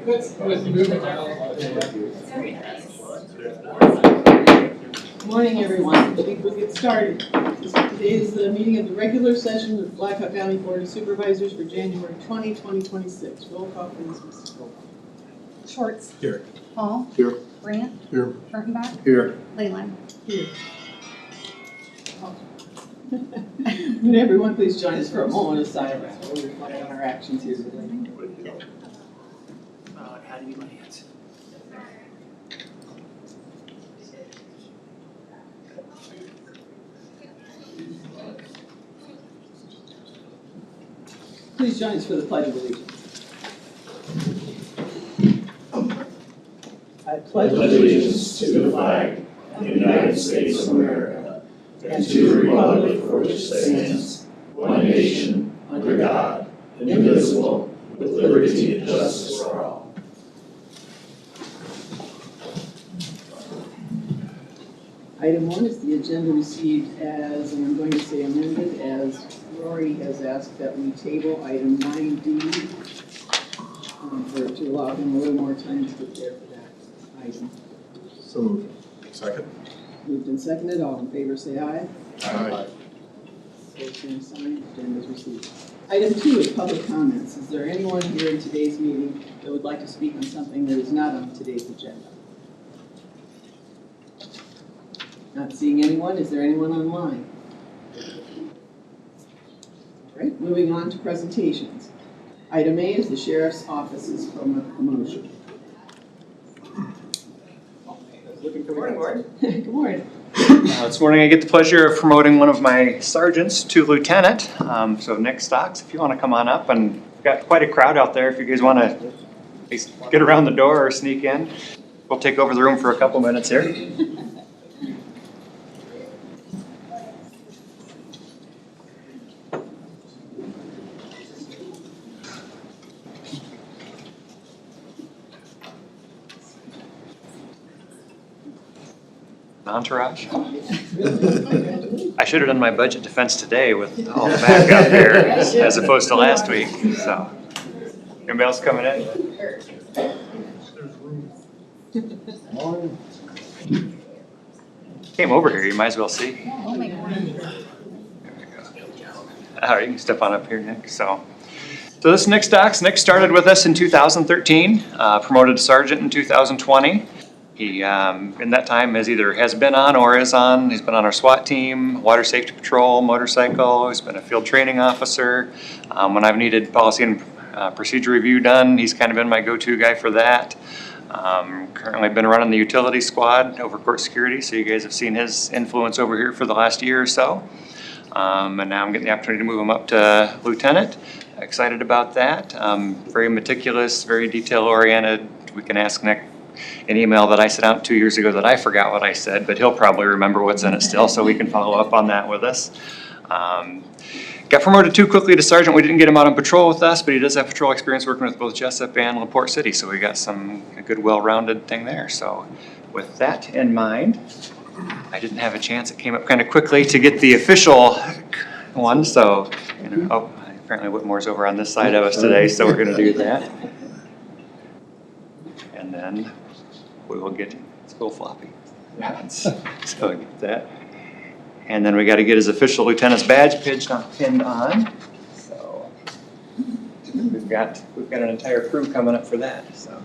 Good morning, everyone. I think we'll get started. Today is the meeting of the regular session of Blackhawk County Board of Supervisors for January 20, 2026. Roll call, please, Mrs. Cole. Schwartz. Here. Hall. Here. Grant. Here. Kurtenbach. Here. Leyland. Here. Would everyone please join us for a moment of silence while we reflect on our actions here today? How do you my hands? Please join us for the Pledge of Allegiance. I pledge allegiance to the flag of the United States of America and to the republic for which it stands, one nation, under God, indivisible, with liberty and justice for all. Item 1 is the agenda received as, and I'm going to say amended, as Rory has asked that we table item 9D to allow him a little more time to prepare for that item. So moved. Second. Moved and seconded. All in favor say aye. Aye. Opposed, same sign. Agenda is received. Item 2 is public comments. Is there anyone here in today's meeting that would like to speak on something that is not on today's agenda? Not seeing anyone. Is there anyone online? All right, moving on to presentations. Item A is the Sheriff's Office's promotion. Good morning, Board. Good morning. This morning I get the pleasure of promoting one of my sergeants to lieutenant. So Nick Stocks, if you want to come on up, and we've got quite a crowd out there if you guys want to at least get around the door or sneak in. We'll take over the room for a couple minutes here. Entourage. I should have done my budget defense today with all the backup here as opposed to last week. So, anybody else coming in? Came over here, you might as well see. We'll make one. There we go. All right, you can step on up here, Nick. So this is Nick Stocks. Nick started with us in 2013, promoted to sergeant in 2020. He, in that time, has been on or is on. He's been on our SWAT team, water safety patrol, motorcycle. He's been a field training officer. When I've needed policy and procedure review done, he's kind of been my go-to guy for that. Currently, I've been running the utility squad over court security, so you guys have seen his influence over here for the last year or so. And now I'm getting the opportunity to move him up to lieutenant. Excited about that. Very meticulous, very detail-oriented. We can ask Nick an email that I sent out 2 years ago that I forgot what I said, but he'll probably remember what's in it still, so we can follow up on that with us. Got promoted too quickly to sergeant. We didn't get him out on patrol with us, but he does have patrol experience working with both Jessup and LaPorte City, so we got a good, well-rounded thing there. So with that in mind, I didn't have a chance. It came up kind of quickly to get the official one, so, apparently Whitmore's over on this side of us today, so we're going to do that. And then we will get, let's go floppy. So we get that. And then we got to get his official lieutenant's badge pinned on. So we've got an entire crew coming up for that. So.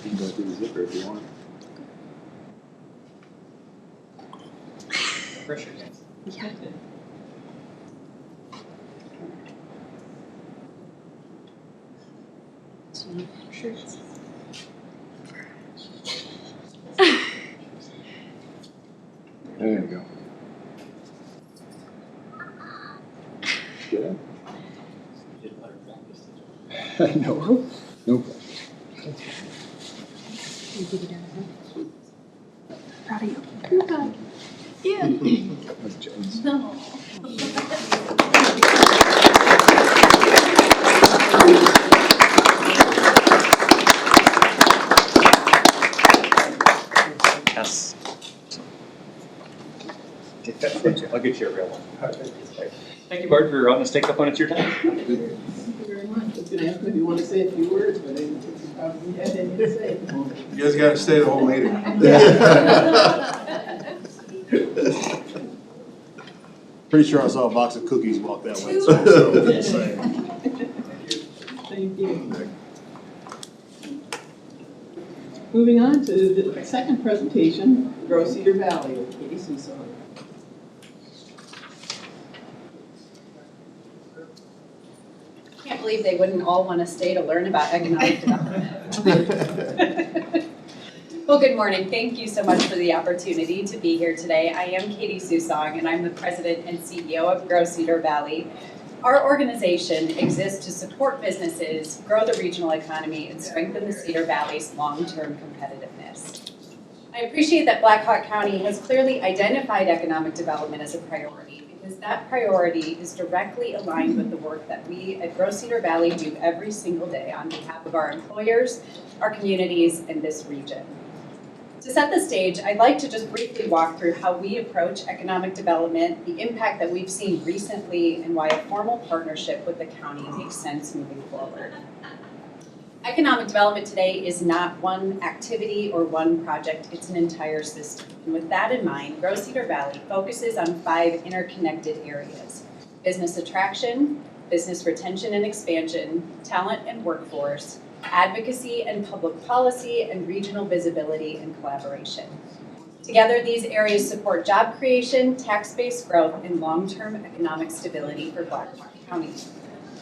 You can go through the zipper if you want. Pressure, yes. Yeah. Shirts. There you go. Good. No. No question. Proud of you. You're proud. Yeah. That's James. No. I'll get you a real one. Thank you, Bart, for letting us take up on your time. Thank you very much. I was gonna ask if you want to say a few words, but I didn't think you probably had anything to say. You guys gotta stay the whole meeting. Pretty sure I saw a box of cookies walk that way. So just saying. Thank you. Moving on to the second presentation, Grow Cedar Valley with Katie Suso. Can't believe they wouldn't all want to stay to learn about economic development. Well, good morning. Thank you so much for the opportunity to be here today. I am Katie Susong, and I'm the president and CEO of Grow Cedar Valley. Our organization exists to support businesses, grow the regional economy, and strengthen the Cedar Valley's long-term competitiveness. I appreciate that Black Hawk County has clearly identified economic development as a priority, because that priority is directly aligned with the work that we at Grow Cedar Valley do every single day on behalf of our employers, our communities, and this region. To set the stage, I'd like to just briefly walk through how we approach economic development, the impact that we've seen recently, and why a formal partnership with the county makes sense moving forward. Economic development today is not one activity or one project, it's an entire system. And with that in mind, Grow Cedar Valley focuses on 5 interconnected areas: business attraction, business retention and expansion, talent and workforce, advocacy and public policy, and regional visibility and collaboration. Together, these areas support job creation, tax-based growth, and long-term economic stability for Black Hawk County.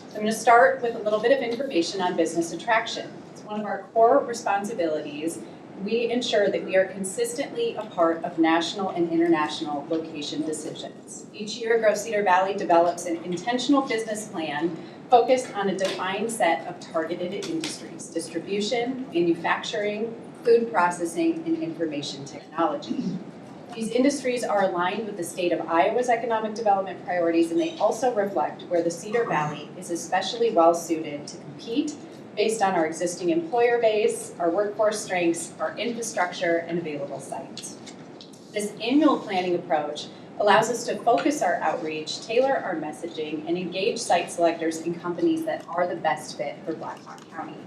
I'm going to start with a little bit of information on business attraction. It's one of our core responsibilities. We ensure that we are consistently a part of national and international location decisions. Each year, Grow Cedar Valley develops an intentional business plan focused on a defined set of targeted industries: distribution, manufacturing, food processing, and information technology. These industries are aligned with the state of Iowa's economic development priorities, and they also reflect where the Cedar Valley is especially well suited to compete based on our existing employer base, our workforce strengths, our infrastructure, and available sites. This annual planning approach allows us to focus our outreach, tailor our messaging, and engage site selectors and companies that are the best fit for Black Hawk County.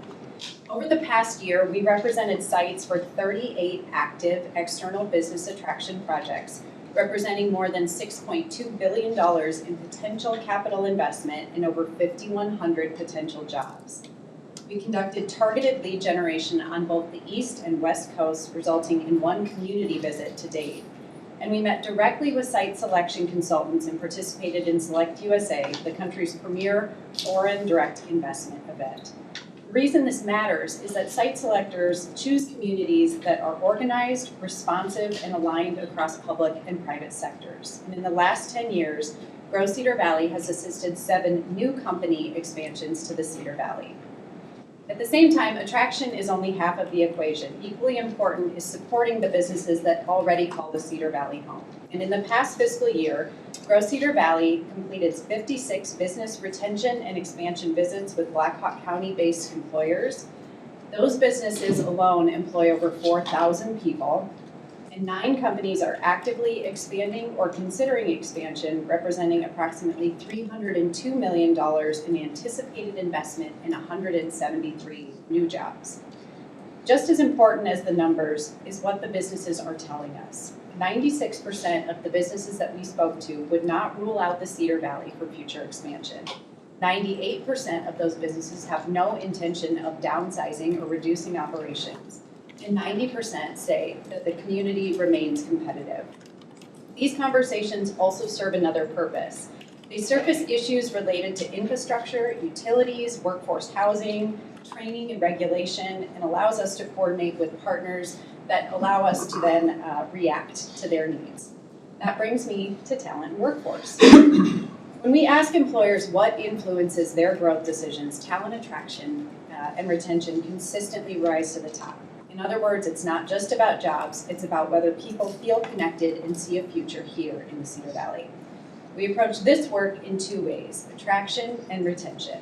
Over the past year, we represented sites for 38 active external business attraction projects, representing more than $6.2 billion in potential capital investment and over 5,100 potential jobs. We conducted targeted lead generation on both the East and West Coast, resulting in 1 community visit to date. And we met directly with site selection consultants and participated in Select USA, the country's premier foreign direct investment event. The reason this matters is that site selectors choose communities that are organized, responsive, and aligned across public and private sectors. And in the last 10 years, Grow Cedar Valley has assisted 7 new company expansions to the Cedar Valley. At the same time, attraction is only half of the equation. Equally important is supporting the businesses that already call the Cedar Valley home. And in the past fiscal year, Grow Cedar Valley completed 56 business retention and expansion visits with Black Hawk County-based employers. Those businesses alone employ over 4,000 people, and 9 companies are actively expanding or considering expansion, representing approximately $302 million in anticipated investment in 173 new jobs. Just as important as the numbers is what the businesses are telling us. 96% of the businesses that we spoke to would not rule out the Cedar Valley for future expansion. 98% of those businesses have no intention of downsizing or reducing operations. And 90% say that the community remains competitive. These conversations also serve another purpose. They surface issues related to infrastructure, utilities, workforce housing, training and regulation, and allows us to coordinate with partners that allow us to then react to their needs. That brings me to talent and workforce. When we ask employers what influences their growth decisions, talent attraction and retention consistently rise to the top. In other words, it's not just about jobs, it's about whether people feel connected and see a future here in the Cedar Valley. We approach this work in 2 ways: attraction and retention.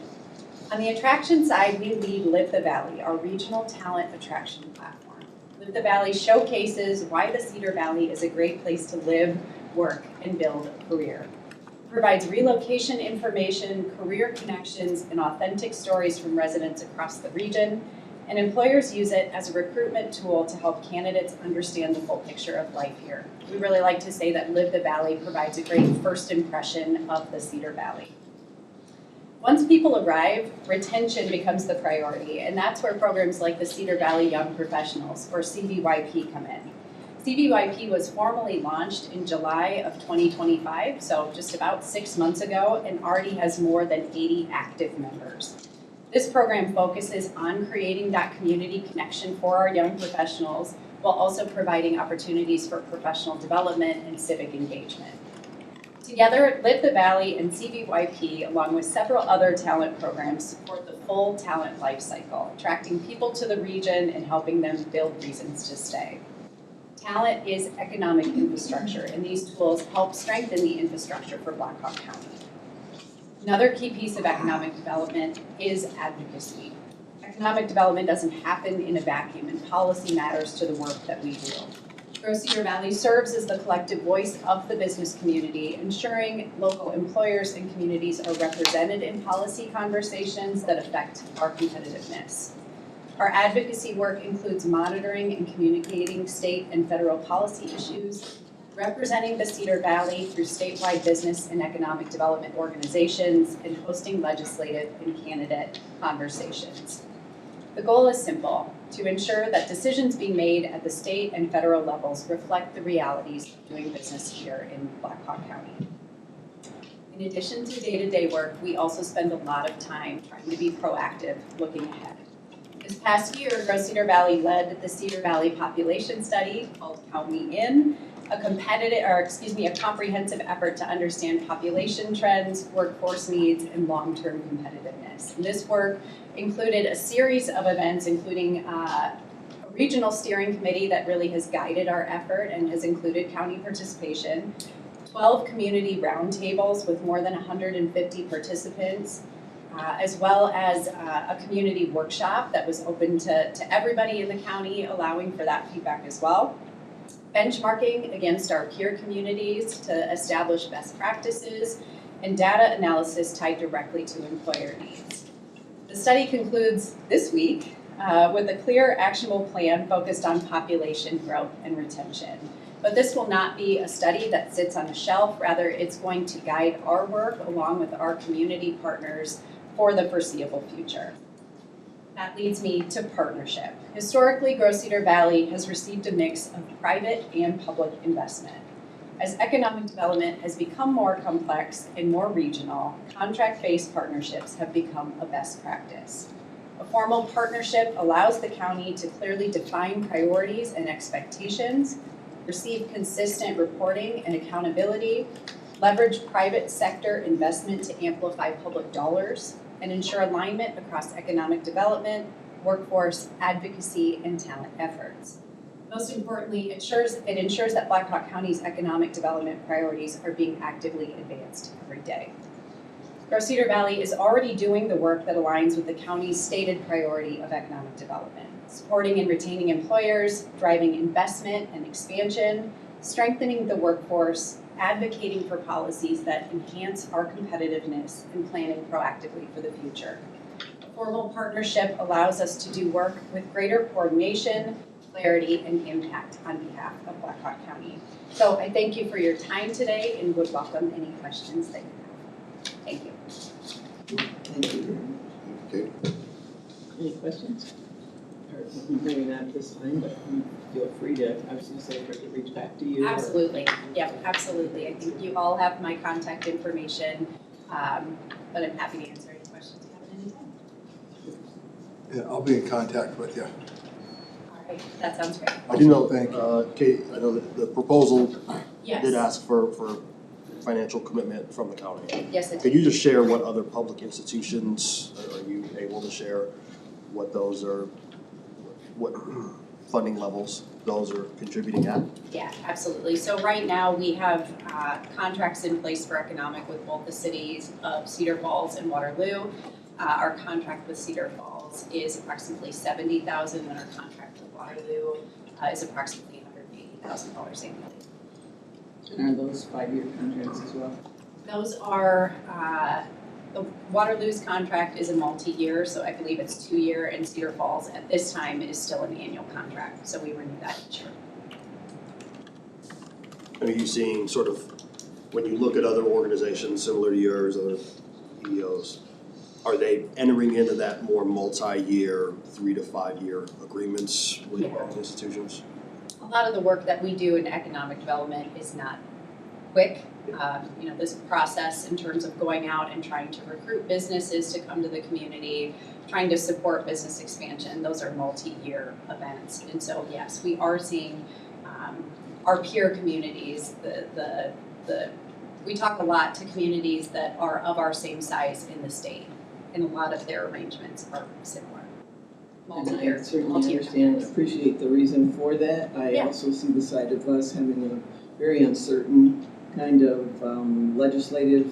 On the attraction side, we lead Live the Valley, our regional talent attraction platform. Live the Valley showcases why the Cedar Valley is a great place to live, work, and build a career. It provides relocation information, career connections, and authentic stories from residents across the region, and employers use it as a recruitment tool to help candidates understand the full picture of life here. We really like to say that Live the Valley provides a great first impression of the Cedar Valley. Once people arrive, retention becomes the priority, and that's where programs like the Cedar Valley Young Professionals, or CVYP, come in. CVYP was formally launched in July of 2025, so just about 6 months ago, and already has more than 80 active members. This program focuses on creating that community connection for our young professionals, while also providing opportunities for professional development and civic engagement. Together, Live the Valley and CVYP, along with several other talent programs, support the full talent life cycle, attracting people to the region and helping them build reasons to stay. Talent is economic infrastructure, and these tools help strengthen the infrastructure for Black Hawk County. Another key piece of economic development is advocacy. Economic development doesn't happen in a vacuum, and policy matters to the work that we do. Grow Cedar Valley serves as the collective voice of the business community, ensuring local employers and communities are represented in policy conversations that affect our competitiveness. Our advocacy work includes monitoring and communicating state and federal policy issues, representing the Cedar Valley through statewide business and economic development organizations, and hosting legislative and candidate conversations. The goal is simple: to ensure that decisions being made at the state and federal levels reflect the realities of doing business here in Black Hawk County. In addition to day-to-day work, we also spend a lot of time trying to be proactive, looking ahead. This past year, Grow Cedar Valley led the Cedar Valley Population Study, called Count Me In, a comprehensive effort to understand population trends, workforce needs, and long-term competitiveness. And this work included a series of events, including a regional steering committee that really has guided our effort and has included county participation, 12 community roundtables with more than 150 participants, as well as a community workshop that was open to everybody in the county, allowing for that feedback as well. Benchmarking against our peer communities to establish best practices, and data analysis tied directly to employer needs. The study concludes this week with a clear, actionable plan focused on population growth and retention. But this will not be a study that sits on a shelf. Rather, it's going to guide our work along with our community partners for the foreseeable future. That leads me to partnership. Historically, Grow Cedar Valley has received a mix of private and public investment. As economic development has become more complex and more regional, contract-based partnerships have become a best practice. A formal partnership allows the county to clearly define priorities and expectations, receive consistent reporting and accountability, leverage private sector investment to amplify public dollars, and ensure alignment across economic development, workforce, advocacy, and talent efforts. Most importantly, it ensures that Black Hawk County's economic development priorities are being actively advanced every day. Grow Cedar Valley is already doing the work that aligns with the county's stated priority of economic development, supporting and retaining employers, driving investment and expansion, strengthening the workforce, advocating for policies that enhance our competitiveness, and planning proactively for the future. A formal partnership allows us to do work with greater coordination, clarity, and impact on behalf of Black Hawk County. So I thank you for your time today and would welcome any questions that you have. Thank you. Thank you. Okay. Any questions? Or maybe not at this time, but feel free to, I was gonna say, to reach back to you. Absolutely, yep, absolutely. I think you all have my contact information, but I'm happy to answer any questions you have at any time. Yeah, I'll be in contact with you. All right, that sounds great. I do know, Kate, I know that the proposal Yes. did ask for financial commitment from the county. Yes, it Could did. you just share what other public institutions, are you able to share what those are, what funding levels those are contributing at? Yeah, absolutely. So right now, we have contracts in place for economic with both the cities of Cedar Falls and Waterloo. Our contract with Cedar Falls is approximately $70,000, and our contract with Waterloo is approximately $180,000 annually. And are those 5-year contracts as well? Those are, the Waterloo's contract is a multi-year, so I believe it's 2-year, and Cedar Falls at this time is still an annual contract, so we renew that each year. Are you seeing sort of, when you look at other organizations similar to yours, other EOs, are they entering into that more multi-year, 3 to 5 year agreements with institutions? A lot of the work that we do in economic development is not quick. This process in terms of going out and trying to recruit businesses to come to the community, trying to support business expansion, those are multi-year events. And so, yes, we are seeing our peer communities, we talk a lot to communities that are of our same size in the state, and a lot of their arrangements are similar. And I certainly understand and appreciate the reason for that. I Yeah. also see the side of us having a very uncertain kind of legislative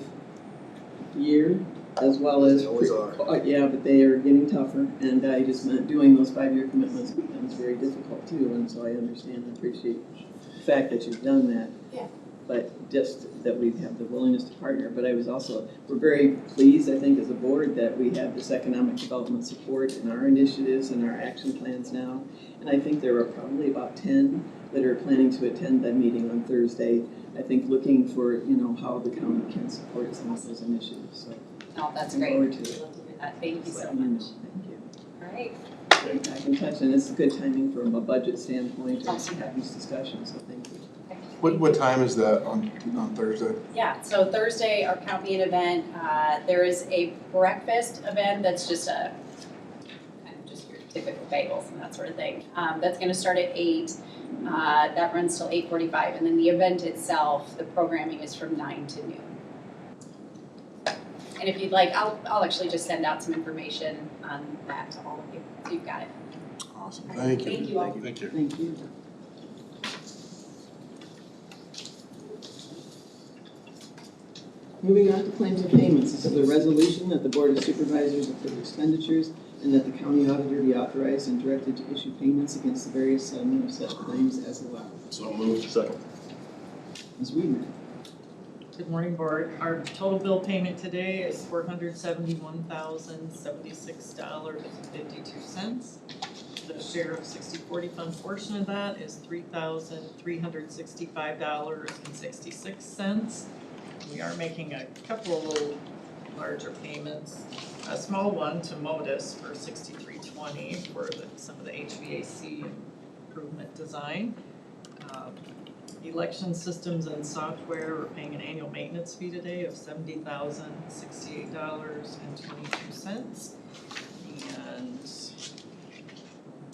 year, as well as. They always are. Yeah, but they are getting tougher, and I just meant doing those 5-year commitments becomes very difficult too, and so I understand and appreciate the fact that you've done that. Yeah. But just that we have the willingness to partner, but I was also, we're very pleased, I think, as a board, that we have this economic development support in our initiatives and our action plans now. And I think there are probably about 10 that are planning to attend that meeting on Thursday. I think looking for, how the county can support some of those initiatives, so. Oh, that's looking great. forward to it. Thank you so Let me know. much. Thank you. All right. I can touch, and it's good timing from a budget standpoint to Awesome. have these discussions, so thank you. What time is that on Thursday? Yeah, so Thursday, our county event, there is a breakfast event that's just kind of just your typical bagels and that sort of thing. That's gonna start at 8, that runs till 8:45, and then the event itself, the programming is from 9 to noon. And if you'd like, I'll actually just send out some information on that to all of you, so you've got it. Awesome, thank you. Thank you all. Thank you. Thank you. Moving on to claims and payments, this is a resolution that the Board of Supervisors approve expenditures and that the county auditor be authorized and directed to issue payments against the various settlement of such claims as allowed. So moved. Second. Ms. Weidman. Good morning, Board. Our total bill payment today is $471,076.52. The share of 60/40 fund portion of that is $3,365.66. We are making a couple of little larger payments. A small one to Modus for $63.20 for some of the HVAC improvement design. Election systems and software, we're paying an annual maintenance fee today of $70,068.22. And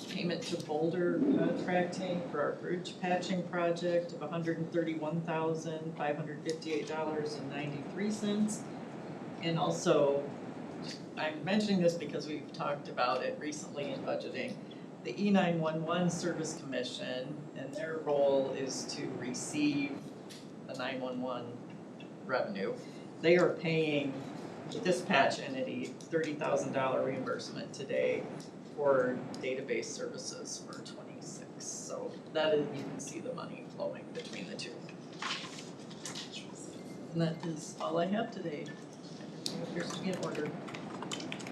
payment to Boulder Contracting for our bridge patching project of $131,558.93. And also, I'm mentioning this because we've talked about it recently in budgeting. The E911 Service Commission, and their role is to receive the 911 revenue. They are paying the dispatch entity $30,000 reimbursement today for database services for 26. So that is, you can see the money flowing between the two. And that is all I have today. Everything appears to be in order.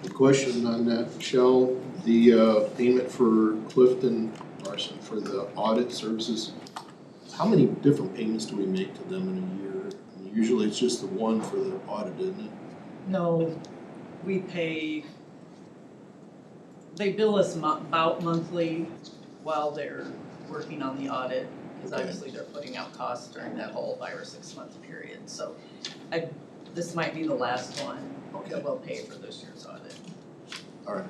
A question on that, Michelle, the payment for Clifton Larson for the audit services, how many different payments do we make to them in a year? Usually it's just the one for the audit, isn't it? No, we pay, they bill us about monthly while they're working on the audit, because Okay. obviously they're putting out costs during that whole 5 or 6 month period, so this might be the last one that we'll pay for this year's audit. All right.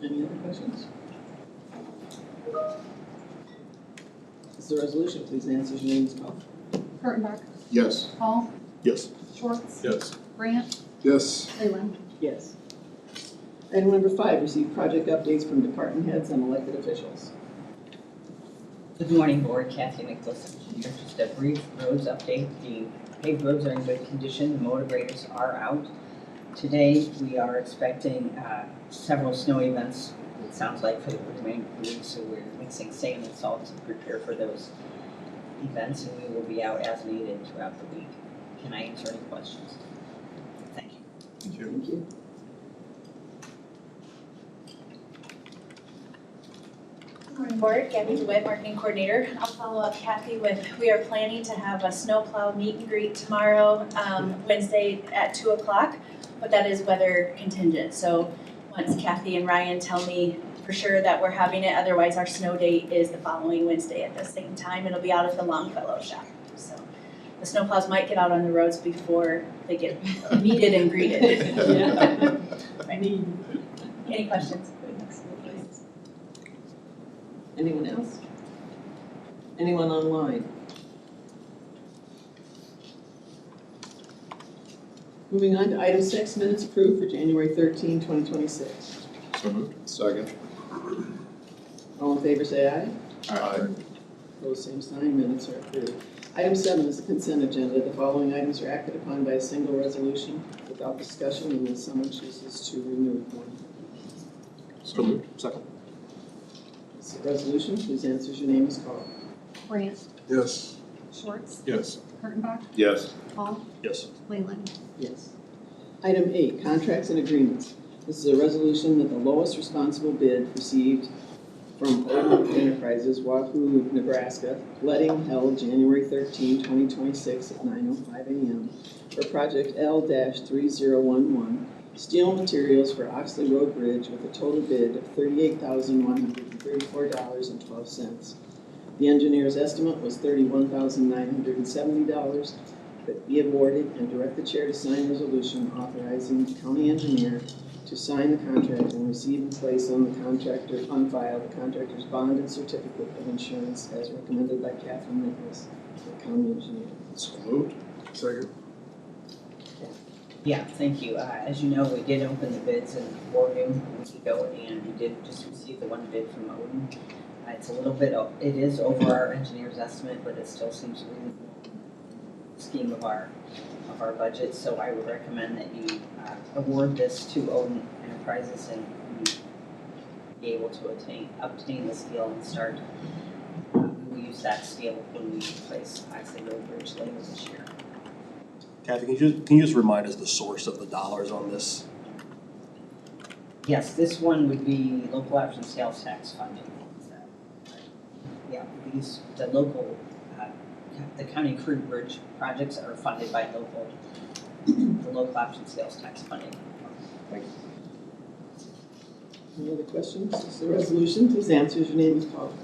Any other questions? This is a resolution, please answer your name as called. Kurttenbach, Yes. Hall, Yes. Schwartz, Yes. Grant, Yes. Leyland. Yes. Item number 5, receive project updates from department heads and elected officials. Good morning, Board. Kathy Nicholas here. Just a brief roads update. The paved roads are in good condition. The motor graders are out. Today, we are expecting several snow events, it sounds like, for the remaining of the week, so we're mixing sand and salt to prepare for those. events, and we will be out as needed throughout the week. Can I answer any questions? Thank you. Thank you. Thank you. Good morning, Board. Gabby DeWitt, Marketing Coordinator. I'll follow up Kathy with, we are planning to have a snowplow meet and greet tomorrow, Wednesday at 2 o'clock, but that is weather contingent. So once Kathy and Ryan tell me for sure that we're having it, otherwise our snow date is the following Wednesday at the same time. It'll be out at the Longfellow shop. So the snowplows might get out on the roads before they get meeted and greeted. Right. Any questions? Anyone else? Anyone online? Moving on to item 6, minutes approved for January 13, 2026. So moved. Second. All in favor, say aye. Aye. Opposed, same sign, minutes are approved. Item 7 is the consent agenda. The following items are acted upon by a single resolution without discussion unless someone chooses to remove one. So moved. Second. It's a resolution, whose answers your name is called. Grant, Yes. Schwartz, Yes. Kurttenbach, Yes. Paul, Yes. Leyland. Yes. Item 8, contracts and agreements. This is a resolution that the lowest responsible bid received from Odin Enterprises, Wahoo, Nebraska, letting held January 13, 2026 at 9:05 a.m. for project L-3011, steel materials for Oxley Road Bridge with a total bid of $38,134.12. The engineer's estimate was $31,970, but be awarded and direct the chair to sign resolution authorizing the county engineer to sign the contract and receive and place on file the contractor's bond and certificate of insurance as recommended by Catherine Nicholas, the county engineer. So moved. Second. Yeah, thank you. As you know, we did open the bids in Oregon a week ago, and we did just receive the one bid from Odin. It's a little bit, it is over our engineer's estimate, but it still seems reasonable in the scheme of our budget. So I would recommend that you award this to Odin Enterprises and be able to obtain the steel and start. We will use that steel when we replace Oxley Road Bridge later this year. Kathy, can you just remind us the source of the dollars on this? Yes, this one would be local option sales tax funding. Yeah, the local, the county crude bridge projects are funded by the local option sales tax funding. Any other questions? This is a resolution, whose answers your name is called.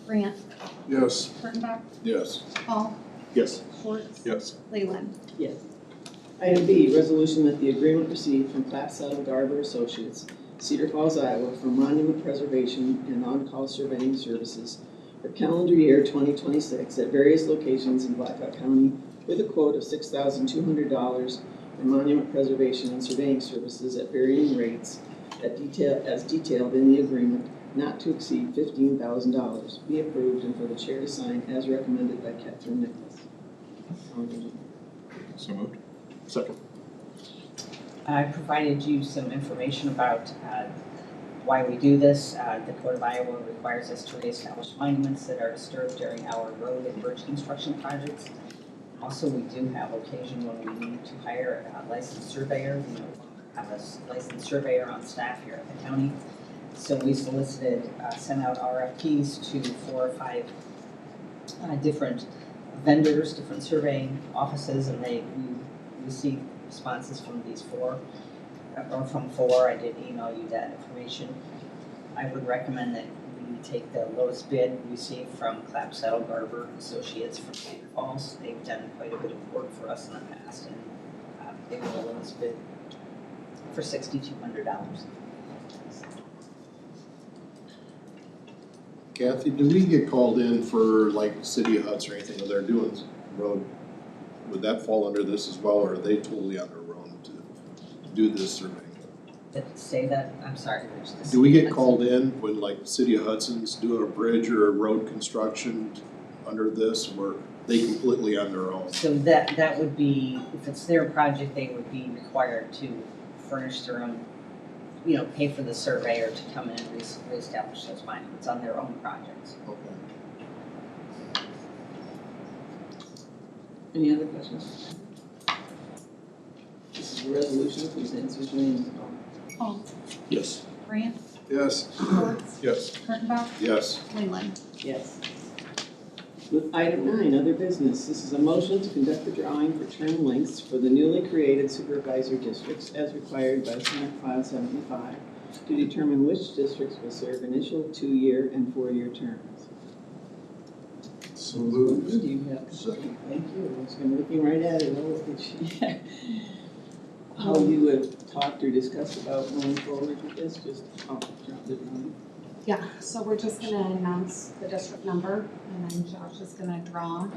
Grant, Yes. Kurttenbach, Yes. Paul, Yes. Schwartz, Yes. Leyland. Yes. Item B, resolution that the agreement received from Class Settle Garber Associates, Cedar Falls, Iowa, for monument preservation and on-call surveying services for calendar year 2026 at various locations in Blackhawk County with a quote of $6,200 for monument preservation and surveying services at varying rates as detailed in the agreement, not to exceed $15,000. Be approved and for the chair to sign as recommended by Catherine Nicholas. So moved. Second. I provided you some information about why we do this. The Code of Iowa requires us to reestablish monuments that are disturbed during our road and bridge construction projects. Also, we do have occasion when we need to hire a licensed surveyor. We no longer have a licensed surveyor on staff here at the county. So we solicited, sent out RFPs to 4 or 5 different vendors, different surveying offices, and we received responses from these 4, or from 4. I did email you that information. I would recommend that we take the lowest bid received from Clap Settle Garber Associates from Cedar Falls. They've done quite a bit of work for us in the past, and they were the lowest bid for $6,200. Kathy, do we get called in for like City of Huts or anything when they're doing road? Would that fall under this as well, or are they totally on their own to do this surveying? Say that, I'm sorry, Rich. Do we get called in when like City of Hudson's doing a bridge or a road construction under this, or are they completely on their own? So that would be, if it's their project, they would be required to furnish their own, pay for the surveyor to come in and reestablish those monuments on their own projects. Okay. Any other questions? This is a resolution, please answer your name. Paul, Yes. Grant, Yes. Schwartz, Yes. Kurttenbach, Yes. Leyland. Yes. Item 9, other business. This is a motion to conduct the drawing for term lengths for the newly created supervisor districts as required by Senate File 75 to determine which districts will serve initial 2-year and 4-year terms. So moved. Do you have? Second. Thank you. I was looking right at it. Oh, did she? How you have talked or discussed about going forward with this, just drop the drawing. Yeah, so we're just gonna announce the district number, and then Josh is gonna draw.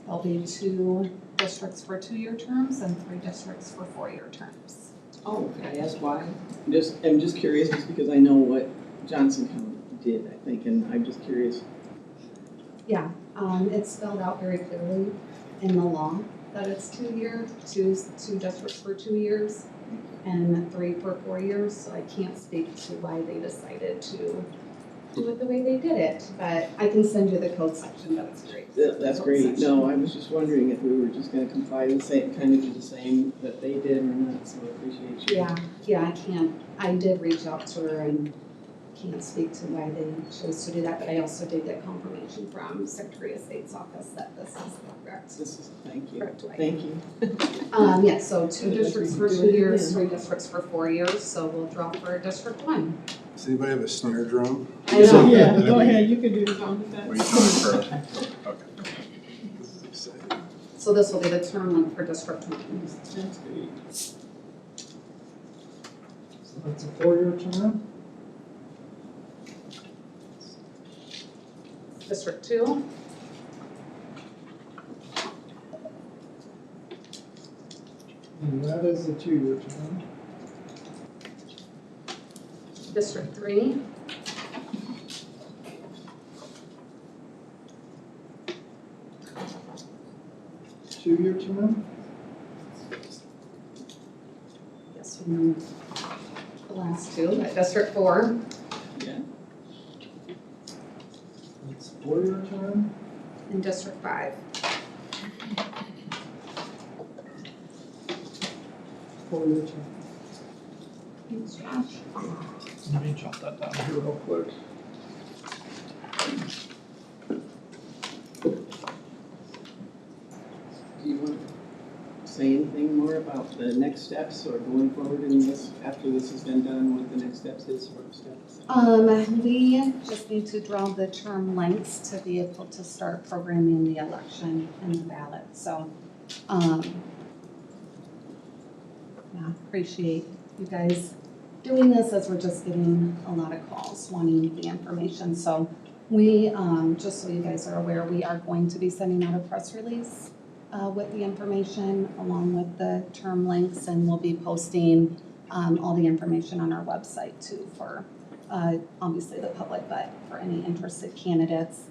There'll be 2 districts for 2-year terms and 3 districts for 4-year terms. Oh, can I ask why? I'm just curious, just because I know what Johnson County did, I think, and I'm just curious. Yeah, it's spelled out very clearly in the law that it's 2-year, two districts for 2 years, and 3 for 4 years, so I can't speak to why they decided to do it the way they did it, but I can send you the code section, but it's great. That's great. No, I was just wondering if we were just gonna comply the same, kind of do the same that they did or not, so I appreciate you. Yeah, I can't, I did reach out to her and can't speak to why they chose to do that, but I also did get confirmation from Secretary of State's office that this is the correct. Thank you. Correct way. Thank you. Yeah, so 2 districts for 2 years, 3 districts for 4 years, so we'll draw for District 1. Does anybody have a snare drum? I know. Yeah, go ahead, you can do the sound What are you effects. doing first? Okay. This is exciting. So this will be the term length for District 1. That's great. So that's a 4-year term? District 2, And that is a 2-year term. District 3, Two-year term? yes, we know the last 2, District 4, Yeah. That's a 4-year term? and District 5. 4-year term. Thanks, Josh. Let me jot that down here real quick. Do you want to say anything more about the next steps or going forward in this, after this has been done, what the next steps is for steps? We just need to draw the term lengths to be able to start programming the election and the ballot, so, yeah, appreciate you guys doing this as we're just getting a lot of calls wanting the information, so we, just so you guys are aware, we are going to be sending out a press release with the information along with the term lengths, and we'll be posting all the information on our website too for obviously the public, but for any interested candidates.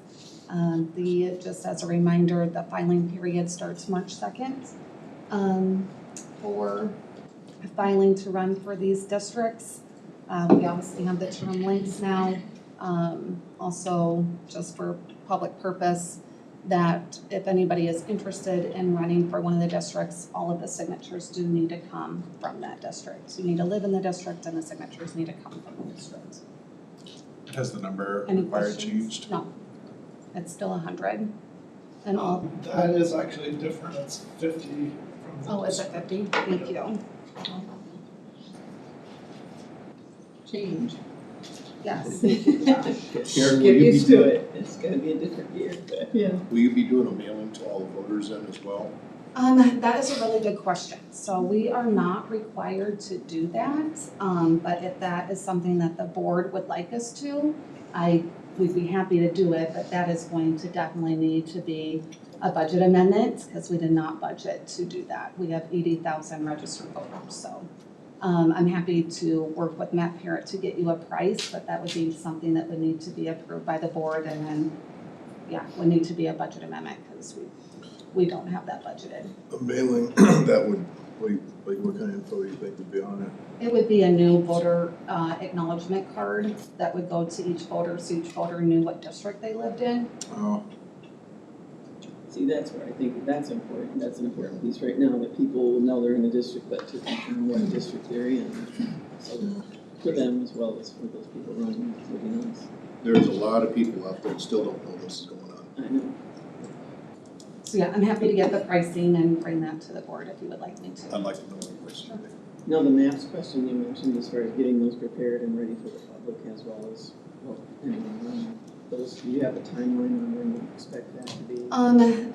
Just as a reminder, the filing period starts March 2nd for filing to run for these districts. We obviously have the term lengths now. Also, just for public purpose, that if anybody is interested in running for one of the districts, all of the signatures do need to come from that district. So you need to live in the district and the signatures need to come from the district. Has the number Any required questions? changed? No, it's still 100 and all. That is actually different, it's 50 from the. Oh, is it 50? Thank you. Change. Yes. Karen, will Get you used be, to it. It's gonna be a different year, but yeah. will you be doing a mailing to all the voters then as well? That is a really good question. So we are not required to do that, but if that is something that the board would like us to, we'd be happy to do it, but that is going to definitely need to be a budget amendment because we did not budget to do that. We have 80,000 registered voters, so I'm happy to work with Matt Parrott to get you a price, but that would be something that would need to be approved by the board and then, yeah, would need to be a budget amendment because we don't have that budgeted. A mailing, that would, what kind of info do you think would be on it? It would be a new voter acknowledgement card that would go to each voter, so each voter knew what district they lived in. Oh, See, that's where I think that's important, that's an important piece right now, that people will know they're in a district, but to know what district they're in. So for them as well as for those people running, it would be nice. There's a lot of people out there that still don't know this is going on. I know. So yeah, I'm happy to get the pricing and bring that to the board if you would like me to. I'd like to know what the question is. Now, the maps question you mentioned as far as getting those prepared and ready for the public as well as, well, anyway, those, do you have a timeline on when you expect that to be?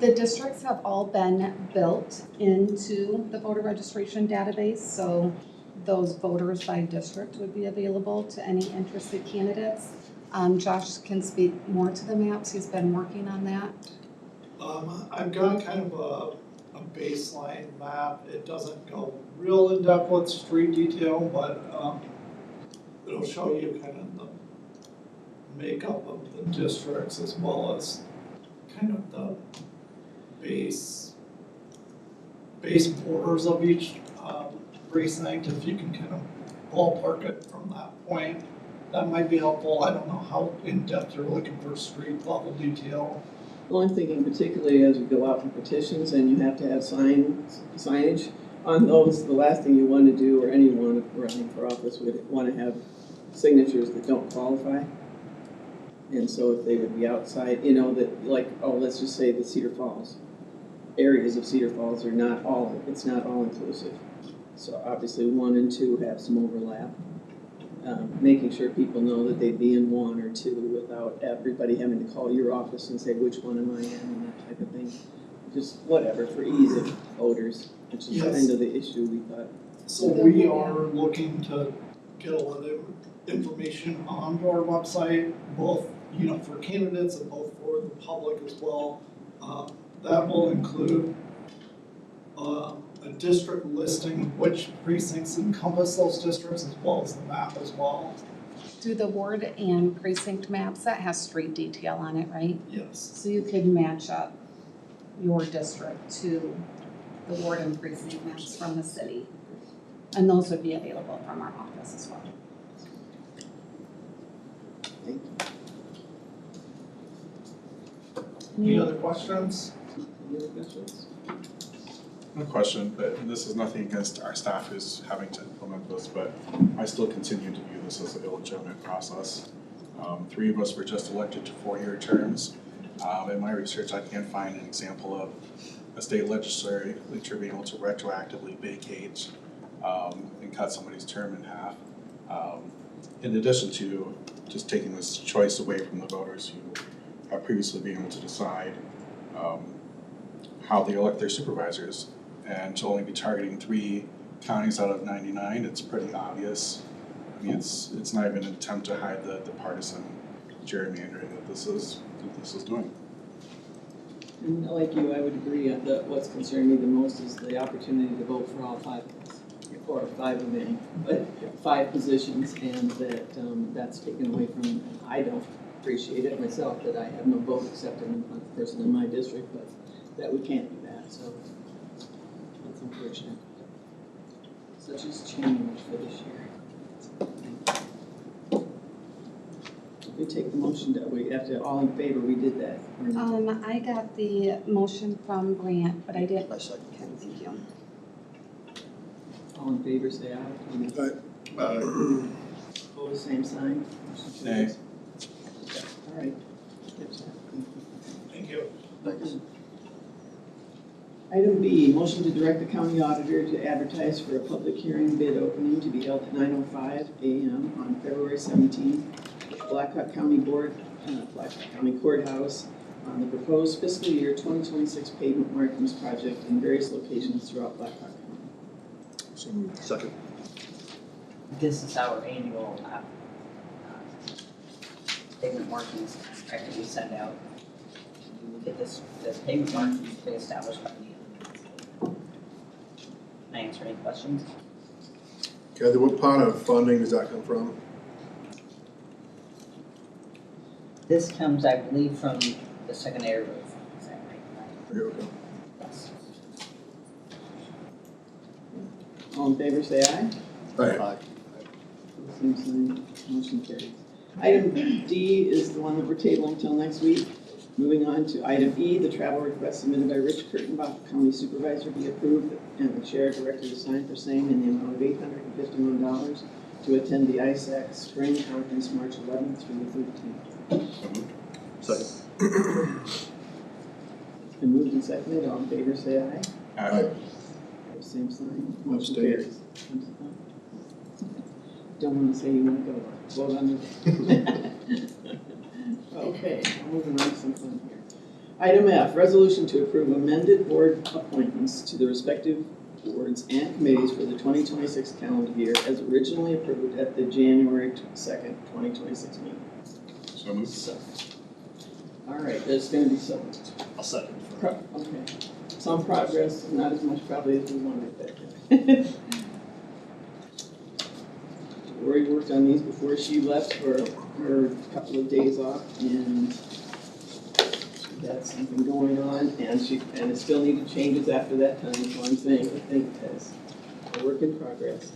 The districts have all been built into the voter registration database, so those voters by district would be available to any interested candidates. Josh can speak more to the maps, he's been working on that. I've got kind of a baseline map. It doesn't go real in depth with street detail, but it'll show you kind of the makeup of the districts as well as kind of the base borders of each precinct, if you can kind of ballpark it from that point. That might be helpful. I don't know how in-depth you're looking for street level detail. Well, I'm thinking particularly as we go out for petitions and you have to have signage on those, the last thing you want to do, or anyone running for office would want to have signatures that don't qualify. And so if they would be outside, you know, that like, oh, let's just say the Cedar Falls, areas of Cedar Falls are not all, it's not all inclusive. So obviously 1 and 2 have some overlap. Making sure people know that they'd be in 1 or 2 without everybody having to call your office and say, which one am I in, and that type of thing. Just whatever, for ease of voters, which is Yes. kind of the issue we thought. So we are looking to get a lot of information onto our website, both, you know, for candidates and both for the public as well. That will include a district listing of which precincts encompass those districts as well as the map as well. Do the ward and precinct maps, that has street detail on it, right? Yes. So you could match up your district to the ward and precinct maps from the city. And those would be available from our office as well. Thank you. Any other questions? Any other questions? No question, but this is nothing against our staff who's having to implement this, but I still continue to view this as an illegitimate process. 3 of us were just elected to 4-year terms. In my research, I can't find an example of a state legislature being able to retroactively vacate and cut somebody's term in half. In addition to just taking this choice away from the voters who have previously been able to decide how they elect their supervisors, and to only be targeting 3 counties out of 99, it's pretty obvious. I mean, it's not even an attempt to hide the partisan gerrymandering that this is doing. And like you, I would agree that what's concerned me the most is the opportunity to vote for all 5 of us, or 5 of any, but 5 positions, and that that's taken away from, I don't appreciate it myself, that I have no vote except in the person in my district, but that we can't do that, so that's unfortunate. Such is change for this year. We take the motion that we have to, all in favor, we did that. I got the motion from Grant, but I didn't. Okay, thank you. All in favor, say aye. Aye. Opposed, same sign. Motion carries. All right. Thank you. Thanks. Item B, motion to direct the county auditor to advertise for a public hearing bid opening to be held at 9:05 a.m. on February 17th at Blackhawk County Blackhawk County Courthouse on the proposed fiscal year 2026 pavement markings project in various locations throughout Blackhawk County. So moved. Second. This is our annual payment markings contract that we send out. We will get this payment markings pre-established by the end of the fiscal year. Can I answer any questions? Kathy, what pot of funding does that come from? This comes, I believe, from the secondary road fund, is that right? Okay. Yes. All in favor, say aye. Aye. Same sign, motion carries. Item D is the one that we're tabling until next week. Moving on to item E, the travel request submitted by Rich Kurtenbach, County Supervisor, be approved and the Chair directed to sign for same in the amount of $851 to attend the ISAC Spring Conference March 11th through the 13th. Second. It's been moved and seconded. All in favor, say aye. Aye. Same sign. Motion Abstain. carries. Don't want to say you want to go. Vote on it. Okay, moving on to some fun here. Item F, resolution to approve amended board appointments to the respective boards and committees for the 2026 calendar year as originally approved at the January 2nd, 2026 meeting. So moved. So, all right, there's going to be some, I'll second. okay, some progress, not as much probably as we wanted back. Lori worked on these before she left for her couple of days off, and she had something going on, and it still needed changes after that time, so I'm saying, I think it's a work in progress.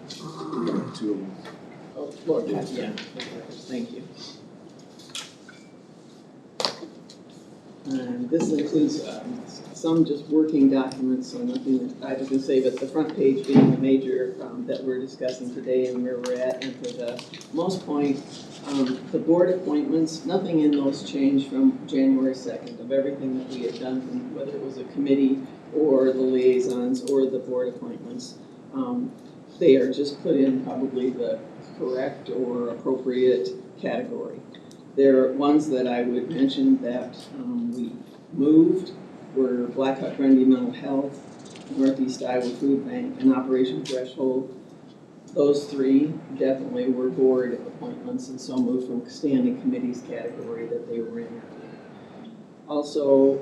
Two of them. Oh, Lord, yeah, thank you. And this includes some just working documents, so nothing that I was going to say, but the front page being the major that we're discussing today and where we're at. And for the most point, the board appointments, nothing in those changed from January 2nd of everything that we had done, from whether it was a committee or the liaisons or the board appointments. They are just put in probably the correct or appropriate category. There are ones that I would mention that we moved were Black Hawk Grundy Mental Health, Northeast Iowa Food Bank, and Operation Threshold. Those three definitely were board appointments and so moved from standing committees category that they were in. Also,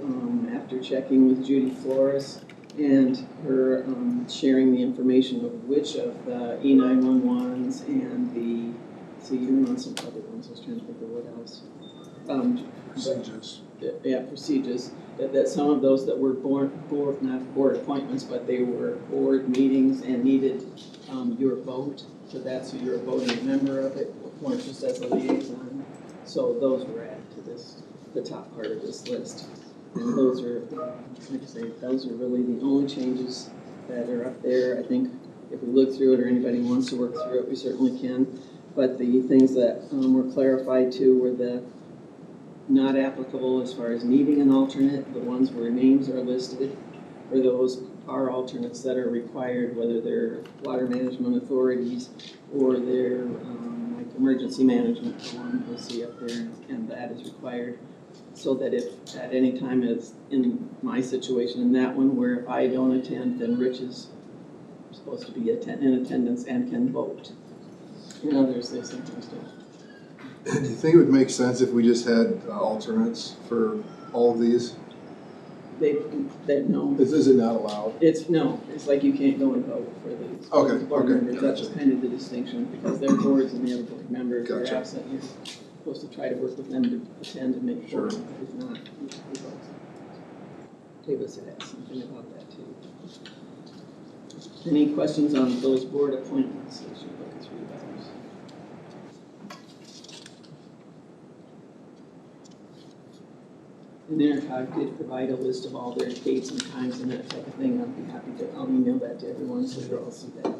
after checking with Judy Flores and her sharing the information of which of the E911s and the, so you're on some other ones, I was trying to think of what else. Procedures. Yeah, procedures, that some of those that were not board appointments, but they were board meetings and needed your vote, so that's who you're a voting member of it, weren't just as a liaison. So those were added to this, the top part of this list. And those are, like I say, those are really the only changes that are up there. I think if we look through it or anybody wants to work through it, we certainly can. But the things that were clarified too were the not applicable as far as needing an alternate, the ones where names are listed, or those are alternates that are required, whether they're water management authorities or they're like emergency management, the one you'll see up there, and that is required. So that if at any time, as in my situation in that one where I don't attend, then Rich is supposed to be in attendance and can vote. In others, they sometimes don't. Do you think it would make sense if we just had alternates for all of these? They no. Is it not allowed? It's like you can't go and vote for these. Okay, board okay, members. That's gotcha. kind of the distinction, because they're boards and they have a board member. If they're Gotcha. absent, you're supposed to try to work with them to attend and make sure. Sure. If not, you vote. Davis had asked something about that too. Any questions on those board appointments as you look through those? And Intercog did provide a list of all their dates and times and that type of thing. I'll be happy to, I'll email that to everyone so you'll all see that.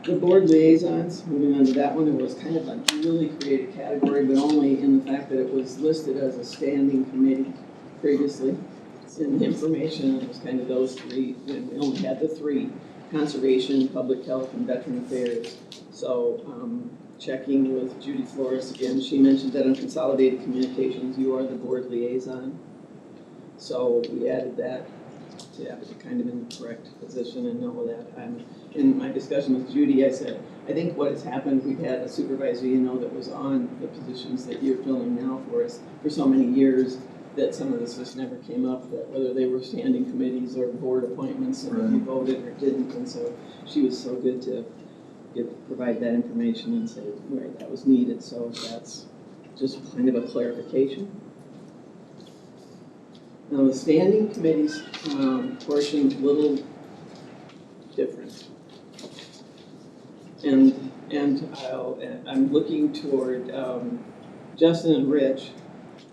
The board liaisons, moving on to that one, it was kind of a newly created category, but only in the fact that it was listed as a standing committee previously. In the information, it was kind of those three, and we only had the three: conservation, public health, and veteran affairs. So, checking with Judy Flores again, she mentioned that on Consolidated Communications, you are the board liaison. So we added that to have it kind of in the correct position and know that. In my discussion with Judy, I said, I think what has happened, we've had a supervisor, that was on the positions that you're filling now for us for so many years, that some of this just never came up, that whether they were standing committees or board appointments, and if you voted or didn't. And so she was so good to provide that information and say where that was needed. So that's just kind of a clarification. Now the standing committees portion, a little different. And And I'm looking toward Justin and Rich,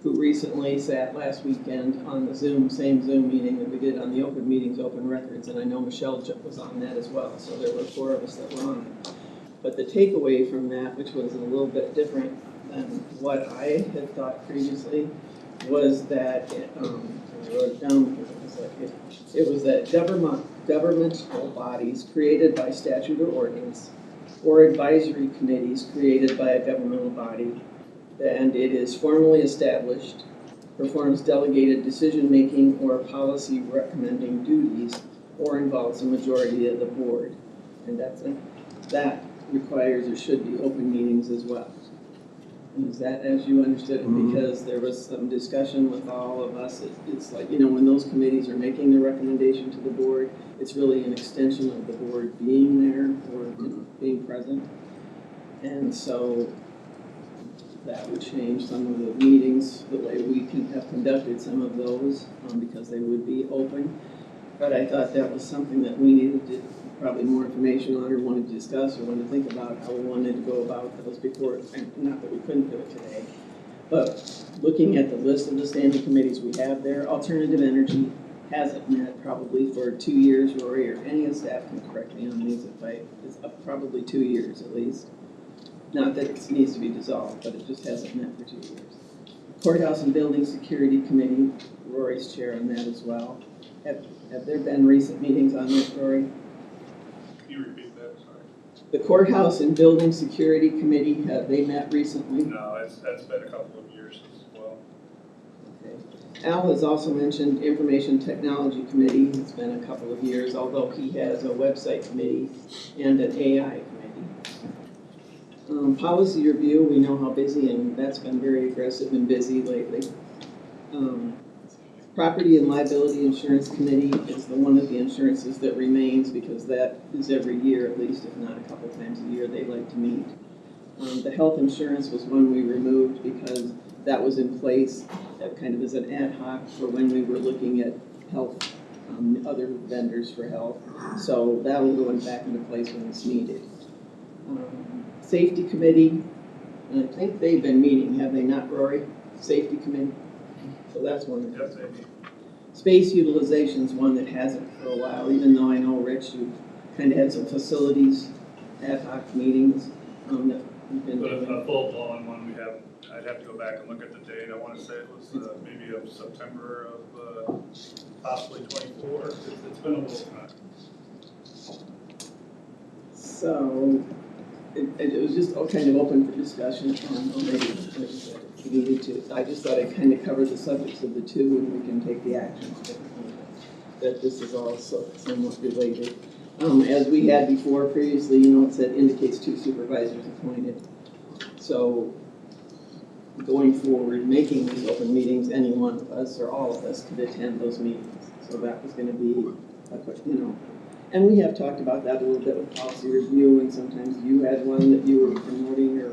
who recently sat last weekend on the same Zoom meeting that we did on the Open Meetings, Open Records, and I know Michelle was on that as well, so there were 4 of us that were on it. But the takeaway from that, which was a little bit different than what I had thought previously, was that, I wrote it down because it was like, it was that governmental bodies created by statute or ordinance, or advisory committees created by a governmental body, and it is formally established, performs delegated decision-making or policy recommending duties, or involves a majority of the board. And that requires or should be open meetings as well. And is that as you understood it? Mhm. Because there was some discussion with all of us. It's like, you know, when those committees are making the recommendation to the board, it's really an extension of the board being there or being present. And so that would change some of the meetings, the way we can have conducted some of those, because they would be open. But I thought that was something that we needed to, probably more information on, or wanted to discuss, or wanted to think about how we wanted to go about those before, and not that we couldn't do it today. But looking at the list of the standing committees we have there, alternative energy hasn't met probably for 2 years, Rory, or any of the staff can correct me on these if it's up probably 2 years at least. Not that it needs to be dissolved, but it just hasn't met for 2 years. Courthouse and Building Security Committee, Rory's chair on that as well. Have there been recent meetings on that, Rory? Can you repeat that, sorry? The Courthouse and Building Security Committee, have they met recently? No, that's been a couple of years as well. Okay. Al has also mentioned Information Technology Committee. It's been a couple of years, although he has a website committee and an AI committee. Policy review, we know how busy, and that's been very aggressive and busy lately. Property and Liability Insurance Committee is the one of the insurances that remains, because that is every year at least, if not a couple times a year, they like to meet. The health insurance was one we removed because that was in place, that kind of as an ad hoc for when we were looking at health, other vendors for health. So that will go back into place when it's needed. Safety Committee, and I think they've been meeting, have they not, Rory? Safety Committee? So that's one. Yes, maybe. Space Utilization's one that hasn't for a while, even though I know, Rich, you've kind of had some facilities ad hoc meetings that you've been But doing. a full-blown one, we have, I'd have to go back and look at the date. I want to say it was maybe of September of possibly 24. It's been a little time. So it was just all kind of open for discussion, or maybe if you needed to. I just thought I'd kind of cover the subjects of the two, and we can take the actions differently. That this is all somewhat related. As we had before previously, you know, it said indicates 2 supervisors appointed. So going forward, making these open meetings, any one of us or all of us could attend those meetings. So that was going to be a quick, you know. And we have talked about that a little bit with policy review, and sometimes you had one that you were promoting or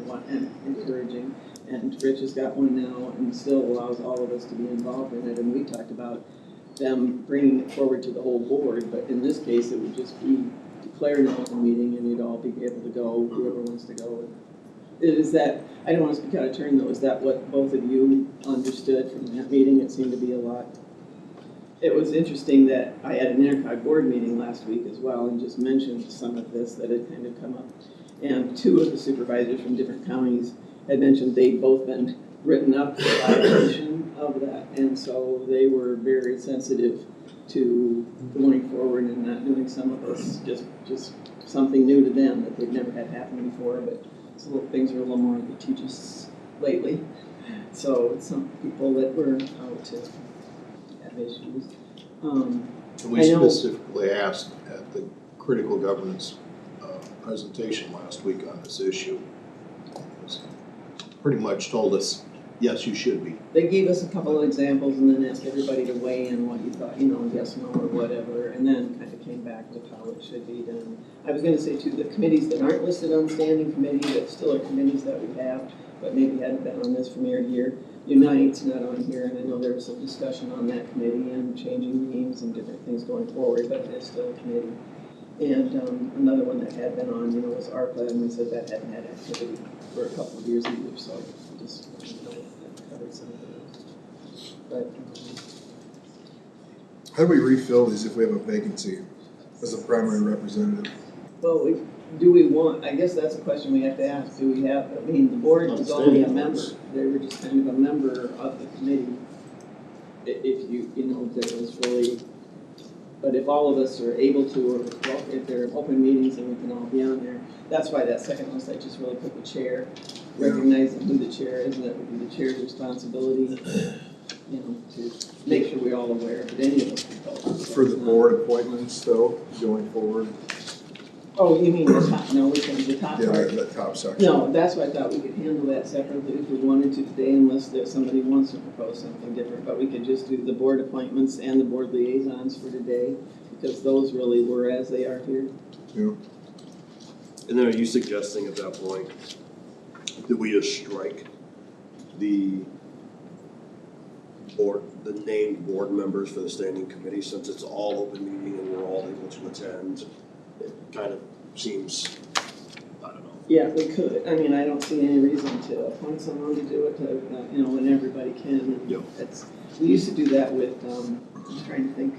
encouraging, and Rich has got one now and still allows all of us to be involved in it. And we talked about them bringing it forward to the whole board, but in this case, it would just be declared an open meeting and you'd all be able to go, whoever wants to go. Is that, I don't want to speak out of turn though, is that what both of you understood from that meeting? It seemed to be a lot. It was interesting that I had an InterCog board meeting last week as well and just mentioned some of this that had kind of come up. And 2 of the supervisors from different counties had mentioned they'd both been written up for violation of that. And so they were very sensitive to going forward and not doing some of this, just something new to them that they'd never had happen before. But things are a little more litigious lately. So some people that were out to have issues. We specifically asked at the critical governance presentation last week on this issue. Pretty much told us, yes, you should be. They gave us a couple of examples and then asked everybody to weigh in what you thought, you know, yes, no, or whatever, and then kind of came back with how it should be done. I was going to say too, the committees that aren't listed on the standing committee, that still are committees that we have, but maybe hadn't been on this from year to year. Unite's not on here, and I know there was some discussion on that committee and changing names and different things going forward, but it is still a committee. And another one that had been on, was ARPA, and we said that hadn't had activity for a couple of years either, so I just wanted to know if that covered some of those. But, How do we refill these if we have a vacancy as a primary representative? well, do we want, I guess that's a question we have to ask, do we have, the board is only a member, they were just kind of a member of the committee. If there was really, but if all of us are able to, or well, if there are open meetings and we can all be on there, that's why that second list, I just really put the chair, recognizing who the chair is, and that would be the chair's responsibility, to make sure we're all aware of any of those. For the board appointments though, going forward? Oh, you mean the top, no, which one's the top Yeah, part? that top section. No, that's why I thought we could handle that separately if we wanted to today, unless there's somebody who wants to propose something different. But we could just do the board appointments and the board liaisons for today, because those really were as they are here. Yeah. And then are you suggesting at that point that we just strike the named board members for the standing committee, since it's all open meeting and we're all able to attend? It kind of seems, I don't know. Yeah, we could. I mean, I don't see any reason to appoint someone to do it, when everybody can. Yep. We used to do that with, I'm trying to think.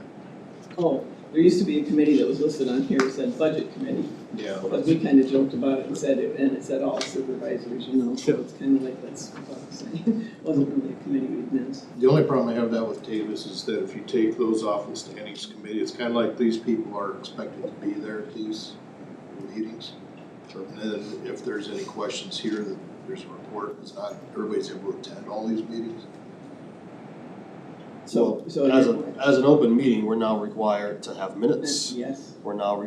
Oh, there used to be a committee that was listed on here, it said budget committee. Yeah. But we kind of joked about it and it said all supervisors, so it's kind of like, that's what I'm saying. Wasn't really a committee we'd miss. The only problem I have that with Tavis is that if you take those off the standings committee, it's kind of like these people are expected to be there at these meetings. And then if there's any questions here, that there's a report, it's not, everybody's able to attend all these meetings. So As an open meeting, we're now required to have minutes. Yes. We're now,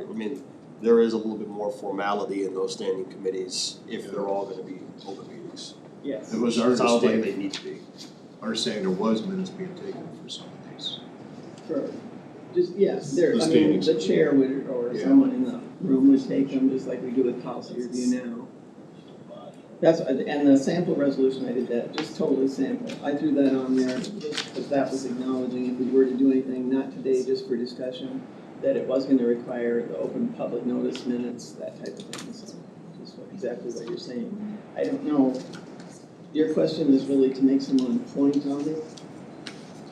there is a little bit more formality in those standing committees if they're all gonna be open meetings. Yes. It was our Sounds like understanding, they need to be. our saying there was minutes being taken for some of these. For, just, yes, there, The the standings. chair would, or Yeah. someone in the room would take them, just like we do with policy review now. That's, and the sample resolution, I did that, just totally sample. I threw that on there, just because that was acknowledging if we were to do anything, not today, just for discussion, that it was gonna require the open public notice minutes, that type of thing, so, just exactly what you're saying. I don't know, your question is really to make someone point on it?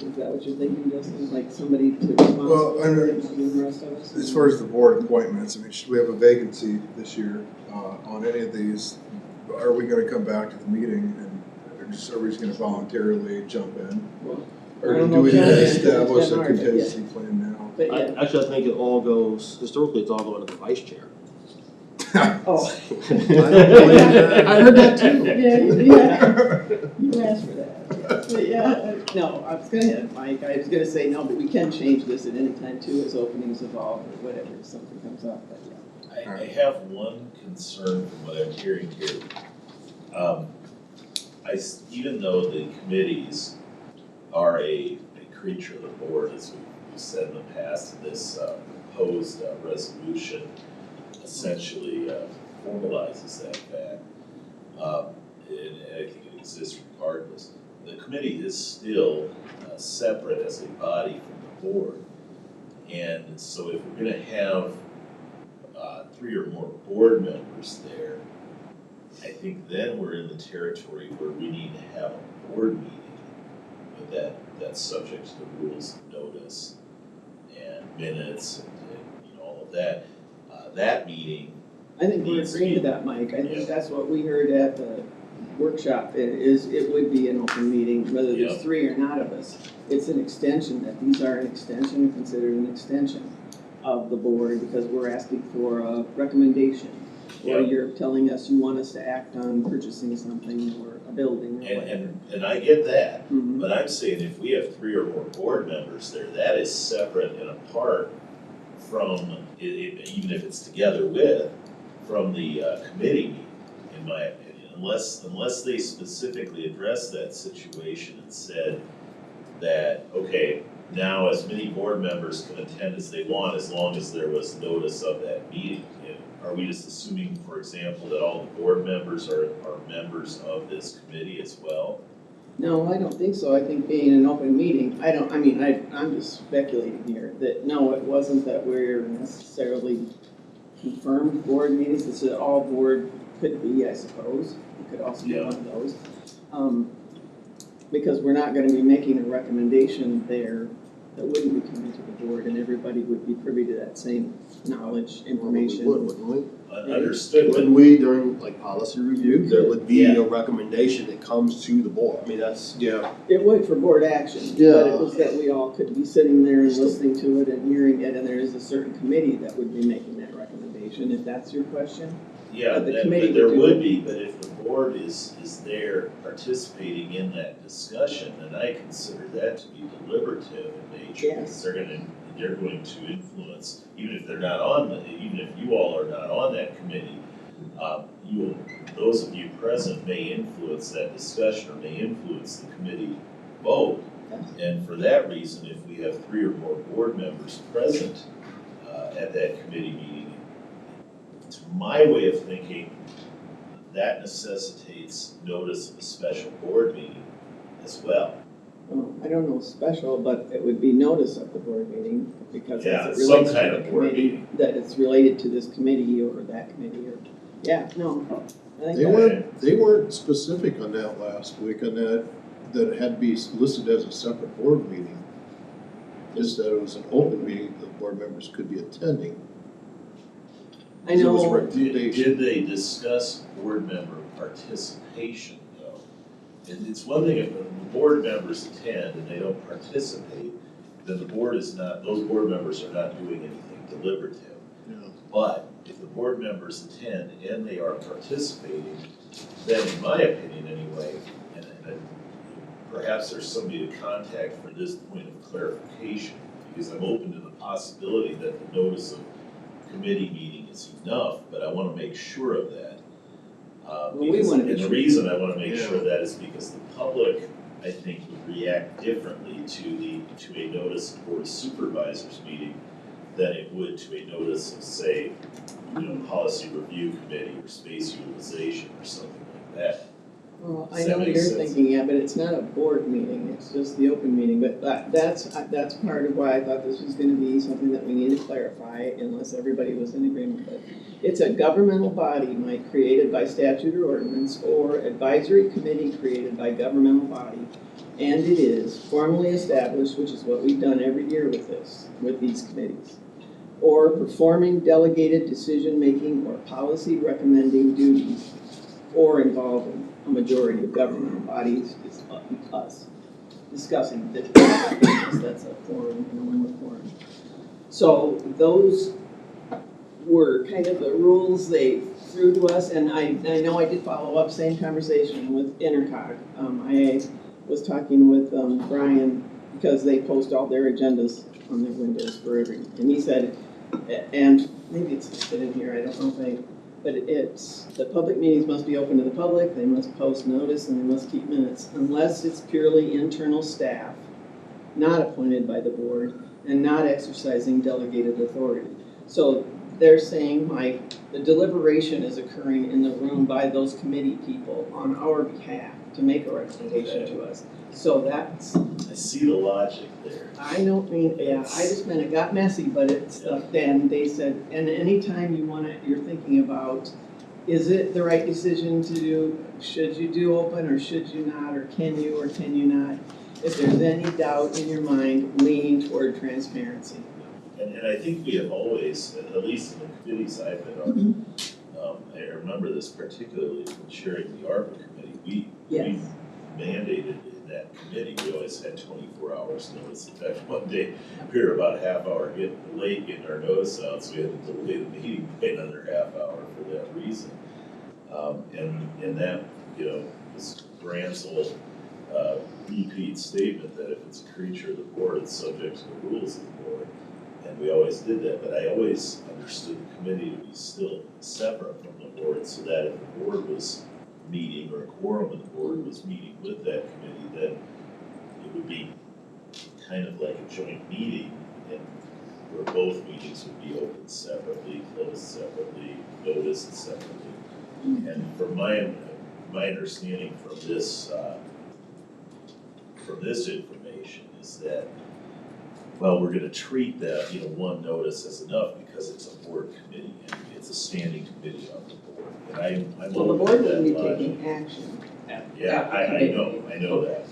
Is that what you're thinking, Justin, like somebody to respond Well, I know- than the rest of us? As far as the board appointments, should we have a vacancy this year on any of these? Are we gonna come back to the meeting and are we just gonna voluntarily jump in? Well, Or I don't do know we if need to John is establish a hard, but yeah. contingency plan now? But yeah, Actually, I think it all goes, historically, it's all going to the vice chair. oh. I don't believe that. I heard that too. Yeah. You asked for that. But yeah, no, I was gonna, Mike, I was gonna say no, but we can change this at any time too, as openings evolve or whatever, if something comes up, but yeah. I have one concern from what I'm hearing here. Even though the committees are a creature of the board, as we've said in the past, this proposed resolution essentially formalizes that fact. And I think it exists regardless. The committee is still separate as a body from the board. And so if we're gonna have 3 or more board members there, I think then we're in the territory where we need to have a board meeting with that's subject to the rules of notice and minutes and all of that. That meeting, I think we're needs to agreeing to be- that, Mike. I Yeah. think that's what we heard at the workshop. It would be an open meeting, whether Yeah. there's 3 or not of us. It's an extension, that these are an extension, considered an extension of the board, because we're asking for a recommendation. Or Yeah. you're telling us you want us to act on purchasing something or a building or whatever. and I get that, Mhm. but I'm saying if we have 3 or more board members there, that is separate and apart from, even if it's together with, from the committee meeting, in my opinion. Unless they specifically addressed that situation and said that, okay, now as many board members can attend as they want, as long as there was notice of that meeting. Are we just assuming, for example, that all the board members are members of this committee as well? No, I don't think so. I think being an open meeting, I'm just speculating here, that no, it wasn't that we're necessarily confirmed board meetings, this is all board could be, I suppose, it could also be one of those. Because we're not gonna be making a recommendation there that wouldn't be coming to the board, and everybody would be privy to that same knowledge, information. Wouldn't we? Understood, but Wouldn't we during like policy review, there would be Yeah. a recommendation that comes to the board, I mean, that's. Yeah. It would for board action, but it was that we all could be sitting there and listening to it and hearing it, and there is a certain committee that would be making that recommendation, if that's your question. yeah, But the but committee there would do would it. be, but if the board is there participating in that discussion, then I consider that to be deliberative in nature. Yes. Because they're going to influence, even if they're not on even if you all are not on that committee, those of you present may influence that discussion or may influence the committee vote. And for that reason, if we have 3 or more board members present at that committee meeting, to my way of thinking, that necessitates notice of a special board meeting as well. Well, I don't know special, but it would be notice of the board meeting, because Yeah, as it some relates to kind the of board committee, meeting. that it's related to this committee or that committee, or, yeah, no. I think They that- they weren't specific on that last week, on that it had to be listed as a separate board meeting. Just that it was an open meeting the board members could be attending. I So it was know, Did they discuss board member participation though? And it's one thing if the board members attend and they don't participate, then the board is not, those board members are not doing anything deliberative. Yeah. But if the board members attend and they are participating, then in my opinion anyway, and perhaps there's somebody to contact for this point of clarification, because I'm open to the possibility that the notice of committee meeting is enough, but I wanna make sure of that. we Because- wanna be and the sure. reason I wanna make sure of that is because the public, I think, would react differently to a notice of Board of Supervisors meeting than it would to a notice of, say, policy review committee or space utilization or something like that. well, I Does know that what make you're sense? thinking, yeah, but it's not a board meeting, it's just the open meeting, but that's part of why I thought this was gonna be something that we need to clarify, unless everybody was in agreement, but it's a governmental body, Mike, created by statute or ordinance, or advisory committee created by governmental body, and it is formally established, which is what we've done every year with these committees, or performing delegated decision-making or policy recommending duties, or involving a majority of governmental bodies, is us, discussing this, that's a forum, one with forum. So those were kind of the rules they threw to us, and I know I did follow up, same conversation with Intercog. I was talking with Brian, because they post all their agendas on their windows for and he said, and maybe it's listed in here, I don't know but it's, the public meetings must be open to the public, they must post notice, and they must keep minutes, unless it's purely internal staff, not appointed by the board, and not exercising delegated authority. So they're saying, Mike, the deliberation is occurring in the room by those committee people on our behalf to make a recommendation to us. So that's, I see the logic there. I don't mean, yeah, I just meant it got messy, but it's, then they said, and anytime you're thinking about, is it the right decision to do, should you do open or should you not, or can you not? If there's any doubt in your mind, lean toward transparency. And I think we have always, at least in the committees I've been on, I remember this particularly from chairing the ARPA committee, we mandated in that committee, we always had 24 hours notice. In fact, one day, we were about a half hour late getting our notice out, so we had to delay the meeting by another half hour for that reason. And that, this Grant's old repeat statement that if it's a creature of the board, it's subject to the rules of the board. And we always did that, but I always understood the committee to be still separate from the board, so that if the board was meeting, or a quorum of the board was meeting with that committee, then it would be kind of like a joint meeting, and where both meetings would be open separately, closed separately, noticed separately. And from my understanding from this information is that, well, we're gonna treat that, one notice as enough because it's a board committee and it's a standing committee on the board, and I'm Well, the open board to that wouldn't be logic. taking action. Yeah, I know that.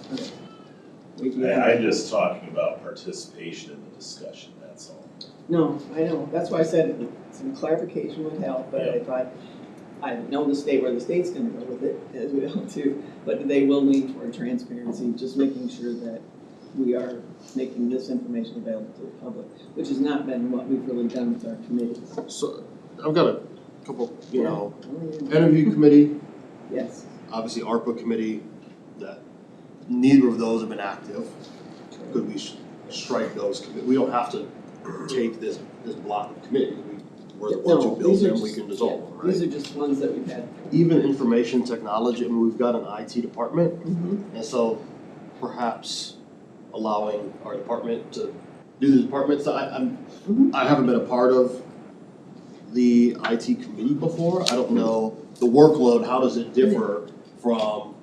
I'm just talking about participation in the discussion, that's all. No, I know, that's why I said some clarification would help, but I thought, I know the state, where the state's gonna go with it as well too, but they will lean toward transparency, just making sure that we are making this information available to the public, which has not been what we've really done with our committees. So I've got a couple, you know, Oh, yeah. interview committee, Yes, obviously ARPA committee, that neither of those have been active. Could we strike those? We don't have to take this block of committees. We're the ones who No, build these are them, we just- can dissolve them, right? these are just ones that we've had. Even information technology, I mean, we've got an IT department, and so perhaps allowing our department to do the department, so I haven't been a part of the IT committee before, I don't know, the workload, how does it differ from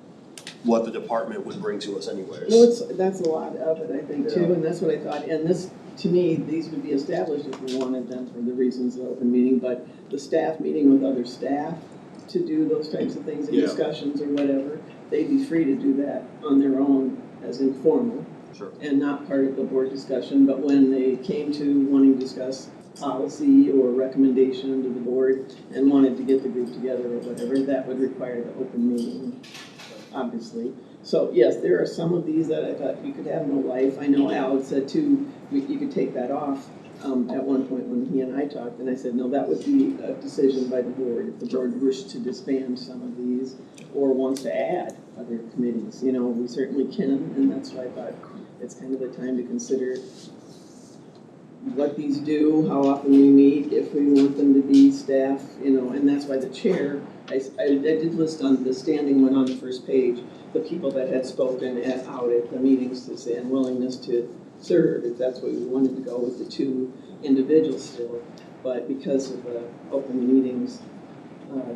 what the department would bring to us anyways? Well, that's a lot of it, I think, too, Yeah. and that's what I thought, and this, to me, these would be established if we wanted them for the reasons of open meeting, but the staff meeting with other staff to do those types of things, and Yeah. discussions or whatever, they'd be free to do that on their own as informal. Sure. And not part of the board discussion, but when they came to wanting to discuss policy or recommendation to the board and wanted to get the group together or whatever, that would require the open meeting, obviously. So, yes, there are some of these that I thought you could have no life. I know Alex said too, you could take that off at one point when he and I talked, and I said, no, that would be a decision by the board. If the board wished to disband some of these or wants to add other committees, you know, we certainly can, and that's why I thought it's kind of the time to consider what these do, how often we meet, if we want them to be staff, you know, and that's why the chair, I did list on the standing one on the first page, the people that had spoken out at the meetings to say, and willingness to serve, if that's what we wanted to go with the two individuals still. But because of the open meetings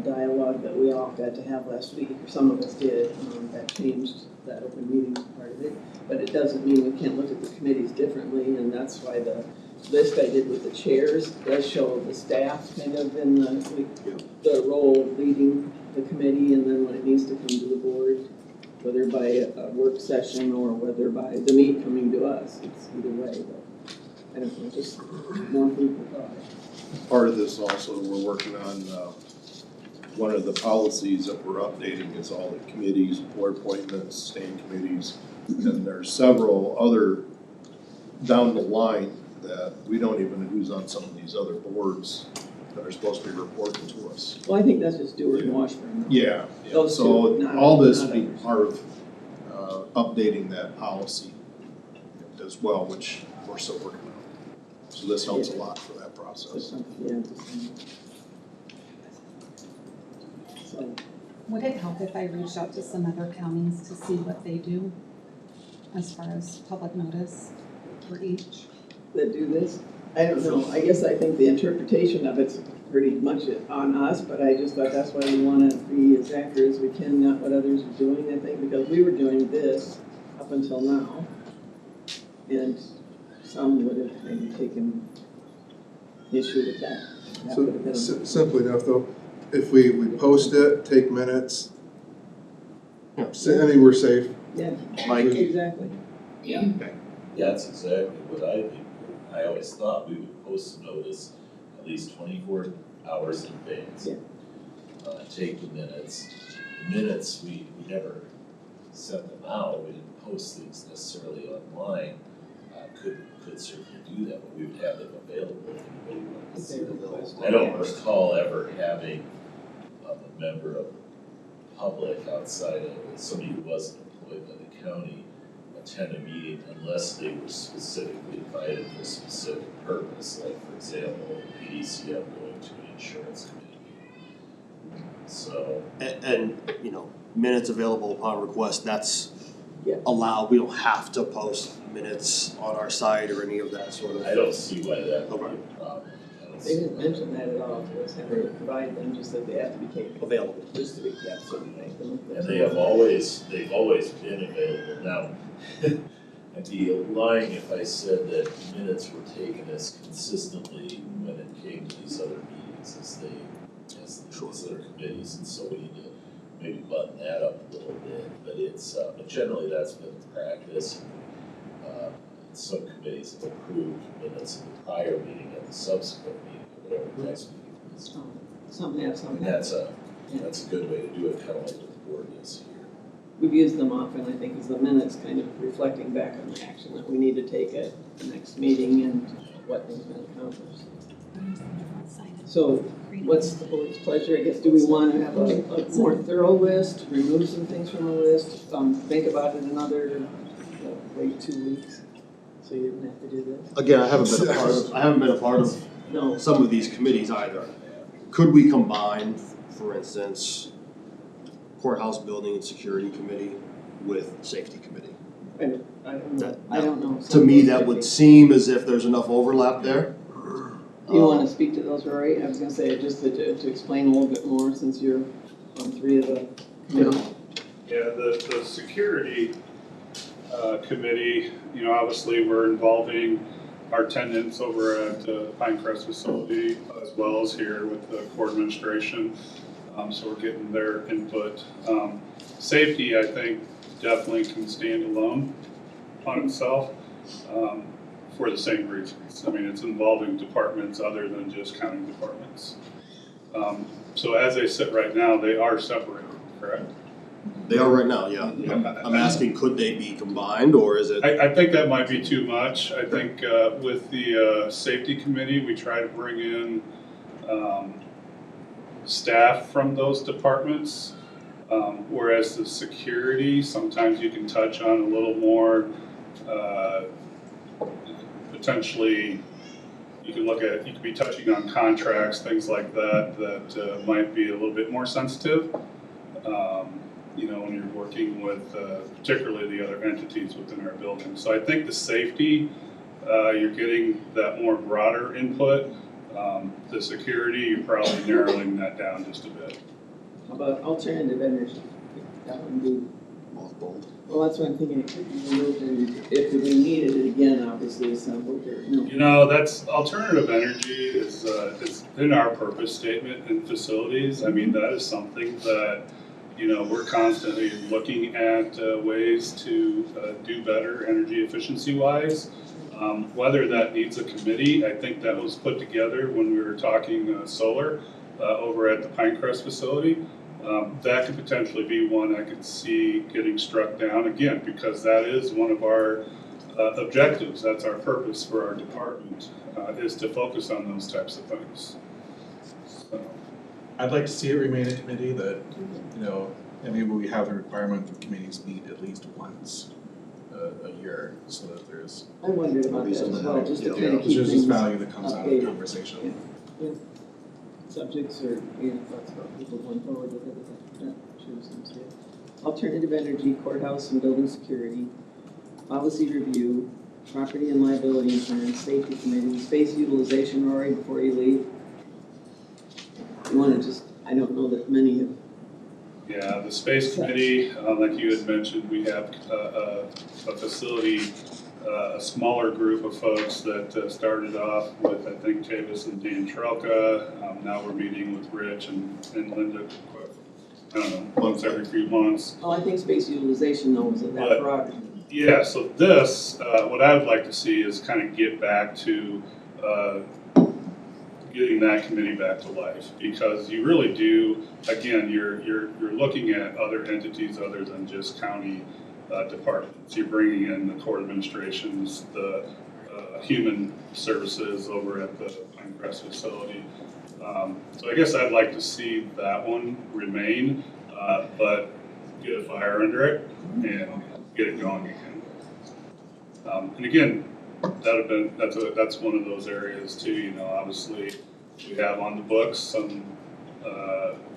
dialogue that we all got to have last week, or some of us did, that changed that open meeting part of it. But it doesn't mean we can't look at the committees differently, and that's why the list I did with the chairs does show the staff kind of in the role of leading the committee, and then when it needs to come to the board, whether by a work session or whether by the meet coming to us, it's either way, but I don't know, just more food for thought. Part of this also, we're working on, one of the policies that we're updating is all the committees, board appointments, standing committees. And there's several other down the line that we don't even know who's on some of these other boards that are supposed to be reporting to us. Well, I think that's just Stewart and Washburn. Yeah, Those so two, not- all this not will be others. part of, updating that policy as well, which we're still working on. So this helps a lot for that process. So, Would it help if I reached out to some other counties to see what they do as far as public notice for each? that do this, I don't know, I guess I think the interpretation of it's pretty much on us, but I just thought that's why we wanna be as accurate as we can, not what others are doing, I think, because we were doing this up until now. And some would have maybe taken issue with that. That would have been- Simply enough though, if we post it, take minutes, I mean, we're safe. Yeah, Mike? exactly. Yeah. That's exactly what I think. I always thought we would post a notice at least 24 hours in advance. Yeah. Take the minutes. The minutes, we never sent them out, we didn't post things necessarily online. Could certainly do that, but we would have them available if anybody wanted to see them. I don't recall ever having a member of the public outside of somebody who wasn't employed by the county attend a meeting unless they were specifically invited for a specific purpose, like for example, PDCM going to an insurance committee meeting. So, And, you know, minutes available upon request, that's Yeah. allowed, we don't have to post minutes on our site or any of that sort of. I don't see why that would be Okay. a problem. I don't They see didn't why. mention that at all to us, never provided them, just that they have to be capable. Available. Just to be, yeah, so we make them. And they've always been available. Now, I'd be lying if I said that minutes were taken as consistently when it came to these other meetings as they other committees, and so we need to maybe button that up a little bit, but it's, but generally that's been the practice. Some committees have approved minutes of the prior meeting and the subsequent meeting, or whatever the next meeting is. Something else, And something. that's a good way to do it, kind of like what the board is here. We've used them often, I think, as the minutes kind of reflecting back on the action that we need to take at the next meeting and what has been accomplished. So what's the board's pleasure? I guess, do we want to have a more thorough list, remove some things from the list, think about it another, wait 2 weeks? So you didn't have to do this? Again, I haven't been a part of No. some of these committees either. Could we combine, for instance, courthouse building and security committee with safety committee? I don't know. I don't know. To me, that would seem as if there's enough overlap there. Do you want to speak to those, Rory? I was going to say, just to explain a little bit more, since you're on 3 of the committees. Yeah, the security committee, you know, obviously we're involving our tenants over at the Pinecrest facility as well as here with the court administration. So we're getting their input. Safety, I think, definitely can stand alone on itself for the same reasons. I mean, it's involving departments other than just county departments. So as they sit right now, they are separated, correct? They are right now, yeah. I'm asking, could they be combined, or is it? I think that might be too much. I think with the safety committee, we try to bring in staff from those departments. Whereas the security, sometimes you can touch on a little more, potentially, you could be touching on contracts, things like that, that might be a little bit more sensitive. You know, when you're working with particularly the other entities within our building. So I think the safety, you're getting that more broader input. The security, you're probably narrowing that down just a bit. How about alternative energy? That would be, Mothballed. well, that's what I'm thinking, it could be removed, and if we needed it again, obviously, assembled or, no. You know, that's alternative energy is in our purpose statement in facilities. I mean, that is something that, you know, we're constantly looking at ways to do better energy efficiency wise. Whether that needs a committee, I think that was put together when we were talking solar over at the Pinecrest facility. That could potentially be one I could see getting struck down again, because that is one of our objectives. That's our purpose for our department, is to focus on those types of things. So. I'd like to see it remain a committee that, you know, and maybe we have a requirement that committees meet at least once a year, so that there's, I wondered about that as well, just to kind of there's keep just things value that comes out of updated. conversation. Yeah. Subjects or, you know, thoughts about people going forward with it, that choose them to. Alternative energy, courthouse and building security, policy review, property and liability insurance, safety committee, space utilization, Rory, before you leave. You wanna just, I don't know that many have. Yeah, the space committee, like you had mentioned, we have a facility, a smaller group of folks that started off with, I think, Tavis and Dan Trelka. Now we're meeting with Rich and Linda, I don't know, once every few months. Oh, I think space utilization though was that broad. Yeah, so this, what I would like to see is kind of get back to getting that committee back to life, because you really do, again, you're looking at other entities other than just county departments. You're bringing in the court administrations, the human services over at the Pinecrest facility. So I guess I'd like to see that one remain, but get a fire under it and get it going again. And again, that's one of those areas too, you know, obviously we have on the books some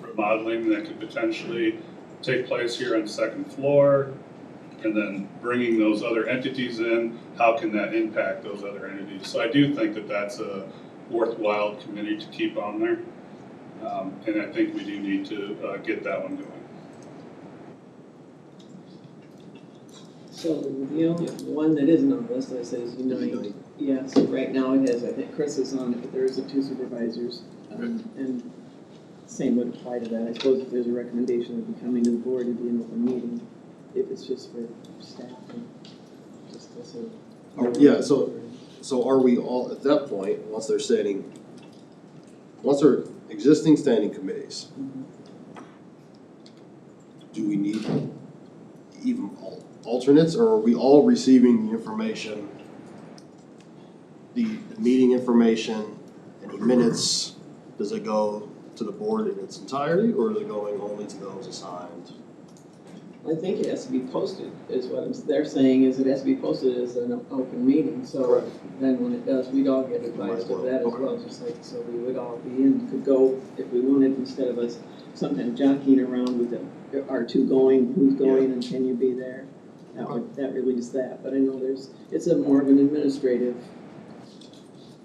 remodeling that could potentially take place here on the second floor, and then bringing those other entities in, how can that impact those other entities? So I do think that that's a worthwhile committee to keep on there, and I think we do need to get that one going. So the only one that isn't on the list, I said, is Unite. Yeah, so right now it has, I think Chris is on it, but there is 2 supervisors. And same would apply to that. I suppose if there's a recommendation of becoming to the board, it'd be an open meeting. If it's just for staff and just as a. Yeah, so are we all, at that point, once they're existing standing committees, do we need even alternates, or are we all receiving the information, the meeting information, any minutes, does it go to the board in its entirety, or is it going only to those assigned? I think it has to be posted, is what they're saying, is it has to be posted as an open meeting, so then when it does, we'd all get advised of that as well, just like, so we would all be in, could go if we wanted, instead of us sometimes jockeying around with our two going, who's going, and can you be there? That relieves that, but I know it's a more of an administrative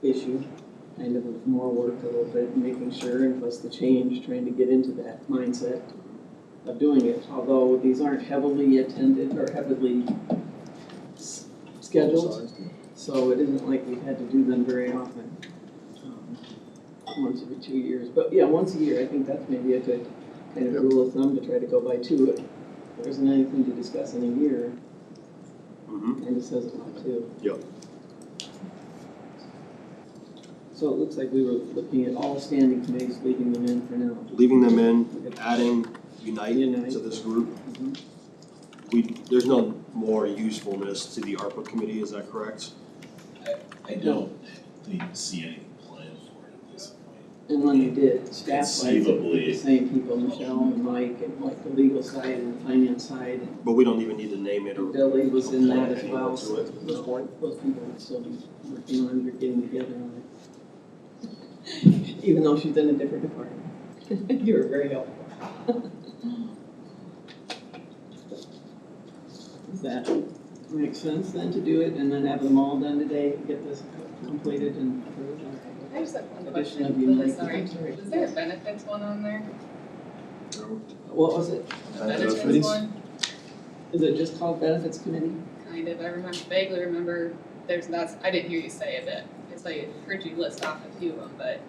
issue, kind of more work a little bit, making sure, and plus the change, trying to get into that mindset of doing it, although these aren't heavily attended or heavily scheduled, so it isn't like we've had to do them very often, once every 2 years. But yeah, once a year, I think that's maybe a good kind of rule of thumb to try to go by too. If there isn't anything to discuss in a year, kind of says a lot too. Yep. So it looks like we were looking at all standing committees, leaving them in for now. Leaving them in, adding Unite to this group. There's no more usefulness to the ARPA committee, is that correct? I don't see any plan for it at this point. And when they did, staff-wise, it was Conceivably. the same people, Michelle and Mike, and like the legal side and the finance side. And But we don't even need to name it or. Billy was in that as well. To it at this point. Those people would still be working on it or getting together on it. Even though she's in a different department. You were very helpful. Does that make sense then to do it and then have them all done today, get this completed and approved? I just have one Addition question, of Unite. sorry, is there a benefits one on there? What was it? Benefits one? Is it just called Benefits Committee? Kind of, vaguely remember, I didn't hear you say it, because I heard you list off a few of them, but.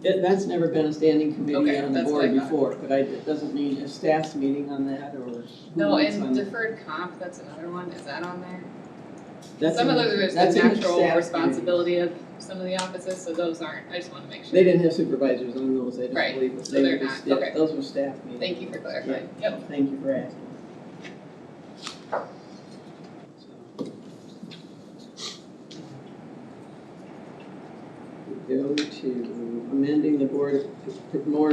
That's never been a standing committee Okay, on the that's what I board thought. before, but it doesn't mean a staff's meeting on that or who No, meets on and that. deferred comp, that's another one, is that on there? That's Some in of those are that's the in the natural staff responsibility of some of the offices, so those aren't, I just wanna make sure. They didn't have supervisors on those, I don't Right, believe, but so they they're were just, not, okay. those were staff meetings. Thank you for clarifying, yep. Thank you for asking. We go to amending the board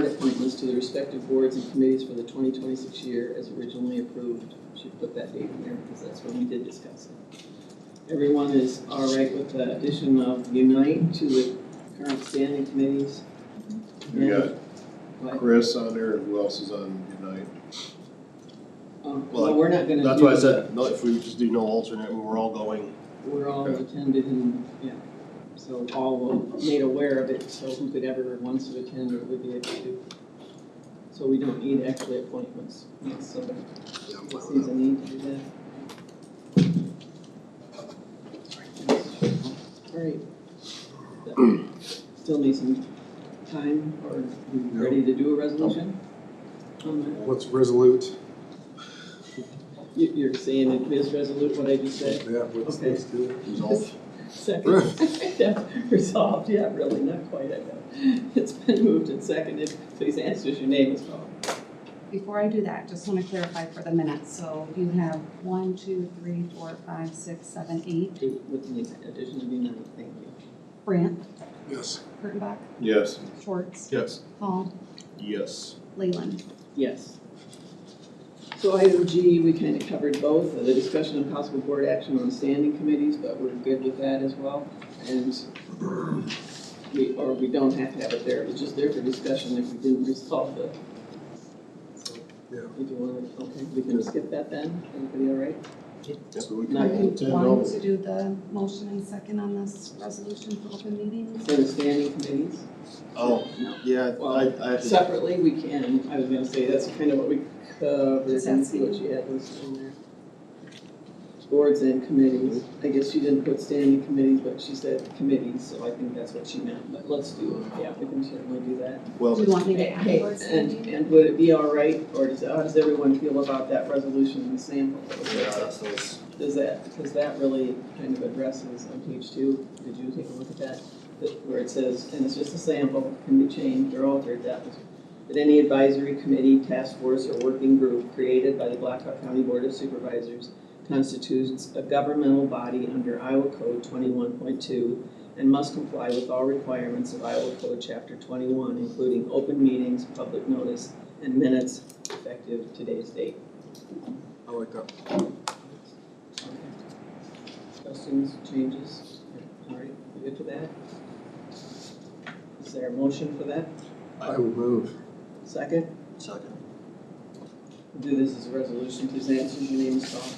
appointments to the respective boards and committees for the 2026 year as originally approved. Should put that date in there because that's when we did discuss it. Everyone is all right with the addition of Unite to the current standing committees? We got What? Chris on there, and who else is on Unite? Well, we're not gonna do. That's why I said, no, if we just do no alternate, we're all going. We're all attended and, yeah, so all were made aware of it, so who could ever wants to attend or would be able to. So we don't need actually appointments, unless somebody sees a need to do that. All right. Still need some time, or we ready to do a resolution on that? What's resolute? You're saying it is resolute, what I just said? Yeah, what's Okay. this do? Resolve. Second. Yeah, resolved, yeah, really, not quite, I know. It's been moved and seconded, please answer as your name is called. Before I do that, just want to clarify for the minutes, so you have 1, 2, 3, 4, 5, 6, 7, 8. With the addition of Unite, thank you. Brandt, Yes. Kurtenbach, Yes. Schwartz, Yes. Hall, Yes. Leyland. Yes. So item G, we kind of covered both, the discussion of possible board action on standing committees, but we're good with that as well. And we don't have to have it there, it was just there for discussion if we didn't resolve it. So, Yeah. if you want to, okay, we can skip that then, everybody all right? So we Not Are can you attend wanting all. to do the motion and second on this resolution for open meetings? For the standing committees? Oh, No. yeah, Well, I have to. separately, we can, I was gonna say, that's kind of what we covered, Does that and see what seem- you had listed in there. boards and committees. I guess she didn't put standing committees, but she said committees, so I think that's what she meant. But let's do it, yeah, we can certainly do that. Well, Do you want me to add Hey, the words? and would it be all right, or how does everyone feel about that resolution in the sample? yeah, that's, Because that really kind of addresses on page 2, did you take a look at that? Where it says, and it's just a sample, can be changed or altered, that any advisory committee, task force, or working group created by the Blackhawk County Board of Supervisors constitutes a governmental body under Iowa Code 21.2 and must comply with all requirements of Iowa Code Chapter 21, including open meetings, public notice, and minutes effective today's date. I like that. Questions, changes? All right, we good for that? Is there a motion for that? I would move. Second? second. We'll do this as a resolution. Please answer your name is called.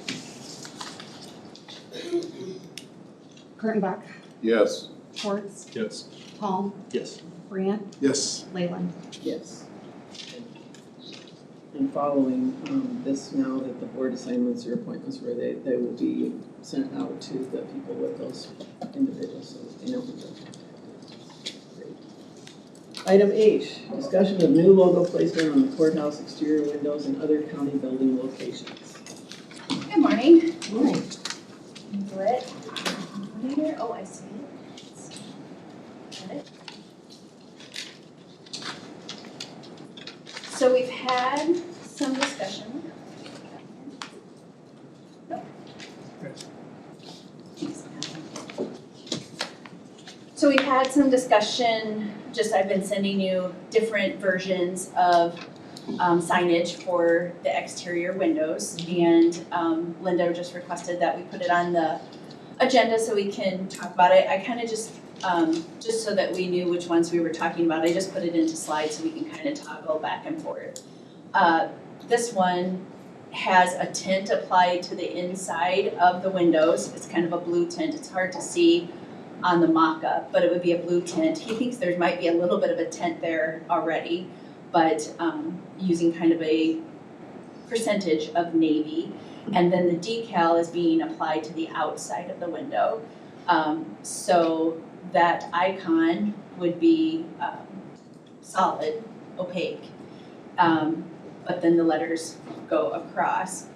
Kurtenbach, Yes. Schwartz, Yes. Paul, Yes. Brant, Yes. Leyland. Yes. And following this, now that the board assignments or appointments where they will be sent out to the people with those individuals, so they know who to contact. Great. Item H, discussion of new logo placement on the courthouse exterior windows and other county building locations. Good morning. Morning. Do it. Here. Oh, I see it. Got it. So we've had some discussion. Nope. So we've had some discussion, just I've been sending you different versions of signage for the exterior windows. And Linda just requested that we put it on the agenda so we can talk about it. I kind of just so that we knew which ones we were talking about, I just put it into slides so we can kind of toggle back and forth. This one has a tint applied to the inside of the windows. It's kind of a blue tint. It's hard to see on the mock-up, but it would be a blue tint. He thinks there might be a little bit of a tint there already, but using kind of a percentage of navy. And then the decal is being applied to the outside of the window. So that icon would be solid, opaque, but then the letters go across.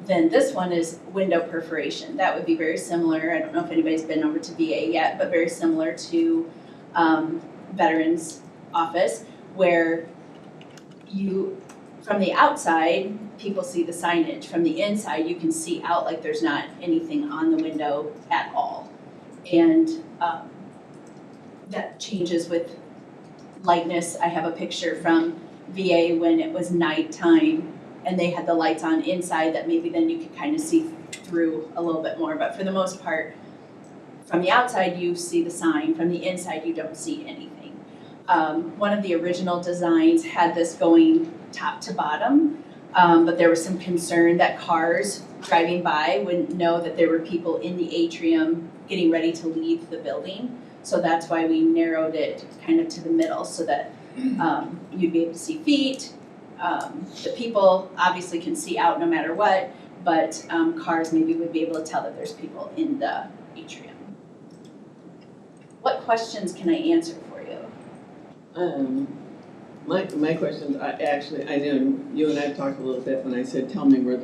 Then this one is window perforation. That would be very similar. I don't know if anybody's been over to VA yet, but very similar to Veterans Office, where you, from the outside, people see the signage. From the inside, you can see out like there's not anything on the window at all. And that changes with lightness. I have a picture from VA when it was nighttime and they had the lights on inside that maybe then you could kind of see through a little bit more. But for the most part, from the outside you see the sign, from the inside you don't see anything. One of the original designs had this going top to bottom, but there was some concern that cars driving by wouldn't know that there were people in the atrium getting ready to leave the building. So that's why we narrowed it kind of to the middle so that you'd be able to see feet. The people obviously can see out no matter what, but cars maybe would be able to tell that there's people in the atrium. What questions can I answer for you? My questions, I know you and I have talked a little bit when I said, tell me where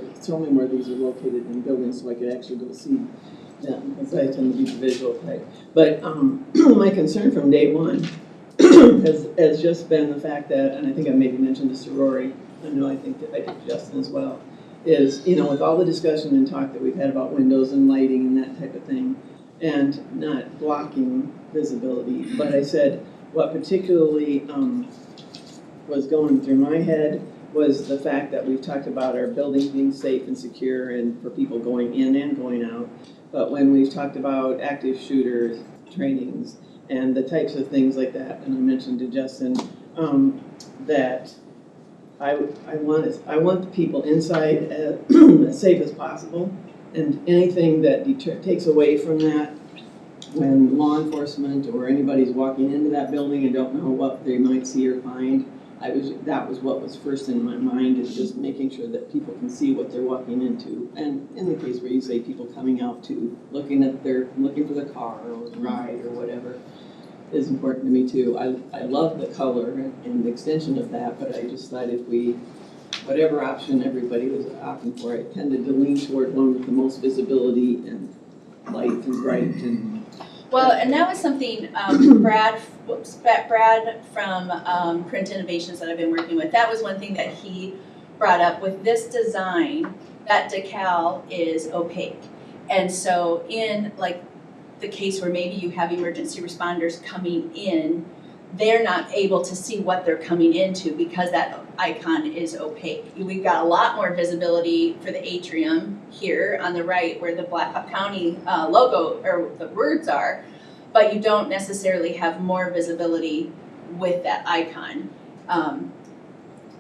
these are located in buildings so I could actually go see them, because I tend to be the visual type. But my concern from day one has just been the fact that, and I think I maybe mentioned this to Rory, I think that I did to Justin as well, is, with all the discussion and talk that we've had about windows and lighting and that type of thing, and not blocking visibility, but I said, what particularly was going through my head was the fact that we've talked about our buildings being safe and secure and for people going in and going out. But when we've talked about active shooter trainings and the types of things like that, and I mentioned to Justin that I want the people inside as safe as possible, and anything that takes away from that when law enforcement or anybody's walking into that building and don't know what they might see or find, that was what was first in my mind, is just making sure that people can see what they're walking into. And in the case where you say people coming out to, looking for the car or ride or whatever, is important to me too. I love the color and the extension of that, but I just thought if whatever option everybody was opting for, I tended to lean toward one with the most visibility and light and bright and. Well, and that was something Brad from Print Innovations that I've been working with, that was one thing that he brought up with this design, that decal is opaque. And so in like the case where maybe you have emergency responders coming in, they're not able to see what they're coming into because that icon is opaque. We've got a lot more visibility for the atrium here on the right where the Blackhawk County logo or the words are, but you don't necessarily have more visibility with that icon.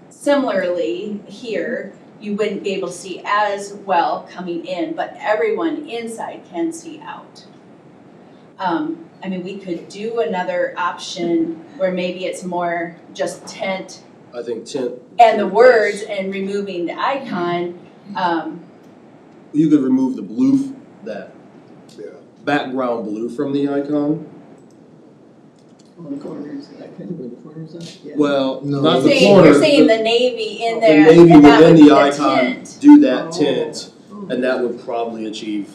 Similarly, here, you wouldn't be able to see as well coming in, but everyone inside can see out. I mean, we could do another option where maybe it's more just tent I think tent. and the words and removing the icon. You could remove the blue, that Yeah. background blue from the icon. On the corners, that kind of where the corners are, yeah. Well, No. not The the Saying, corner. you're saying the navy in The there, navy and that would within be the the icon, tent. do that Oh. tint, and that would probably achieve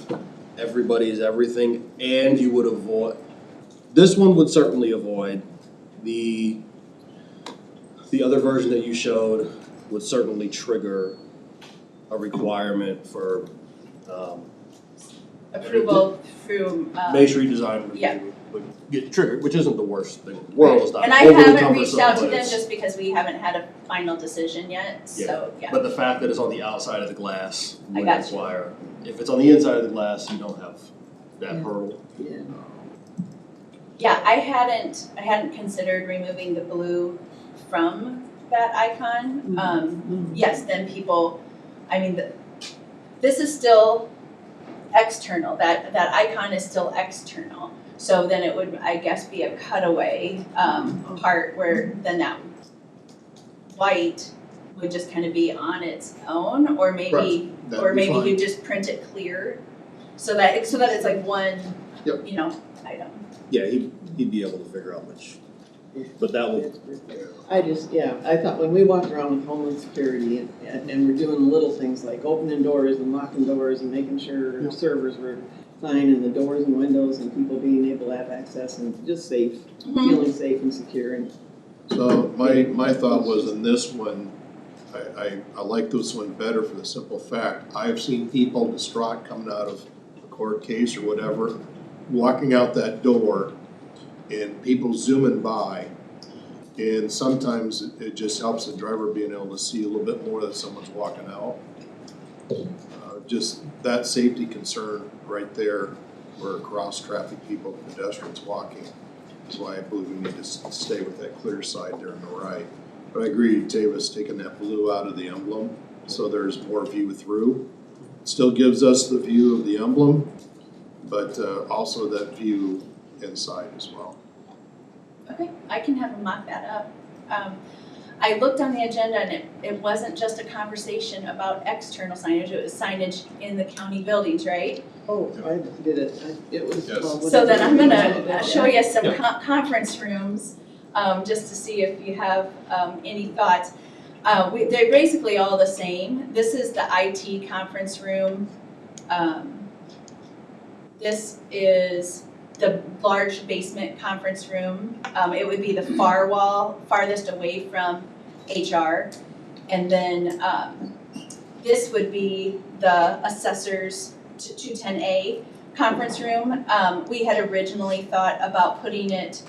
everybody's everything, and you would avoid, this one would certainly avoid, the other version that you showed would certainly trigger a requirement for, Approval through, base redesign review. yeah. Would get triggered, which isn't the worst thing in the world, it's not and I overly haven't reached cumbersome, out to but them it's- just because we haven't had a final decision yet, so, yeah. But the fact that it's on the outside of the glass I would got you. require, if it's on the inside of the glass, you don't have that Yeah. hurdle. Yeah. Yeah, I hadn't considered removing the blue from that icon. Yes, then people, I mean, this is still external, that icon is still external. So then it would, I guess, be a cutaway part where then that white would just kind of be on its own, or maybe, Right, that'd or be maybe fine. you just print it clear, so that it's like one, Yep. you know, item. Yeah, he'd be able to figure out which, but that will, I thought when we walked around with Homeland Security and we're doing little things like opening doors and locking doors and making sure Yeah. servers were fine and the doors and windows and people being able to have access and just safe, Mm-hmm. feeling safe and secure and. So my thought was in this one, I like this one better for the simple fact, I've seen people distraught coming out of a court case or whatever, walking out that door and people zooming by. And sometimes it just helps the driver being able to see a little bit more that someone's walking out. Just that safety concern right there, where cross-traffic people, pedestrians walking. That's why I believe we need to stay with that clear side there on the right. But I agree, Tavis, taking that blue out of the emblem, so there's more view through. Still gives us the view of the emblem, but also that view inside as well. Okay, I can have them mock that up. I looked on the agenda and it wasn't just a conversation about external signage, it was signage in the county buildings, right? Oh, I did it, it was. Yes. well, So then I'm whatever. gonna show you some Yeah. conference rooms, just to see if you have, any thoughts. They're basically all the same. This is the IT conference room. This is the large basement conference room. It would be the far wall, farthest away from HR. And then, this would be the assessors 210A conference room. We had originally thought about putting it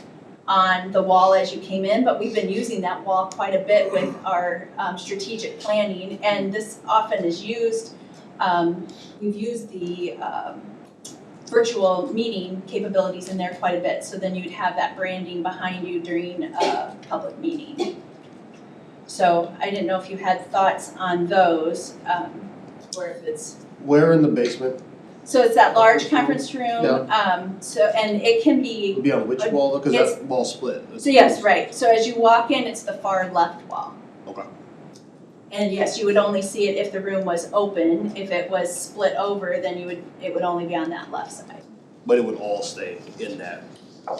on the wall as you came in, but we've been using that wall quite a bit with our strategic planning, and this often is used. We've used the virtual meeting capabilities in there quite a bit, so then you'd have that branding behind you during a public meeting. So I didn't know if you had thoughts on those, or if it's, where in the basement So it's that large conference room, and it can be, It'll be on which wall, though, cause It's- that wall split. so yes, right, so as you walk in, it's the far left wall. Okay. And yes, you would only see it if the room was open. If it was split over, then it would only be on that left side. But it would all stay in that,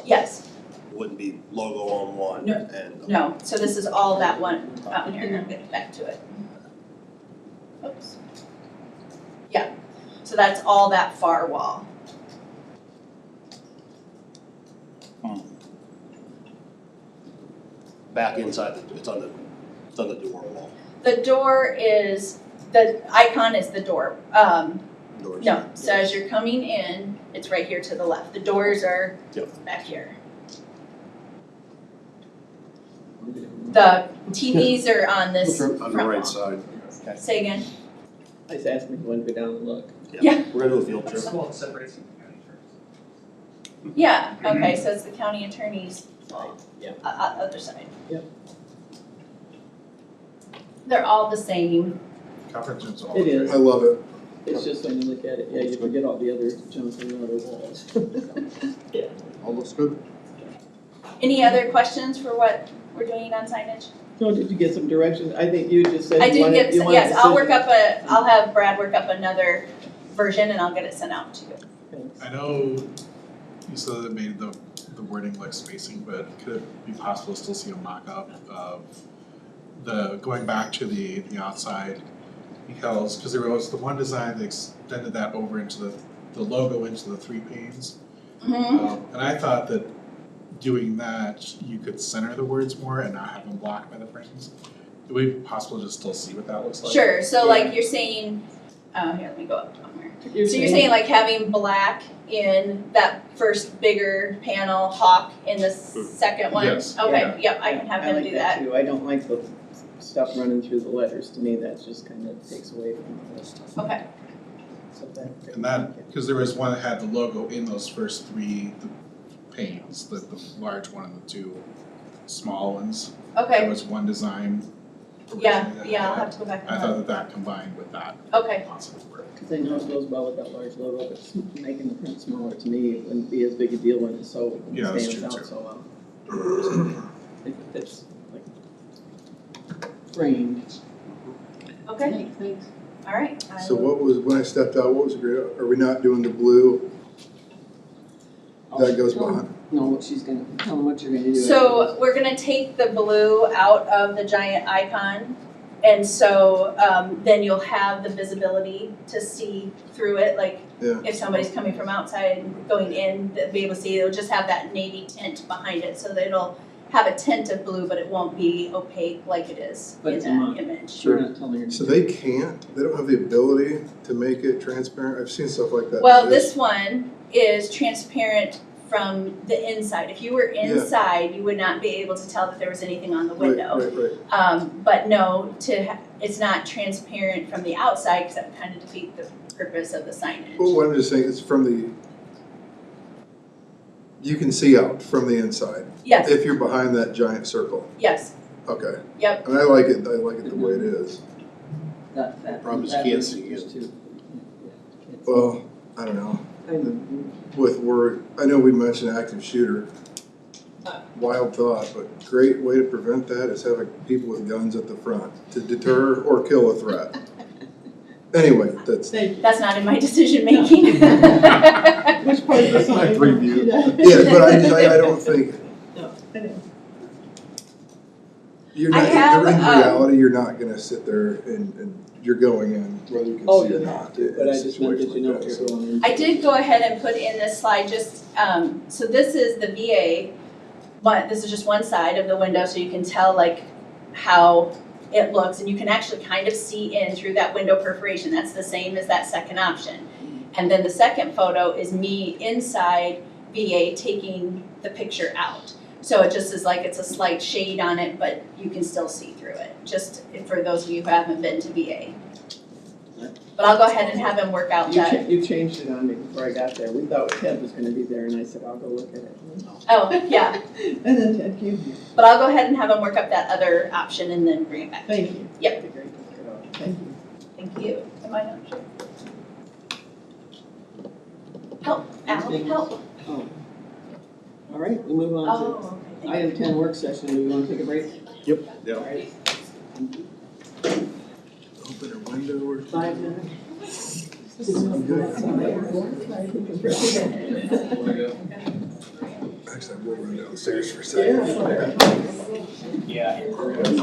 Yes, it wouldn't be logo on one No. and. no, so this is all that one out here, I'll get back to it. Oops. Yeah, so that's all that far wall. Back inside, it's on the door wall. The door is, the icon is the door. Doors. No, so as you're coming in, it's right here to the left. The doors are Yep. back here. The TVs are on this front On the right wall. side. Say again? I was asking if you wanted to go down and look. Yeah. We're gonna do a field trip. Yeah, okay, so it's the county attorney's Yeah. other side. Yep. They're all the same. Conference rooms all. It is. I love it. It's just when you look at it, yeah, you forget all the other junk on the other walls. All looks good. Any other questions for what we're doing on signage? No, did you get some direction? I think you just said I you did wanted, get, you wanted yes, I'll work decision. up I'll have Brad work up another version and I'll get it sent out to you. Thanks. I know you said it made the wording like spacing, but could it be possible to still see a mock-up of going back to the outside? Because there was the one design that extended that over into the logo into the 3 panes. Mm-hmm. And I thought that doing that, you could center the words more and not have them blocked by the frames. Would it be possible to just still see what that looks like? Sure, so like you're saying, here, let me go up somewhere. So you're saying like having black in that first bigger panel, hawk in the second one? Yes. Okay, yep, I can have I him like do that. too. I don't like the stuff running through the letters. To me, that just kind of takes away from the stuff. Okay, So And that, because there was one that had the logo in those first 3 panes, the large one and the 2 small ones. There okay, was one design yeah, originally that yeah, I'll had have to go back I and thought look. that combined with that Okay, possibly work. Because I know it goes well with that large logo, but making the print smaller to me wouldn't be as big a deal when it's so, Yeah, that's stands true, out too. so well. If it's like framed. okay, all right. I So will- what was, when I stepped out, what was the great, are we not doing the blue that goes behind? No, what she's gonna, tell them what you're gonna do. So we're gonna take the blue out of the giant icon. And so, then you'll have the visibility to see through it, like Yeah. if somebody's coming from outside and going in, they'll be able to see, it'll just have that navy tint behind it, so that it'll have a tint of blue, but it won't be opaque like it is But in it's a that mock. image. We're not telling her. So they don't have the ability to make it transparent? I've seen stuff like that. Well, this one is transparent from the inside. If you were Yeah. inside, you would not be able to tell that there was anything on the Right, window. right. But no, it's not transparent from the outside, because that would kind of defeat the purpose of the signage. Well, what I'm just saying, it's you can see out from the inside. Yes, If you're behind that giant circle. yes, Okay. yep, And I like it the way it is. That. Problem is you that can't was see it. just too- yeah, can't see. Well, I don't know. I know. I know we mentioned active shooter. Wild thought, but great way to prevent that is having people with guns at the front to deter or kill a threat. Anyway, that's, Thank you. that's not in my decision making. Which part of the sign? preview. yeah, but I don't think, No, I know. you're I not, have, in reality, you're not gonna sit there and you're going in whether you can Oh, see you or have not. to, but I in a just wanted situation you to know like what that, you're so. going into. I did go ahead and put in this slide, just, so this is the VA, this is just one side of the window, so you can tell like how it looks, and you can actually kind of see in through that window perforation. That's the same as that second option. And then the second photo is me inside VA taking the picture out. So it just is like it's a slight shade on it, but you can still see through it, just for those of you who haven't been to VA. But I'll go ahead and have him work out that. You changed it on me before I got there. We thought Ted was gonna be there, and I said, I'll go look at it. Oh, yeah, And then Ted came here. but I'll go ahead and have him work up that other option and then bring it back. Thank you. Yep. That'd be great to look it up. Thank you. Thank you. Am I not sure? Help, Al, help. Oh. All right, we move on Oh, to item 10 work session. Do we want to take a break? Yep. All right. Open a window or 5 minutes. I'm good. Actually, I will run downstairs for a second. Yeah. Then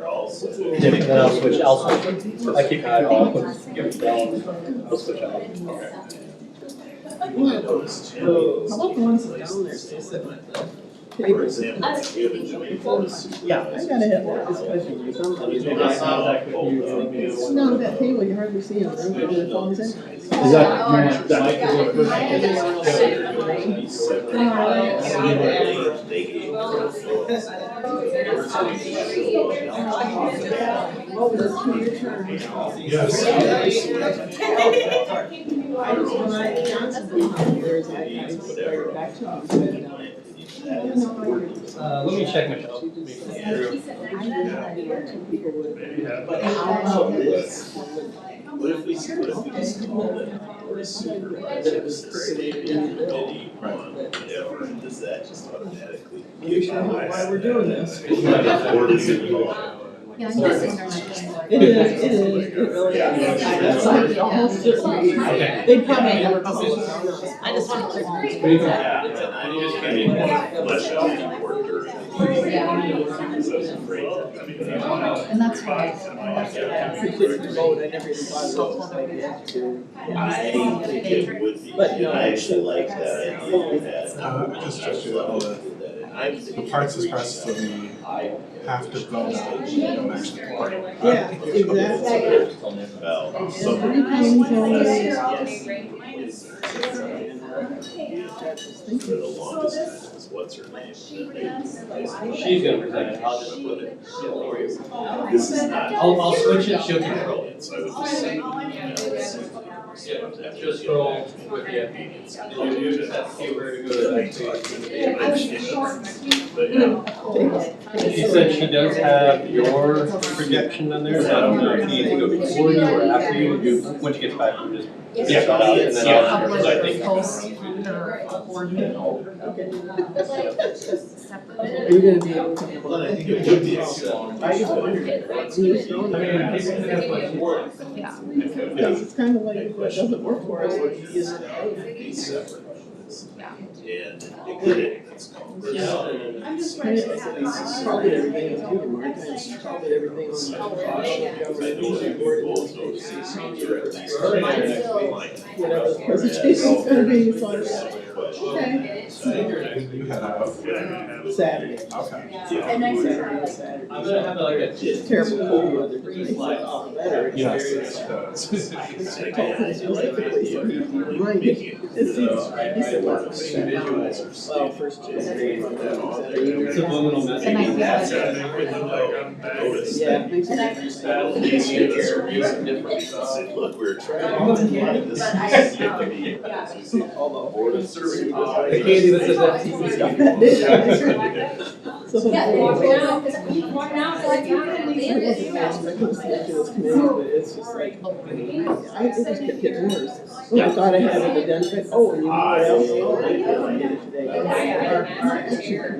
I'll switch, I keep my eyeball, give it down, I'll switch out. How about the ones down there still sitting at the tables? Yeah. I gotta have that discussion with somebody. No, that table, you hardly see them, they're with their phones in. Is What was it, 2 year term? Yes. I was when I Johnson came out here, I started back to him, but, I don't know. let me check Michelle. But how this? What if we just called it Board of Supervisors, created a committee on whatever, and does that just automatically? We sure know why we're doing this. Board of Supervisors. Yeah, I'm guessing they're not doing it. It is, it really is. It's like almost just, they probably never published it on us. I just want to. Yeah, and I just can't flesh out the board during. Because I was afraid that, I mean, And that's why. I appreciate the vote, I never even thought about it, like, yeah, to. I think it would be, But no, I actually like that idea you had. Just check it out. The parts and process that we have to vote on, we don't actually part. Yeah, exactly. Well, So so. 3 times For the longest time, is what's her name? She's gonna present it, I'll just put it for you. This is not. I'll switch it, she'll control it, so I would just say, just roll with you. You just have to where to go to that. She said she does have your projection on there, so I don't know if you need to go before you or after you, once you get back, you just. Yeah, cut out and then I'll, because I think. Are you gonna be able to come Well, I on? think it would be excellent. I just wondered, Yeah. because it's kind of like, if it doesn't work for us, it's just. Be separate from this. And it could, that's called. I'm just trying to, probably everything is due, Mark, I probably everything on the board whatever the presentation's gonna be, so I'm like, okay. You had a. Saturday. Okay. Saturday. I'm gonna have like a. It's terrible cold weather, which makes it all the better. Yes, it does. I told him specifically, so he reminded me, he said, well, first Tuesday. Subliminal messaging. Yeah. Look, we're trying to get this. Although. Board of Supervisors. The candy that says that. So. But it's just like, it just kept getting worse. I thought I had it identified, oh, and you know what else? Oh, I did it today. Our action.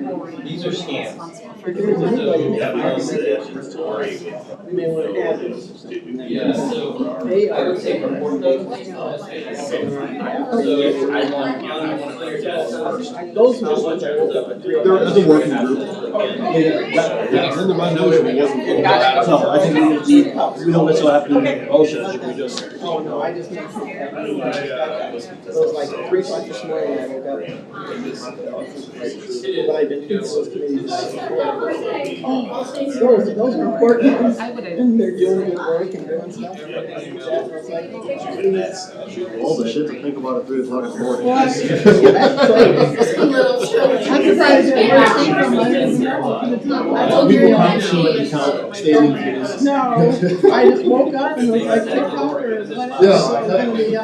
These are scams. If there's anybody making recommendations to us, we may want to add those or something. Yeah, so. They are. I would say report those. Those were the ones I woke up at 3 o'clock. There is a working group. And the resolution wasn't. So I think we don't necessarily have to do motion, I think we just. Oh, no, I just. It was like 3 o'clock this morning, I woke up. But I've been to those committees. Oh, those are important. And they're doing good work and doing stuff. All the shit to think about at 3 o'clock in the morning. I'm surprised that we're taking from People come to the account standing fees. No, I just woke up and was like, TikTok or whatever, Yeah. so it's gonna be, I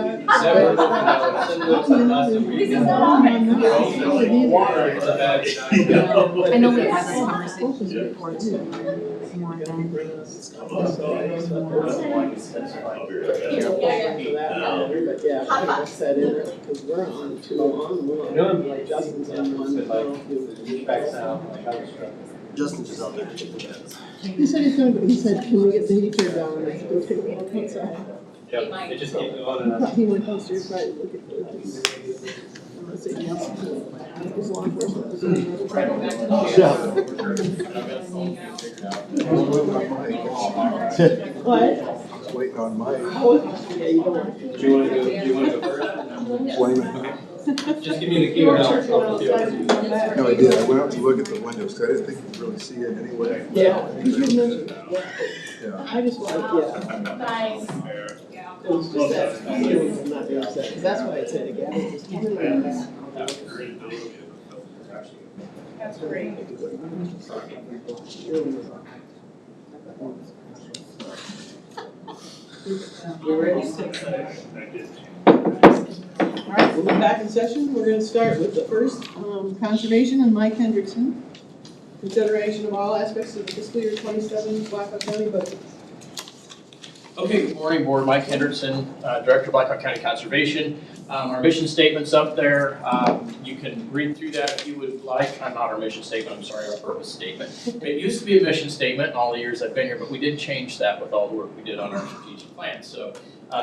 know we've had this conversation before too, more than. But yeah, I got set in it, because we're on two on one, like Justin's on one. Justin's just out there. He said he's gonna, he said, can we get the heater down, I said, okay, well, I'll come outside. Yep, it just keeps going and He went downstairs, right, look at this. Unless anything else, his law enforcement was in What? Waiting on Mike. Oh, yeah, you don't want to. do you wanna go first? Wait a minute. Just give me the key and I'll put the other. No, I did. I went out to look at the windows, 'cause I didn't think you could really see it anyway. Yeah, because you mentioned, Yeah. I just wanted, yeah. It was just that, I'm not being upset, because that's why I said again, it was kind of. That's great. You ready? All right, we'll be back in session. We're gonna start with the first, conservation and Mike Hendrickson. Consideration of all aspects of the fiscal year 27 Blackhawk County budget. Okay, good morning, Board. Mike Hendrickson, Director of Blackhawk County Conservation. Our mission statement's up there. You can read through that if you would like. Not our mission statement, I'm sorry, our purpose statement. It used to be a mission statement in all the years I've been here, but we did change that with all the work we did on our strategic plan. So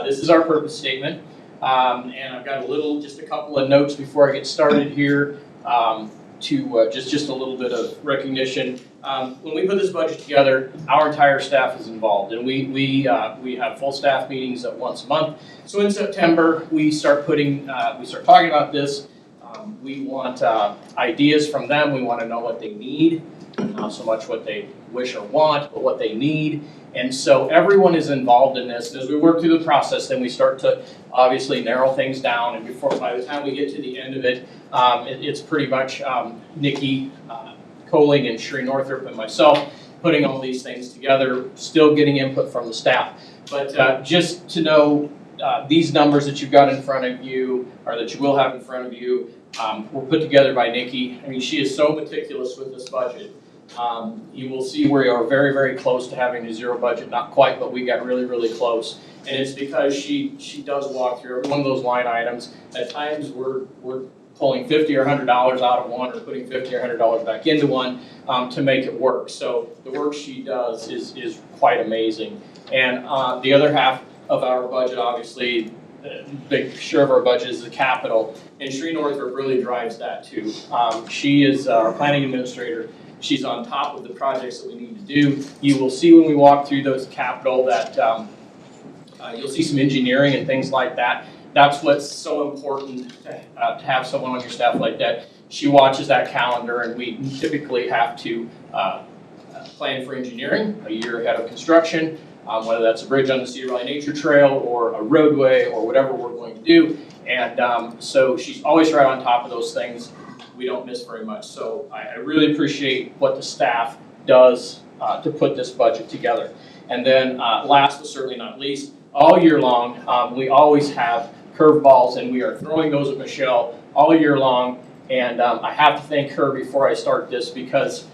this is our purpose statement. And I've got just a couple of notes before I get started here to just a little bit of recognition. When we put this budget together, our entire staff is involved, and we have full staff meetings once a month. So in September, we start talking about this. We want ideas from them. We want to know what they need, not so much what they wish or want, but what they need. And so everyone is involved in this. As we work through the process, then we start to obviously narrow things down. And by the time we get to the end of it, it's pretty much Nikki Coling and Sheree Northrup and myself putting all these things together, still getting input from the staff. But just to know, these numbers that you've got in front of you, or that you will have in front of you, were put together by Nikki. I mean, she is so meticulous with this budget. You will see we are very, very close to having a zero budget. Not quite, but we got really, really close. And it's because she does walk through every one of those line items. At times, we're pulling $50 or $100 out of one, or putting $50 or $100 back into one to make it work. So the work she does is quite amazing. And the other half of our budget, obviously, the big share of our budget is the capital, and Sheree Northrup really drives that too. She is our planning administrator. She's on top of the projects that we need to do. You will see when we walk through those capital that you'll see some engineering and things like that. That's what's so important to have someone on your staff like that. She watches that calendar, and we typically have to plan for engineering a year ahead of construction, whether that's a bridge on the Cedar Valley Nature Trail or a roadway or whatever we're going to do. And so she's always right on top of those things. We don't miss very much. So I really appreciate what the staff does to put this budget together. And then last but certainly not least, all year long, we always have curveballs, and we are throwing those at Michelle all year long. And I have to thank her before I start this, because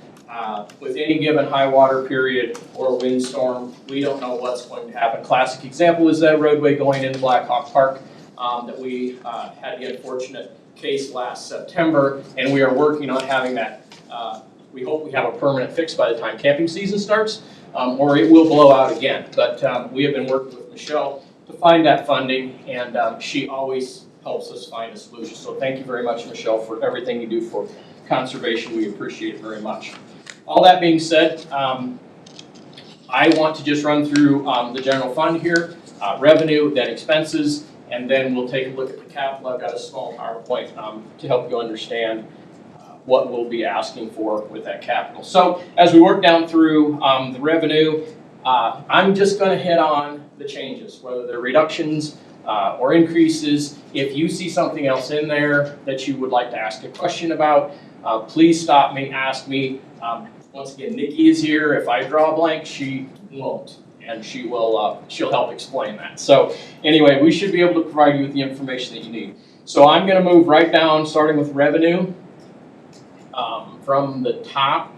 with any given high water period or windstorm, we don't know what's going to happen. Classic example is that roadway going into Black Hawk Park that we had the unfortunate case last September, and we are working on having that. We hope we have a permanent fix by the time camping season starts, or it will blow out again. But we have been working with Michelle to find that funding, and she always helps us find a solution. So thank you very much, Michelle, for everything you do for conservation. We appreciate it very much. All that being said, I want to just run through the general fund here, revenue, then expenses, and then we'll take a look at the capital. I've got a small PowerPoint to help you understand what we'll be asking for with that capital. So as we work down through the revenue, I'm just going to hit on the changes, whether they're reductions or increases. If you see something else in there that you would like to ask a question about, please stop me, ask me. Once again, Nikki is here. If I draw a blank, she won't, and she'll help explain that. So anyway, we should be able to provide you with the information that you need. So I'm going to move right down, starting with revenue from the top.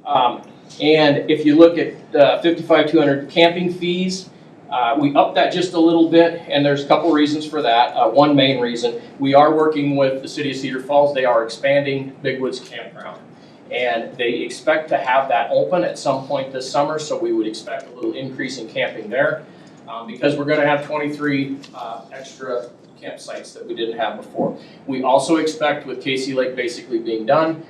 And if you look at 55,200 camping fees, we upped that just a little bit, and there's a couple reasons for that. One main reason, we are working with the city of Cedar Falls. They are expanding Big Woods Campground, and they expect to have that open at some point this summer, so we would expect a little increase in camping there because we're going to have 23 extra campsites that we didn't have before. We also expect, with Casey Lake basically being done,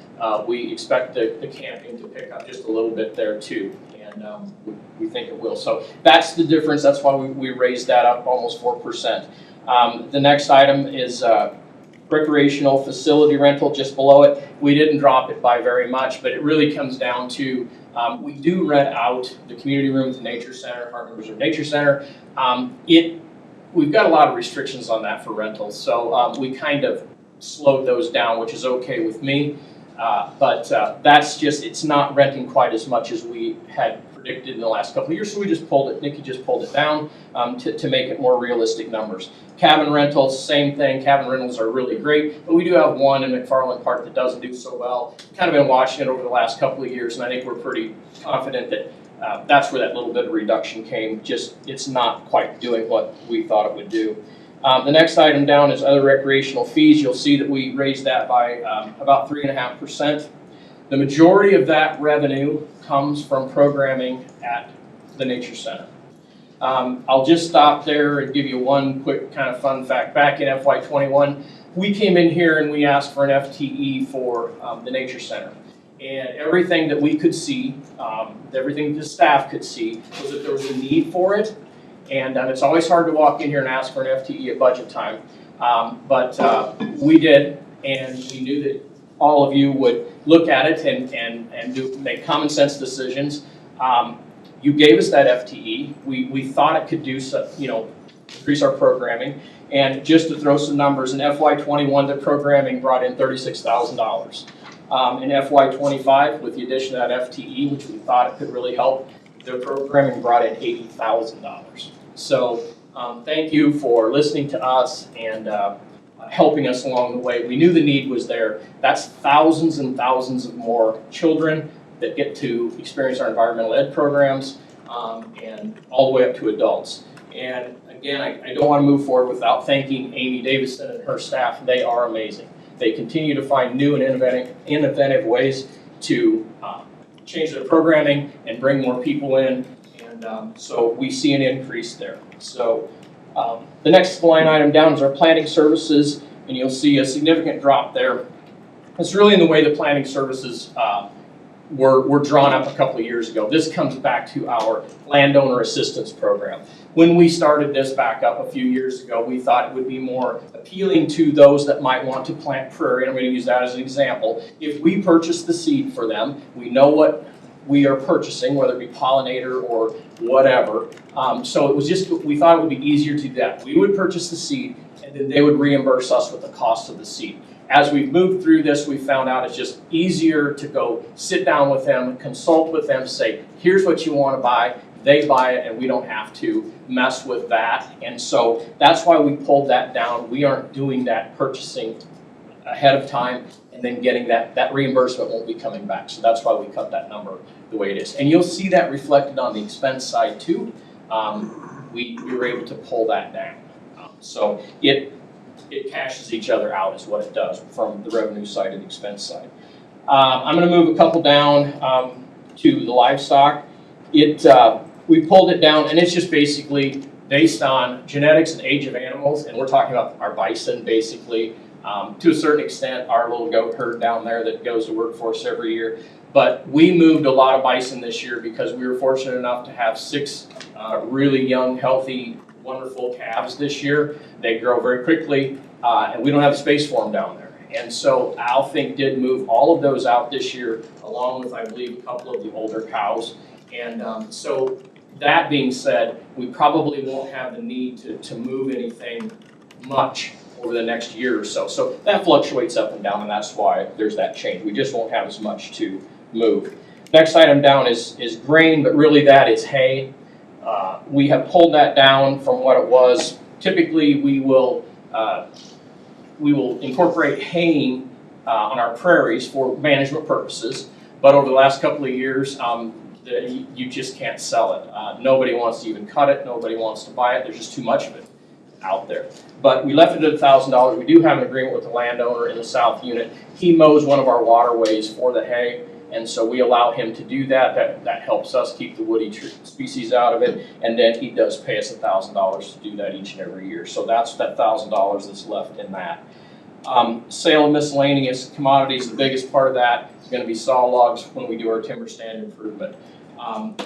we expect the camping to pick up just a little bit there too, and we think it will. So that's the difference. That's why we raised that up almost 4%. The next item is recreational facility rental, just below it. We didn't drop it by very much, but it really comes down to we do rent out the community room at the Nature Center, Hartman Reserve Nature Center. We've got a lot of restrictions on that for rentals, so we kind of slowed those down, which is okay with me. But that's just, it's not renting quite as much as we had predicted in the last couple of years, so we just pulled it, Nikki just pulled it down to make it more realistic numbers. Cabin rentals, same thing. Cabin rentals are really great, but we do have one in McFarland Park that doesn't do so well. Kind of been watching it over the last couple of years, and I think we're pretty confident that that's where that little bit of reduction came. Just, it's not quite doing what we thought it would do. The next item down is other recreational fees. You'll see that we raised that by about 3.5%. The majority of that revenue comes from programming at the Nature Center. I'll just stop there and give you one quick kind of fun fact. Back in FY21, we came in here and we asked for an FTE for the Nature Center. And everything that we could see, everything the staff could see, was that there was a need for it. And it's always hard to walk in here and ask for an FTE at budget time. But we did, and we knew that all of you would look at it and make common sense decisions. You gave us that FTE. We thought it could do so, increase our programming. And just to throw some numbers, in FY21, the programming brought in $36,000. In FY25, with the addition of that FTE, which we thought it could really help, the programming brought in $80,000. So thank you for listening to us and helping us along the way. We knew the need was there. That's thousands and thousands of more children that get to experience our environmental ed programs and all the way up to adults. And again, I don't want to move forward without thanking Amy Davison and her staff. They are amazing. They continue to find new and innovative ways to change their programming and bring more people in. And so we see an increase there. So the next line item down is our planning services, and you'll see a significant drop there. It's really in the way the planning services were drawn up a couple of years ago. This comes back to our landowner assistance program. When we started this back up a few years ago, we thought it would be more appealing to those that might want to plant prairie, and I'm going to use that as an example. If we purchase the seed for them, we know what we are purchasing, whether it be pollinator or whatever. So it was just, we thought it would be easier to do that. We would purchase the seed, and then they would reimburse us with the cost of the seed. As we've moved through this, we found out it's just easier to go sit down with them, consult with them, say, here's what you want to buy. They buy it, and we don't have to mess with that. And so that's why we pulled that down. We aren't doing that purchasing ahead of time and then getting that reimbursement won't be coming back. So that's why we cut that number the way it is. And you'll see that reflected on the expense side too. We were able to pull that down. So it cashes each other out is what it does from the revenue side and expense side. I'm going to move a couple down to the livestock. We pulled it down, and it's just basically based on genetics and age of animals, and we're talking about our bison basically. To a certain extent, our little goat herd down there that goes to work for us every year. But we moved a lot of bison this year because we were fortunate enough to have 6 really young, healthy, wonderful calves this year. They grow very quickly, and we don't have space for them down there. And so Alfink did move all of those out this year, along with, I believe, a couple of the older cows. And so that being said, we probably won't have the need to move anything much over the next year or so. So that fluctuates up and down, and that's why there's that change. We just won't have as much to move. Next item down is grain, but really that is hay. We have pulled that down from what it was. Typically, we will incorporate haying on our prairies for management purposes, but over the last couple of years, you just can't sell it. Nobody wants to even cut it. Nobody wants to buy it. There's just too much of it out there. But we left it at $1,000. We do have an agreement with the landowner in the south unit. He mows one of our waterways for the hay, and so we allow him to do that. That helps us keep the woody species out of it, and then he does pay us $1,000 to do that each and every year. So that's that $1,000 that's left in that. Sale of miscellaneous commodities, the biggest part of that is going to be saw logs when we do our timber stand improvement.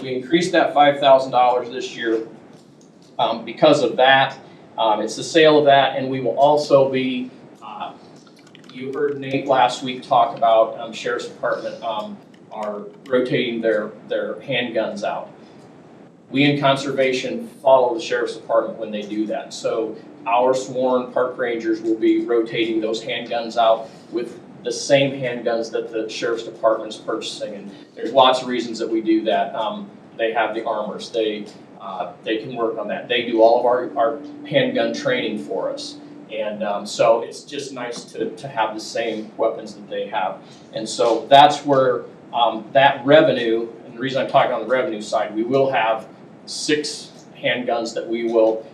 We increased that $5,000 this year because of that. It's the sale of that, and we will also be, you heard Nate last week talk about Sheriff's Department are rotating their handguns out. We in Conservation follow the Sheriff's Department when they do that. So our sworn park rangers will be rotating those handguns out with the same handguns that the Sheriff's Department is purchasing. And there's lots of reasons that we do that. They have the armors. They can work on that. They do all of our handgun training for us. And so it's just nice to have the same weapons that they have. And so that's where that revenue, and the reason I'm talking on the revenue side, we will have 6 handguns that we will,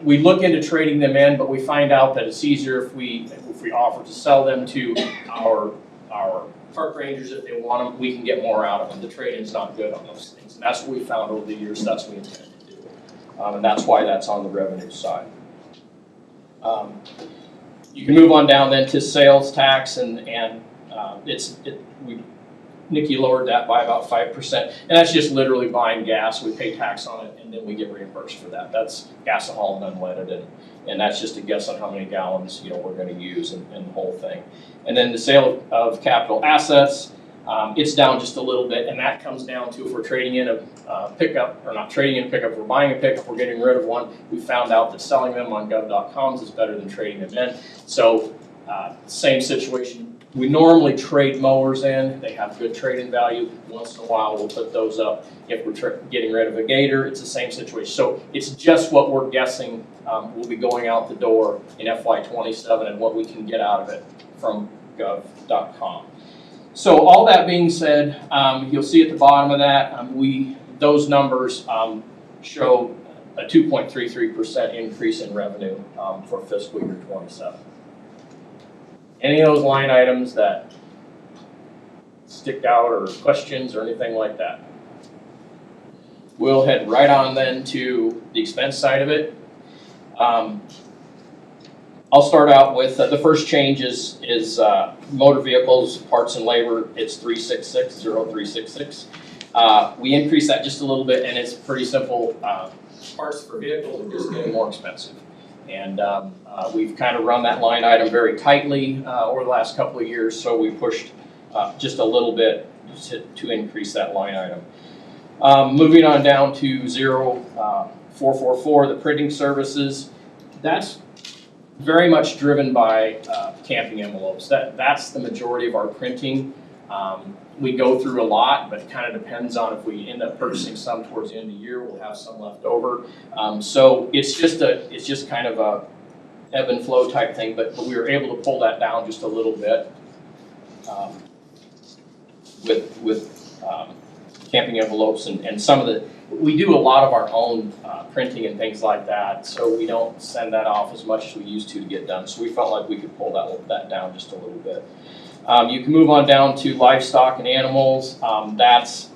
we look into trading them in, but we find out that it's easier if we offer to sell them to our park rangers if they want them. We can get more out of them. The trade-in's not good on those things. And that's what we found over the years. That's what we intend to do. And that's why that's on the revenue side. You can move on down then to sales tax, and Nikki lowered that by about 5%, and that's just literally buying gas. We pay tax on it, and then we get reimbursed for that. That's gasohol and unleaded, and that's just a guess on how many gallons we're going to use and the whole thing. And then the sale of capital assets, it's down just a little bit, and that comes down to if we're trading in a pickup, or not trading in a pickup, we're buying a pickup, we're getting rid of one. We found out that selling them on gov.coms is better than trading them in. So same situation. We normally trade mowers in. They have good trade-in value. Once in a while, we'll put those up. If we're getting rid of a gator, it's the same situation. So it's just what we're guessing will be going out the door in FY27 and what we can get out of it from gov.com. So all that being said, you'll see at the bottom of that, those numbers show a 2.33% increase in revenue for fiscal year 27. Any of those line items that stick out, or questions or anything like that? We'll head right on then to the expense side of it. I'll start out with the first change is motor vehicles, parts and labor. It's 3660366. We increased that just a little bit, and it's pretty simple. Parts for vehicles are just getting more expensive. And we've kind of run that line item very tightly over the last couple of years, so we pushed just a little bit to increase that line item. Moving on down to 0444, the printing services. That's very much driven by camping envelopes. That's the majority of our printing. We go through a lot, but it kind of depends on if we end up purchasing some towards the end of the year, we'll have some left over. So it's just kind of a ebb and flow type thing, but we were able to pull that down just a little bit with camping envelopes and some of the, we do a lot of our own printing and things like that, so we don't send that off as much as we used to get done. So we felt like we could pull that down just a little bit. You can move on down to livestock and animals. That's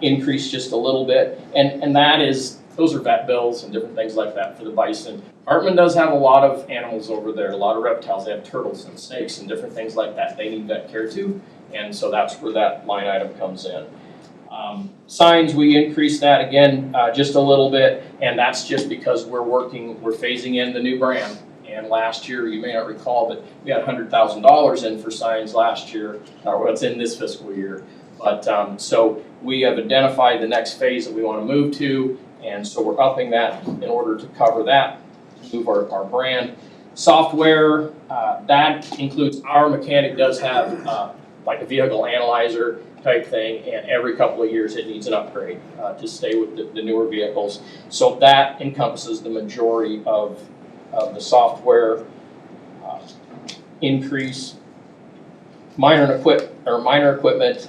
increased just a little bit, and those are vet bills and different things like that for the bison. Hartman does have a lot of animals over there, a lot of reptiles. They have turtles and snakes and different things like that. They need vet care too, and so that's where that line item comes in. Signs, we increased that again just a little bit, and that's just because we're phasing in the new brand. And last year, you may not recall, but we had $100,000 in for signs last year, or what's in this fiscal year. But so we have identified the next phase that we want to move to, and so we're upping that in order to cover that move our brand. Software, that includes our mechanic does have like a vehicle analyzer type thing, and every couple of years it needs an upgrade to stay with the newer vehicles. So that encompasses the majority of the software increase. Minor equipment,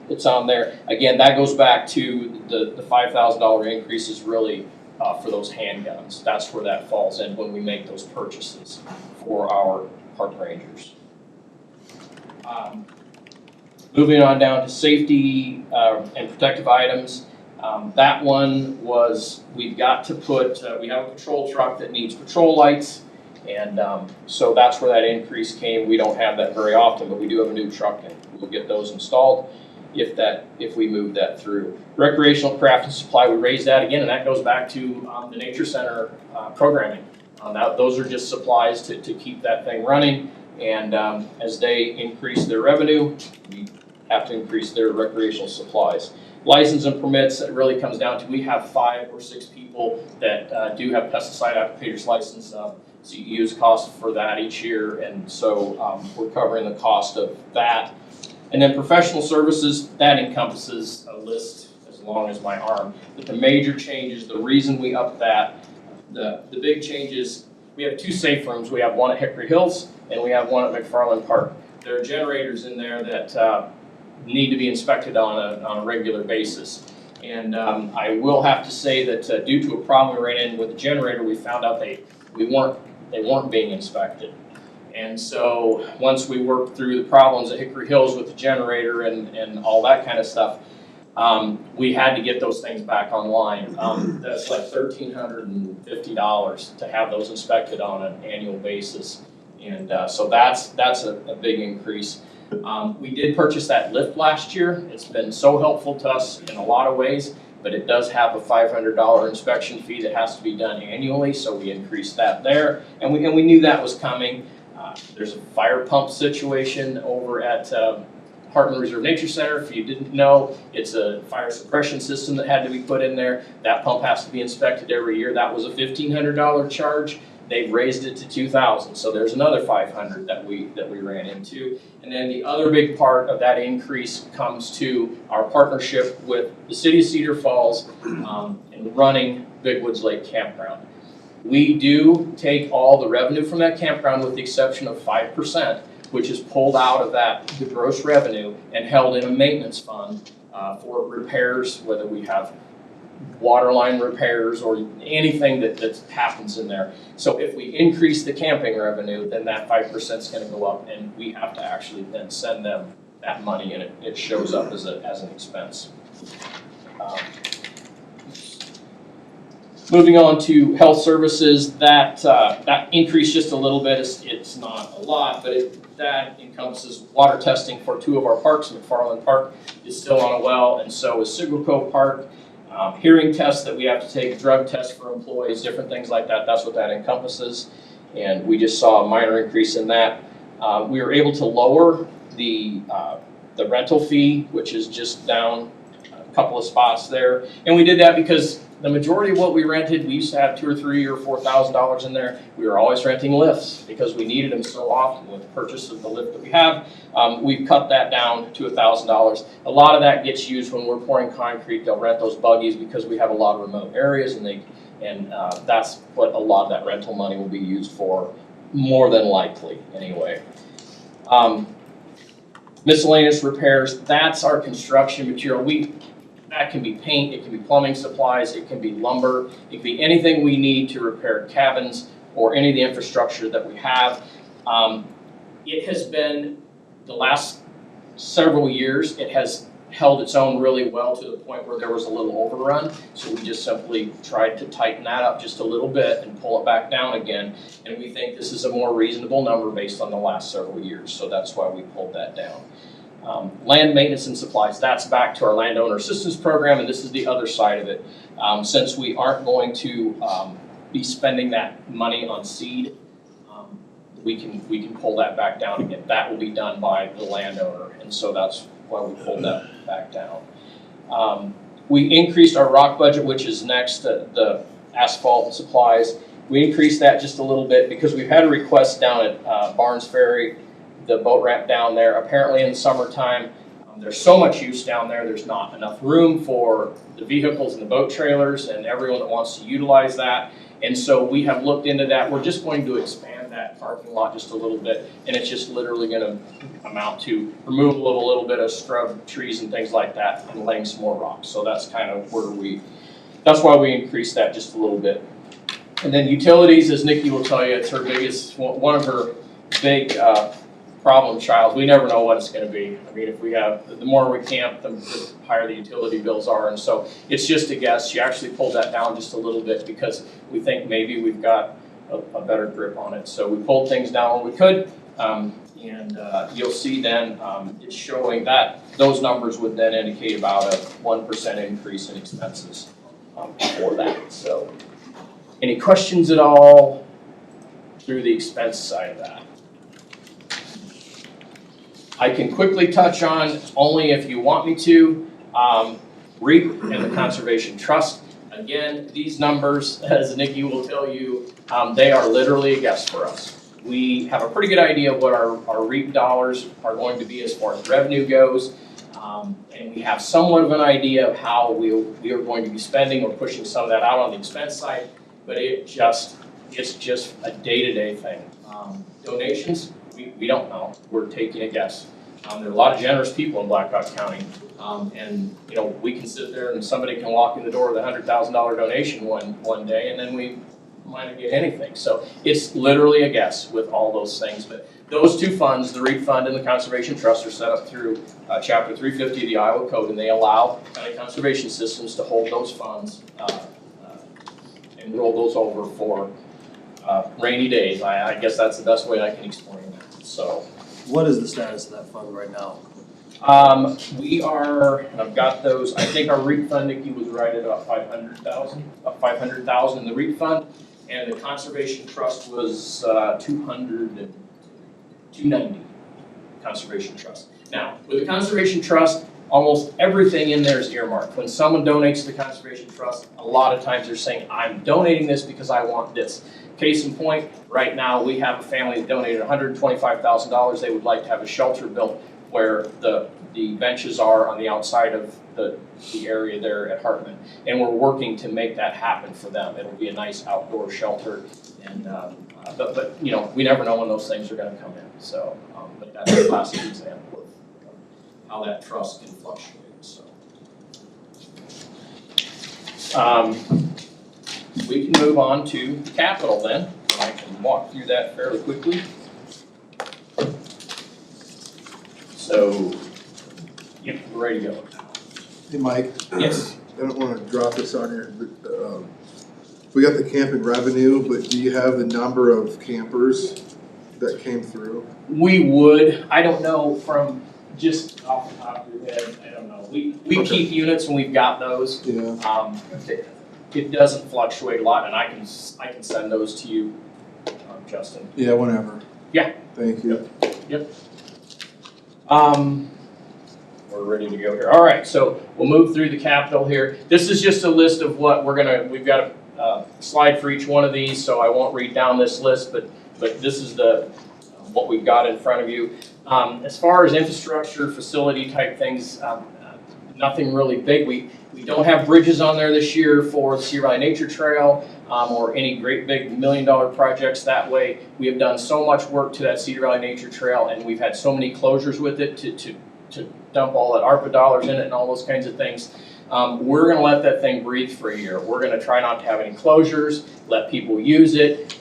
it's on there. Again, that goes back to the $5,000 increase is really for those handguns. That's where that falls in when we make those purchases for our park rangers. Moving on down to safety and protective items. That one was, we've got to put, we have a patrol truck that needs patrol lights. And so that's where that increase came. We don't have that very often, but we do have a new truck and we'll get those installed if we move that through. Recreational craft and supply, we raised that again, and that goes back to the Nature Center programming. Those are just supplies to keep that thing running. And as they increase their revenue, we have to increase their recreational supplies. License and permits, it really comes down to, we have 5 or 6 people that do have pesticide applicators license. So you use cost for that each year, and so we're covering the cost of that. And then professional services, that encompasses a list as long as my arm. But the major changes, the reason we upped that, the big changes, we have 2 safe rooms. We have one at Hickory Hills and we have one at McFarland Park. There are generators in there that need to be inspected on a regular basis. And I will have to say that due to a problem we ran in with the generator, we found out they weren't being inspected. And so once we worked through the problems at Hickory Hills with the generator and all that kind of stuff, we had to get those things back online. That's like $1,350 to have those inspected on an annual basis. And so that's a big increase. We did purchase that lift last year. It's been so helpful to us in a lot of ways, but it does have a $500 inspection fee that has to be done annually, so we increased that there. And we knew that was coming. There's a fire pump situation over at Hartman Reserve Nature Center. If you didn't know, it's a fire suppression system that had to be put in there. That pump has to be inspected every year. That was a $1,500 charge. They've raised it to $2,000, so there's another $500 that we ran into. And then the other big part of that increase comes to our partnership with the City of Cedar Falls and running Big Woods Lake Campground. We do take all the revenue from that campground with the exception of 5%, which is pulled out of the gross revenue and held in a maintenance fund for repairs, whether we have water line repairs or anything that happens in there. So if we increase the camping revenue, then that 5% is going to go up, and we have to actually then send them that money, and it shows up as an expense. Moving on to health services, that increased just a little bit. It's not a lot, but that encompasses water testing for 2 of our parks. McFarland Park is still on a well, and so is Signal Cove Park. Hearing tests that we have to take, drug tests for employees, different things like that. That's what that encompasses, and we just saw a minor increase in that. We were able to lower the rental fee, which is just down a couple of spots there, and we did that because the majority of what we rented, we used to have $2,000 or $3,000 or $4,000 in there. We were always renting lifts because we needed them so often with the purchase of the lift that we have. We've cut that down to $1,000. A lot of that gets used when we're pouring concrete. They'll rent those buggies because we have a lot of remote areas, and that's what a lot of that rental money will be used for, more than likely anyway. Miscellaneous repairs, that's our construction material. That can be paint, it can be plumbing supplies, it can be lumber, it can be anything we need to repair cabins or any of the infrastructure that we have. It has been, the last several years, it has held its own really well to the point where there was a little overrun. So we just simply tried to tighten that up just a little bit and pull it back down again. And we think this is a more reasonable number based on the last several years. So that's why we pulled that down. Land maintenance and supplies, that's back to our landowner assistance program, and this is the other side of it. Since we aren't going to be spending that money on seed, we can pull that back down again. That will be done by the landowner, and so that's why we pulled that back down. We increased our rock budget, which is next. The asphalt supplies. We increased that just a little bit because we've had a request down at Barnes Ferry, the boat ramp down there. Apparently in the summertime, there's so much use down there, there's not enough room for the vehicles and the boat trailers and everyone that wants to utilize that. And so we have looked into that. We're just going to expand that parking lot just a little bit, and it's just literally gonna amount to removal of a little bit of scrub trees and things like that and laying some more rocks. So that's kind of where that's why we increased that just a little bit. And then utilities, as Nikki will tell you, it's her biggest, one of her big problem child. We never know what it's going to be. I mean, if we have, the more we camp, the higher the utility bills are. And so it's just a guess. She actually pulled that down just a little bit because we think maybe we've got a better grip on it. So we pulled things down where we could. And you'll see then it's showing that those numbers would then indicate about a 1% increase in expenses for that. So any questions at all through the expense side of that? I can quickly touch on, only if you want me to, REAP and the Conservation Trust. Again, these numbers, as Nikki will tell you, they are literally a guess for us. We have a pretty good idea of what our REAP dollars are going to be as far as revenue goes. And we have somewhat of an idea of how we are going to be spending or pushing some of that out on the expense side, but it's just a day-to-day thing. Donations, we don't know. We're taking a guess. There are a lot of generous people in Blackhawk County, and you know, we can sit there and somebody can walk in the door with a $100,000 donation one day, and then we might not get anything. So it's literally a guess with all those things. But those two funds, the REAP Fund and the Conservation Trust, are set up through Chapter 350 of the Iowa Code, and they allow county conservation systems to hold those funds and roll those over for rainy days. I guess that's the best way I can explain that. So. What is the status of that fund right now? We are, and I've got those, I think our REAP fund, Nikki, was right at about 500,000 in the REAP fund, and the Conservation Trust was 290 Conservation Trust. Now, with the Conservation Trust, almost everything in there is earmarked. When someone donates to the Conservation Trust, a lot of times they're saying, I'm donating this because I want this. Case in point, right now we have a family that donated $125,000. They would like to have a shelter built where the benches are on the outside of the area there at Hartman. And we're working to make that happen for them. It'll be a nice outdoor shelter. And but you know, we never know when those things are going to come in. So, but that's a classic example of how that trust can fluctuate. So. We can move on to capital then. I can walk through that fairly quickly. So, yep, we're ready to go. Hey, Mike. Yes. I don't want to drop this on you, but we got the camping revenue, but do you have the number of campers that came through? We would. I don't know from just off the top of your head. I don't know. We Okay. keep units when we've got those. Yeah. It doesn't fluctuate a lot, and I can send those to you, Justin. Yeah, whenever. Yeah. Thank you. Yep. We're ready to go here. All right, so we'll move through the capital here. This is just a list of what we've got a slide for each one of these, so I won't read down this list, but this is what we've got in front of you. As far as infrastructure, facility type things, nothing really big. We don't have bridges on there this year for the Cedar Valley Nature Trail or any great big $1 million projects that way. We have done so much work to that Cedar Valley Nature Trail, and we've had so many closures with it to dump all that ARPA dollars in it and all those kinds of things. We're going to let that thing breathe for a year. We're going to try not to have any closures, let people use it,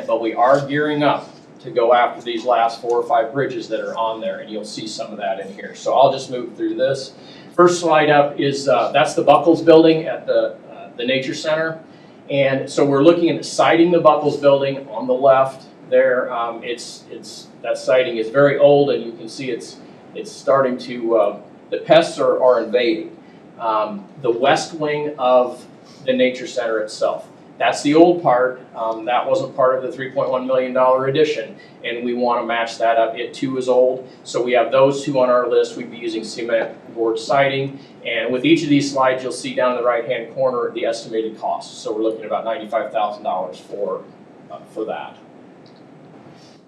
but we are gearing up to go after these last 4 or 5 bridges that are on there, and you'll see some of that in here. So I'll just move through this. First slide up is that's the Buckles building at the Nature Center. And so we're looking at siding the Buckles building on the left there. That siding is very old, and you can see it's starting to, the pests are invading. The west wing of the Nature Center itself, That's the old part. That wasn't part of the $3.1 million addition, and we want to match that up. It too is old, so we have those two on our list. We'd be using cement board siding, and with each of these slides, you'll see down in the right-hand corner the estimated cost. So we're looking at about $95,000 for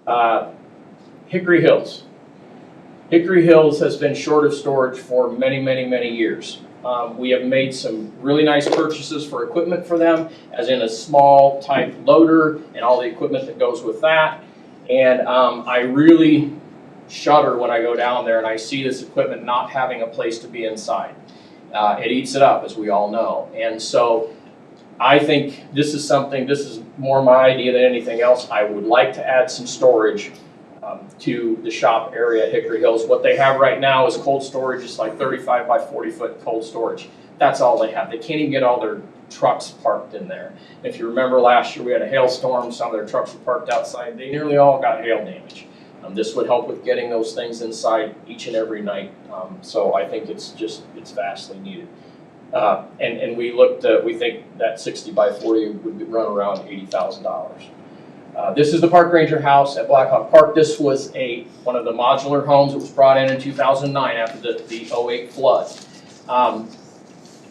that. Hickory Hills. Hickory Hills has been short of storage for many, many, many years. We have made some really nice purchases for equipment for them, as in a small type loader and all the equipment that goes with that. And I really shudder when I go down there and I see this equipment not having a place to be inside. It eats it up, as we all know. And so I think this is more my idea than anything else. I would like to add some storage to the shop area at Hickory Hills. What they have right now is cold storage. It's like 35 by 40 foot cold storage. That's all they have. They can't even get all their trucks parked in there. If you remember last year, we had a hailstorm. Some of their trucks were parked outside. They nearly all got hail damage. This would help with getting those things inside each and every night. So I think it's vastly needed. And we think that 60 by 40 would run around $80,000. This is the park ranger house at Blackhawk Park. This was one of the modular homes that was brought in 2009 after the 08 flood.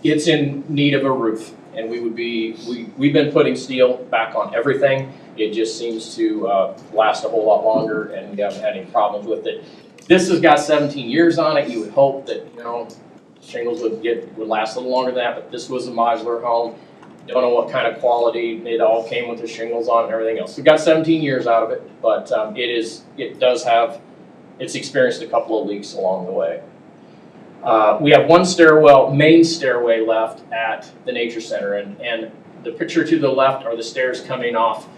It's in need of a roof, and we've been putting steel back on everything. It just seems to last a whole lot longer, and we haven't had any problems with it. This has got 17 years on it. You would hope that shingles would last a little longer than that, but this was a modular home. Don't know what kind of quality. It all came with the shingles on and everything else. We got 17 years out of it, but it's experienced a couple of leaks along the way. We have one main stairway left at the Nature Center, and the picture to the left are the stairs coming off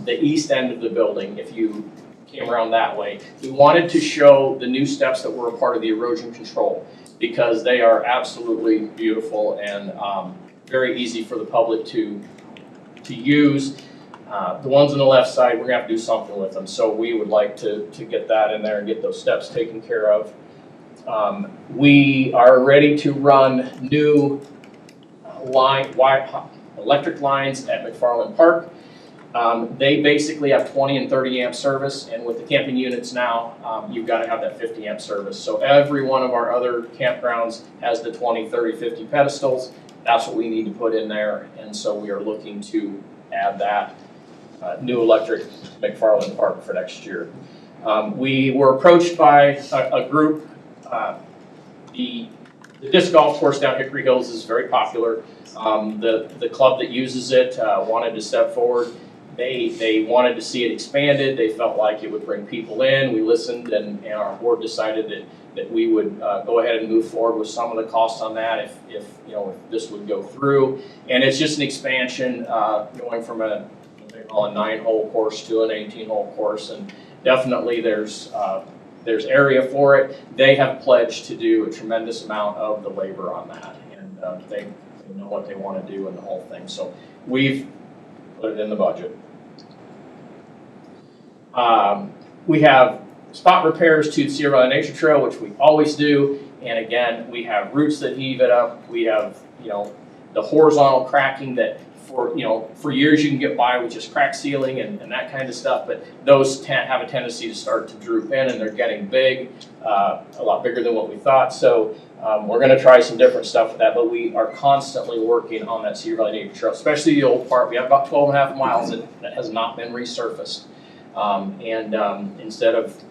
the east end of the building. If you came around that way, we wanted to show the new steps that were a part of the erosion control because they are absolutely beautiful and very easy for the public to use. The ones on the left side, we're gonna have to do something with them, so we would like to get that in there and get those steps taken care of. We are ready to run new electric lines at McFarland Park. They basically have 20 and 30 amp service, and with the camping units now, you've got to have that 50 amp service. So every one of our other campgrounds has the 20, 30, 50 pedestals. That's what we need to put in there, and so we are looking to add that new electric McFarland Park for next year. We were approached by a group. The disc golf course down Hickory Hills is very popular. The club that uses it wanted to step forward. They wanted to see it expanded. They felt like it would bring people in. We listened, and our board decided that we would go ahead and move forward with some of the costs on that if this would go through. And it's just an expansion going from a 9-hole course to an 18-hole course, and definitely there's area for it. They have pledged to do a tremendous amount of the labor on that, and they know what they want to do in the whole thing. So we've put it in the budget. We have spot repairs to the Sierra Valley Nature Trail, which we always do. And again, we have roots that heave it up. We have, the horizontal cracking that for years you can get by with just crack sealing and that kind of stuff, but those have a tendency to start to droop in, and they're getting big, a lot bigger than what we thought. So we're going to try some different stuff with that, but we are constantly working on that Sierra Valley Nature Trail, especially the old part. We have about 12.5 miles that has not been resurfaced. Instead of,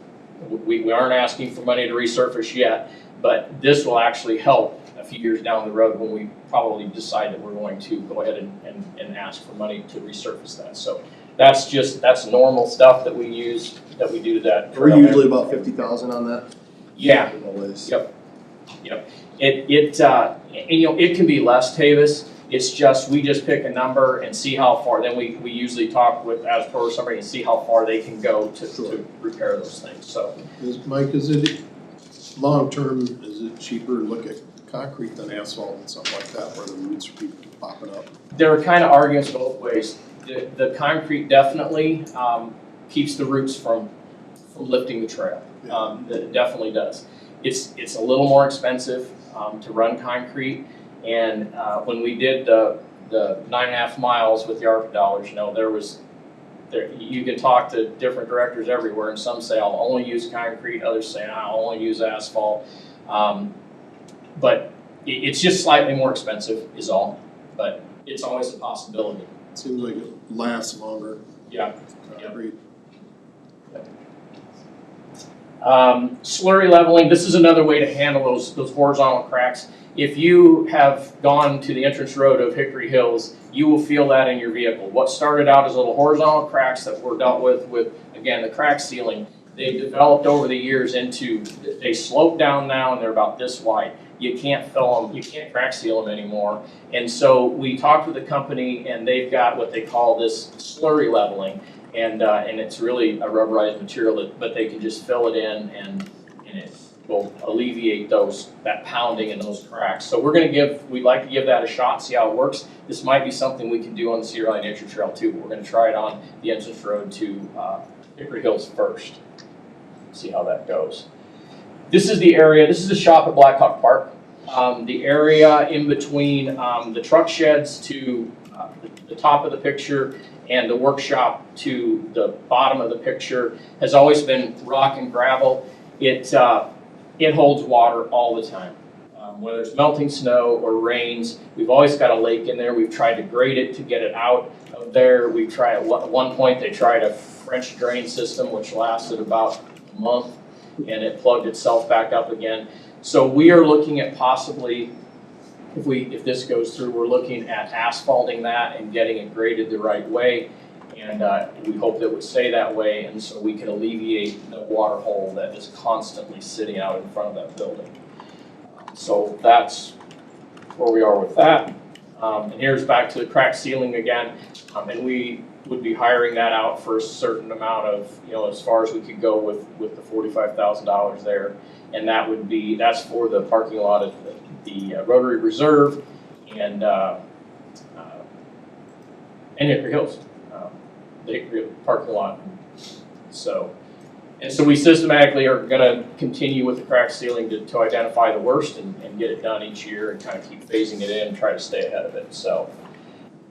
we aren't asking for money to resurface yet, but this will actually help a few years down the road when we probably decide that we're going to go ahead and ask for money to resurface that. So that's normal stuff that we use, that we do to that. We're usually about 50,000 on that. Yeah. Yep. It can be less, Tavis. It's just, we just pick a number and see how far, then we usually talk with, as per somebody, and see how far they can go to repair those things, so. Mike, is it, long-term, is it cheaper to look at concrete than asphalt and stuff like that, where the roots keep popping up? There are kind of arguments both ways. The concrete definitely keeps the roots from lifting the trail. It definitely does. It's a little more expensive to run concrete, and when we did the the 9.5 miles with the ARPA dollars, you can talk to different directors everywhere, and some say I'll only use concrete, others say I'll only use asphalt. But it's just slightly more expensive is all, but it's always a possibility. Seems like it lasts longer. Yeah. Concrete. Slurry leveling, this is another way to handle those horizontal cracks. If you have gone to the entrance road of Hickory Hills, you will feel that in your vehicle. What started out as little horizontal cracks that were dealt with again, the crack sealing, they've developed over the years into, they slope down now and they're about this wide. You can't fill them, you can't crack seal them anymore. And so we talked with the company and they've got what they call this slurry leveling. And it's really a rubberized material, but they can just fill it in and it will alleviate that pounding and those cracks. So we'd like to give that a shot, see how it works. This might be something we can do on the Cedar Valley Nature Trail too, but we're gonna try it on the entrance road to Hickory Hills first. See how that goes. This is the area, this is the shop at Blackhawk Park. The area in between the truck sheds to the top of the picture and the workshop to the bottom of the picture has always been rock and gravel. It holds water all the time. Whether it's melting snow or rains, we've always got a lake in there. We've tried to grade it to get it out of there. We tried, at one point they tried a French drain system which lasted about a month and it plugged itself back up again. So we are looking at possibly, if this goes through, we're looking at asphalting that and getting it graded the right way. And we hope that it would stay that way, and so we can alleviate the water hole that is constantly sitting out in front of that building. So that's where we are with that. And here's back to the crack sealing again. And we would be hiring that out for a certain amount of, as far as we could go with the $45,000 there. And that's for the parking lot at the Rotary Reserve and Hickory Hills, the Hickory parking lot. So we systematically are going to continue with the crack sealing to identify the worst and get it done each year and kind of keep phasing it in and try to stay ahead of it. So,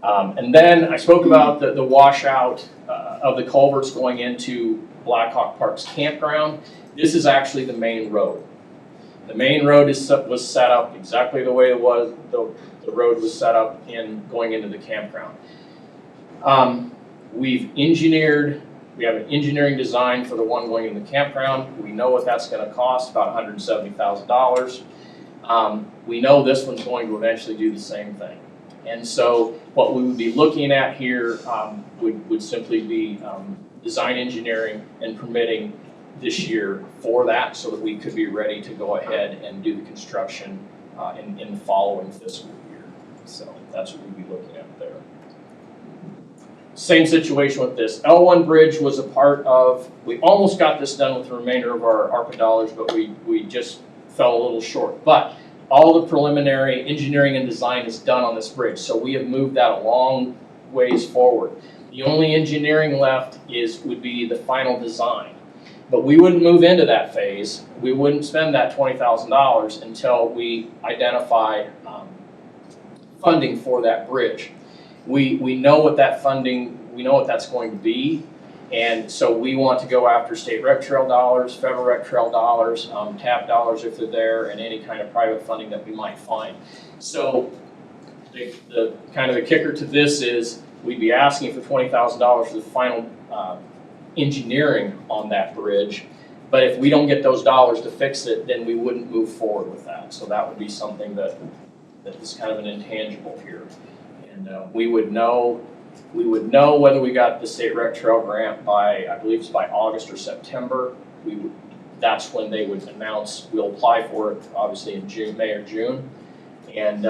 and then I spoke about the washout of the culverts going into Blackhawk Park's campground. This is actually the main road. The main road was set up exactly the way it was. The road was set up going into the campground. We have an engineering design for the one going in the campground. We know what that's going to cost, about $170,000. We know this one's going to eventually do the same thing. And so what we would be looking at here would simply be design engineering and permitting this year for that so that we could be ready to go ahead and do the construction in the following fiscal year. So that's what we'd be looking at there. Same situation with this. L1 Bridge was a part of, we almost got this done with the remainder of our ARPA dollars, but we just fell a little short. But all the preliminary engineering and design is done on this bridge, so we have moved that a long ways forward. The only engineering left would be the final design. But we wouldn't move into that phase. We wouldn't spend that $20,000 until we identify funding for that bridge. We know what that funding, we know what that's going to be, and so we want to go after state rec trail dollars, federal rec trail dollars, TAP dollars if they're there, and any kind of private funding that we might find. So the kind of the kicker to this is we'd be asking for $20,000 for the final engineering on that bridge, but if we don't get those dollars to fix it, then we wouldn't move forward with that. So that would be something that is kind of an intangible here. And we would know whether we got the state rec trail grant by, I believe it's by August or September. That's when they would announce, we'll apply for it obviously in May or June. And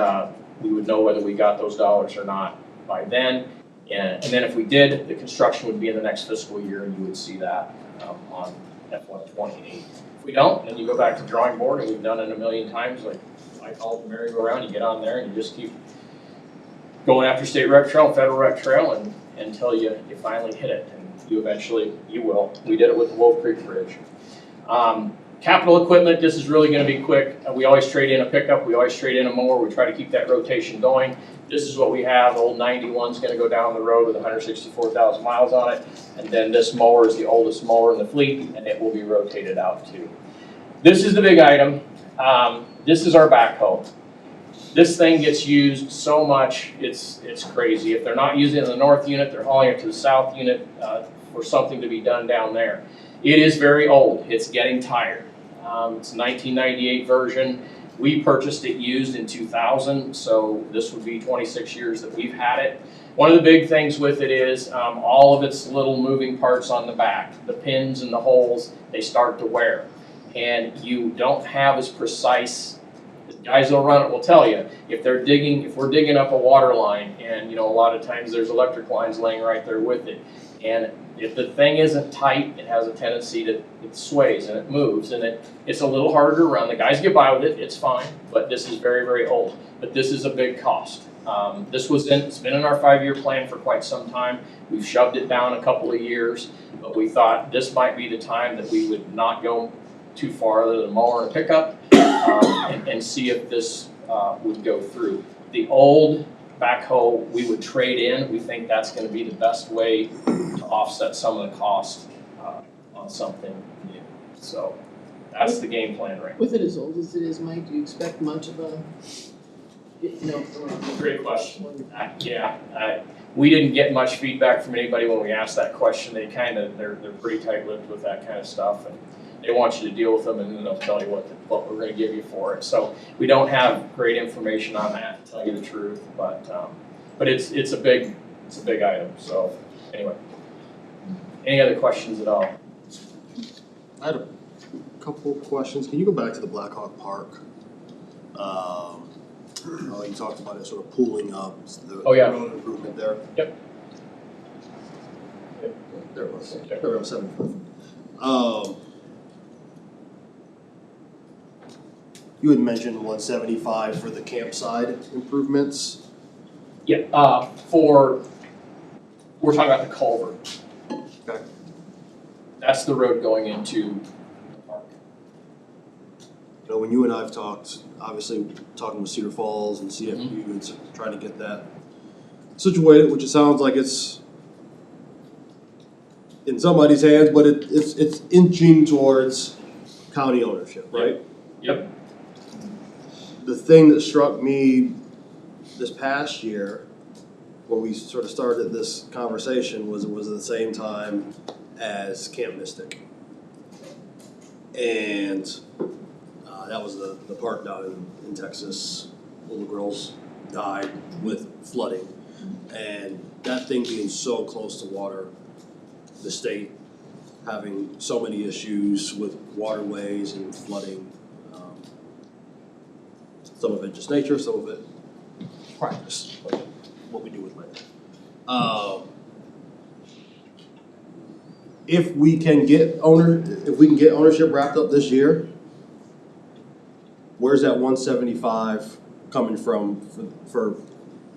we would know whether we got those dollars or not by then. And then if we did, the construction would be in the next fiscal year and you would see that on FY28. If we don't, then you go back to drawing board, and we've done it a million times. Like I call it the merry-go-round, you get on there and you just keep going after state rec trail, federal rec trail, until you finally hit it, and you will. We did it with the Wolf Creek Bridge. Capital equipment, this is really going to be quick. We always trade in a pickup, we always trade in a mower, we try to keep that rotation going. This is what we have, the old 91's gonna go down the road with 164,000 miles on it. And then this mower is the oldest mower in the fleet, and it will be rotated out too. This is the big item. This is our backhoe. This thing gets used so much, it's crazy. If they're not using it in the north unit, they're hauling it to the south unit for something to be done down there. It is very old, it's getting tired. It's a 1998 version. We purchased it used in 2000, so this would be 26 years that we've had it. One of the big things with it is all of its little moving parts on the back, the pins and the holes, they start to wear. And you don't have as precise, the guys that'll run it will tell you, if we're digging up a water line, and a lot of times there's electric lines laying right there with it. And if the thing isn't tight, it has a tendency to, it sways and it moves, and it's a little harder to run. The guys get by with it, it's fine, but this is very, very old. But this is a big cost. It's been in our 5-year plan for quite some time. We've shoved it down a couple of years, but we thought this might be the time that we would not go too far other than a mower and a pickup, and see if this would go through. The old backhoe we would trade in. We think that's going to be the best way to offset some of the cost on something new. So that's the game plan right now. With it as old as it is, Mike, do you expect much of a, Great question. We didn't get much feedback from anybody when we asked that question. They're pretty tight-lipped with that kind of stuff, and they want you to deal with them, and then they'll tell you what we're going to give you for it. So we don't have great information on that, to tell you the truth, but it's a big item. So anyway, any other questions at all? I had a couple of questions. Can you go back to the Blackhawk Park? You talked about it sort of pooling up, the road improvement there. Yep. There it was. Around 7. You had mentioned 175 for the campsite improvements. Yeah, we're talking about the culvert. Okay. That's the road going into the park. When you and I have talked, obviously talking with Cedar Falls and CFU and trying to get that situated, which it sounds like it's in somebody's hands, but it's inching towards county ownership, right? Yep. The thing that struck me this past year, when we sort of started this conversation, was it was at the same time as Camp Mystic. And that was the park down in Texas. Little girls died with flooding. And that thing being so close to water, the state having so many issues with waterways and flooding. Some of it just nature, some of it practice, what we do with land. If we can get ownership wrapped up this year, where's that 175 coming from for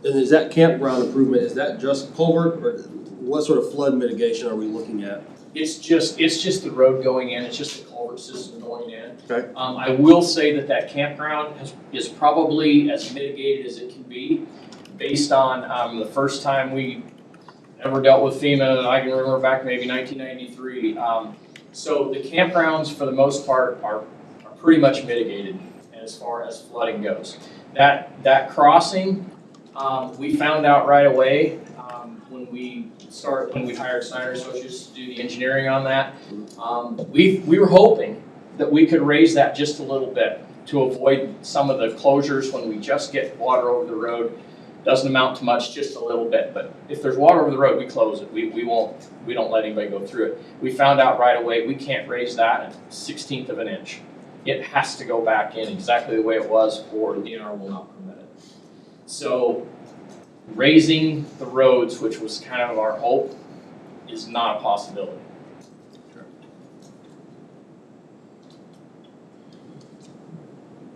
and is that campground improvement, is that just culvert, or what sort of flood mitigation are we looking at? It's just the road going in, it's just the culvert system going in. Okay. I will say that campground is probably as mitigated as it can be, based on the first time we ever dealt with FEMA, I can remember back maybe 1993. So the campgrounds, for the most part, are pretty much mitigated as far as flooding goes. That crossing, we found out right away when we hired Snyder Associates to do the engineering on that. We were hoping that we could raise that just a little bit to avoid some of the closures when we just get water over the road. Doesn't amount to much, just a little bit, but if there's water over the road, we close it. We don't let anybody go through it. We found out right away we can't raise that a 1/16 of an inch. It has to go back in exactly the way it was, or the DNR will not permit it. So raising the roads, which was kind of our hope, is not a possibility.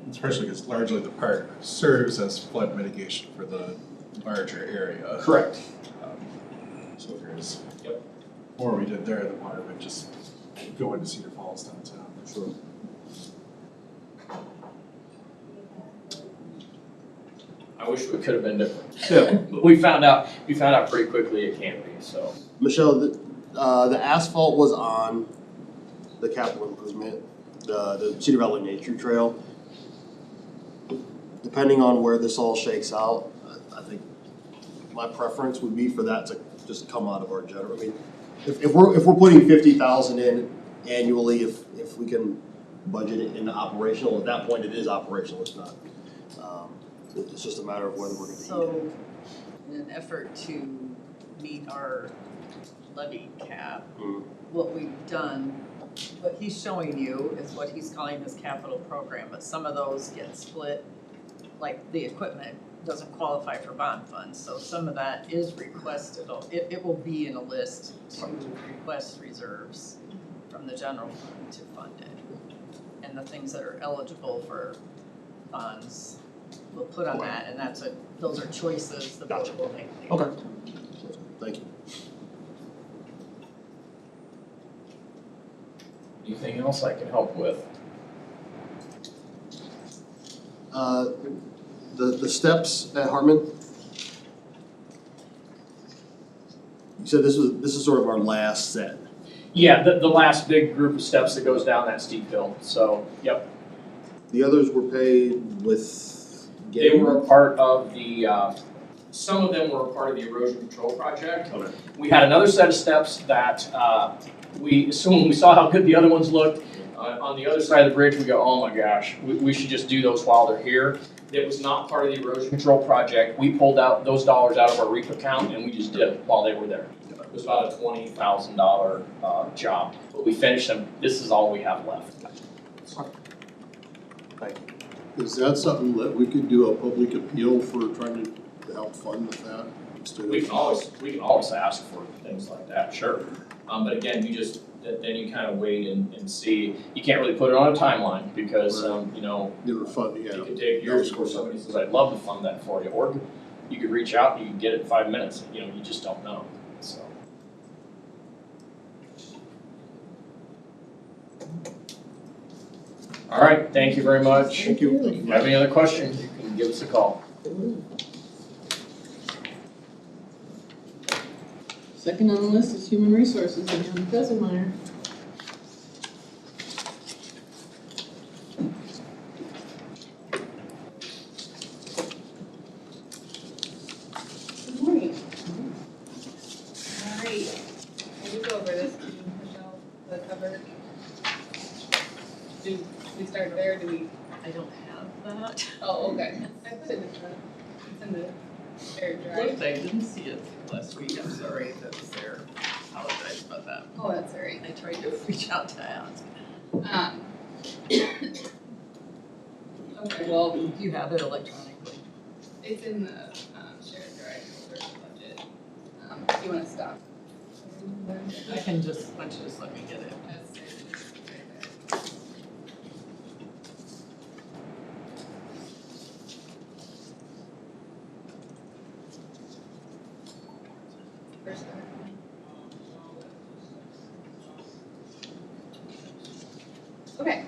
Especially because largely the park serves as flood mitigation for the larger area. Correct. So there's more we did there, the water would just go into Cedar Falls downtown. I wish it could have been different. Yeah. But we found out pretty quickly it can't be, so. Michelle, the asphalt was on the capital improvement, the Cedar Valley Nature Trail. Depending on where this all shakes out, I think my preference would be for that to just come out of our general, I mean, if we're putting 50,000 in annually, if we can budget it into operational, at that point it is operational, it's not. It's just a matter of whether we're gonna eat it. So, in an effort to meet our levy cap, what we've done, what he's showing you is what he's calling his capital program, but some of those get split, like the equipment doesn't qualify for bond funds, so some of that is requested, it will be in a list to request reserves from the general fund to fund it. And the things that are eligible for funds, we'll put on that, and those are choices the board will make. Okay. Thank you. Anything else I can help with? The steps at Harmon. You said this is sort of our last set. Yeah, the last big group of steps that goes down that steep hill, so, yep. The others were paid with. They were a part of the, some of them were a part of the erosion control project. Okay. We had another set of steps that, when we saw how good the other ones looked, on the other side of the bridge, we go, oh my gosh, we should just do those while they're here. It was not part of the erosion control project. We pulled out those dollars out of our REAP account and we just did it while they were there. It was about a $20,000 job, but we finished them. This is all we have left. Thank you. Is that something that we could do a public appeal for trying to help fund with that instead of? We can always ask for things like that, sure. But again, then you kind of wait and see. You can't really put it on a timeline because, you know, it could take years before somebody says, I'd love to fund that for you. Or you could reach out and you could get it in 5 minutes. You know, you just don't know, so. All right, thank you very much. Thank you. If you have any other questions, you can give us a call. Second on the list is Human Resources, and Jan Fesenmeyer. Good morning. All right, we'll go over this, Michelle, the cover. Do we start there, do we? I don't have that. Oh, okay. I put it it's in the air dry. Looked, I didn't see it last week, I'm sorry if it was there, apologize about that. Oh, that's all right. I tried to reach out to ask. Okay, well, Do you have it electronically? it's in the shared drive folder budget. Do you wanna stop? I can just, why don't you just let me get it? That's right there. First one. Okay.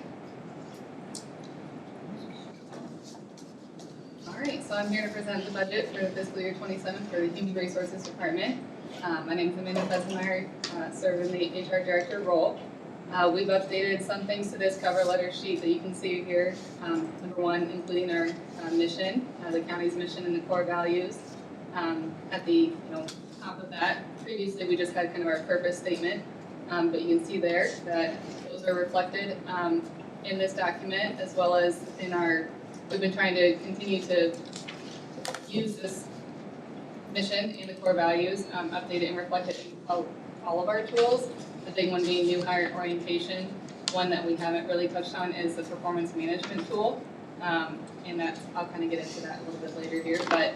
All right, so I'm here to present the budget for fiscal year 27 for the Human Resources Department. My name is Amanda Fesenmeyer, serve in the HR Director role. We've updated some things to this cover letter sheet that you can see here. Number one, including our mission, the county's mission and the core values. At the top of that, previously we just had kind of our purpose statement, but you can see there that those are reflected in this document as well as in our, we've been trying to continue to use this mission and the core values, update it and reflect it in all of our tools. The big one being new hire orientation. One that we haven't really touched on is the performance management tool. And that's, I'll kind of get into that a little bit later here. But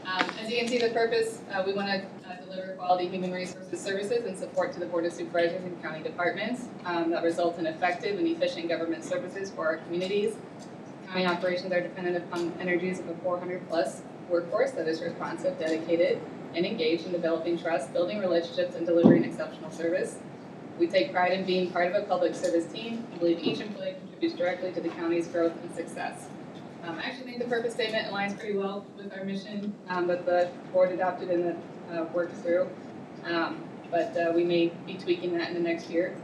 as you can see, the purpose, we want to deliver quality human resources services and support to the Board of Supervisors and county departments that result in effective and efficient government services for our communities. County operations are dependent upon energies of a 400+ workforce that is responsive, dedicated, and engaged in developing trust, building relationships, and delivering exceptional service. We take pride in being part of a public service team and believe each employee contributes directly to the county's growth and success. I actually think the purpose statement aligns pretty well with our mission that the board adopted and that worked through. But we may be tweaking that in the next year.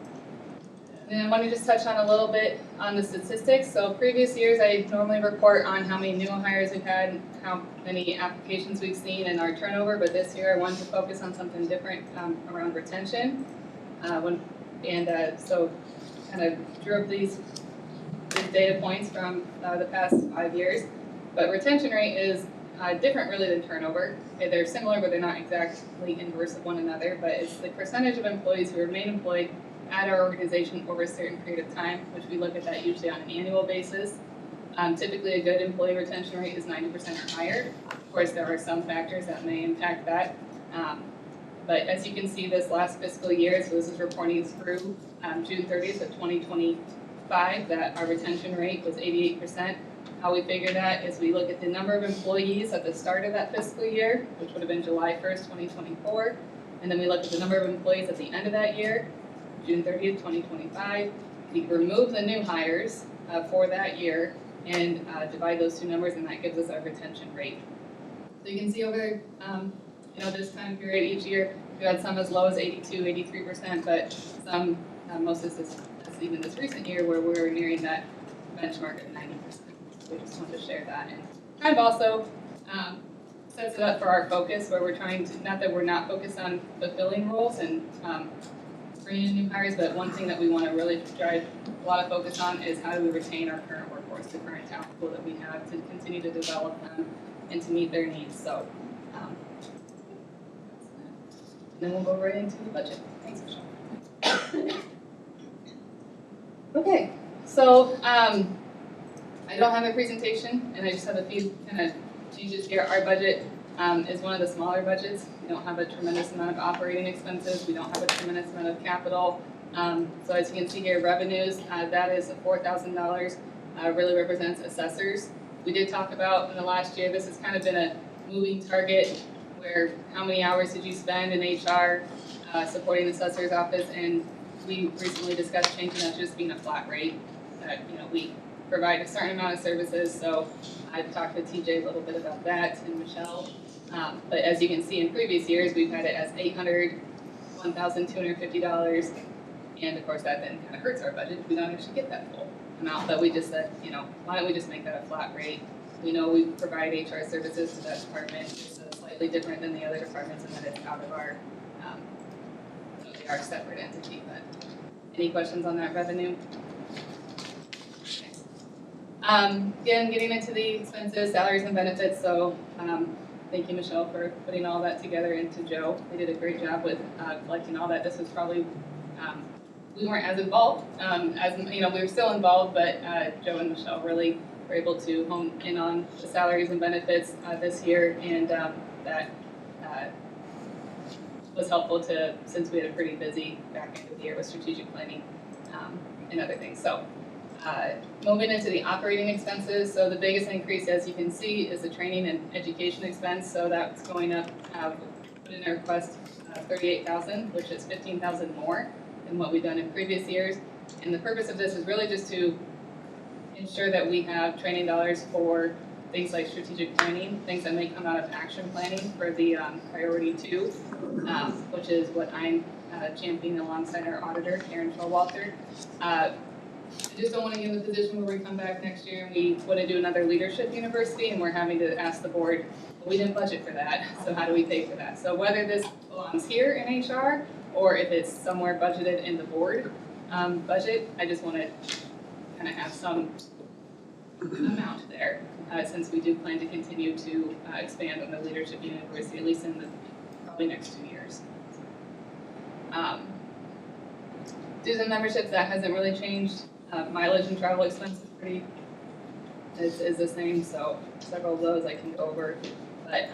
And I want to just touch on a little bit on the statistics. So previous years, I normally report on how many new hires we've had, how many applications we've seen, and our turnover. But this year, I wanted to focus on something different around retention. So kind of drew up these data points from the past 5 years. But retention rate is different really than turnover. Okay, they're similar, but they're not exactly inverse of one another. But it's the percentage of employees who remain employed at our organization over a certain period of time, which we look at that usually on an annual basis. Typically, a good employee retention rate is 90% or higher. Of course, there are some factors that may impact that. But as you can see, this last fiscal year, so this is reporting through June 30th of 2025, that our retention rate was 88%. How we figure that is we look at the number of employees at the start of that fiscal year, which would have been July 1st, 2024, and then we look at the number of employees at the end of that year, June 30th, 2025. We remove the new hires for that year and divide those two numbers, and that gives us our retention rate. So you can see over this time period each year, we had some as low as 82, 83%, but some, most of this, even this recent year, where we're nearing that benchmark at 90%. So we just wanted to share that, and kind of also sets it up for our focus, where we're trying to, not that we're not focused on fulfilling roles and bringing in new hires, but one thing that we want to really drive a lot of focus on is how do we retain our current workforce, the current talent pool that we have, to continue to develop them and to meet their needs. So, then we'll go right into the budget. Thanks, Michelle. Okay, so I don't have a presentation, and I just have a few kind of changes here. Our budget is one of the smaller budgets. We don't have a tremendous amount of operating expenses. We don't have a tremendous amount of capital. So as you can see here, revenues, that is $4,000, really represents assessors. We did talk about in the last year, this has kind of been a moving target, where how many hours did you spend in HR supporting the assessor's office, and we recently discussed changing that to just being a flat rate, that we provide a certain amount of services. So I've talked with TJ a little bit about that, and Michelle. But as you can see in previous years, we've had it as $800, $1,250, and of course that then kind of hurts our budget if we don't actually get that full amount. But we just said, why don't we just make that a flat rate? We know we provide HR services to that department. It's slightly different than the other departments in that it's out of our, they are a separate entity. But any questions on that revenue? Again, getting into the expenses, salaries and benefits. So thank you, Michelle, for putting all that together, and to Joe. They did a great job with collecting all that. This was probably, we weren't as involved, we were still involved, but Joe and Michelle really were able to hone in on the salaries and benefits this year, and that was helpful since we had a pretty busy back end of the year with strategic planning and other things. So moving into the operating expenses, so the biggest increase, as you can see, is the training and education expense. So that's going up, put in a request $38,000, which is $15,000 more than what we've done in previous years. And the purpose of this is really just to ensure that we have training dollars for things like strategic planning, things that may come out of action planning for the priority 2, which is what I'm championing alongside our auditor, Karen Showalter. I just don't want to get in the position where we come back next year and we want to do another leadership university and we're having to ask the board, well, we didn't budget for that, so how do we pay for that? So whether this belongs here in HR or if it's somewhere budgeted in the board budget, I just want to kind of have some amount there, since we do plan to continue to expand on the leadership university, at least in the probably next 2 years. Dues and memberships, that hasn't really changed. Mileage and travel expense is the same, so several of those I can go over. But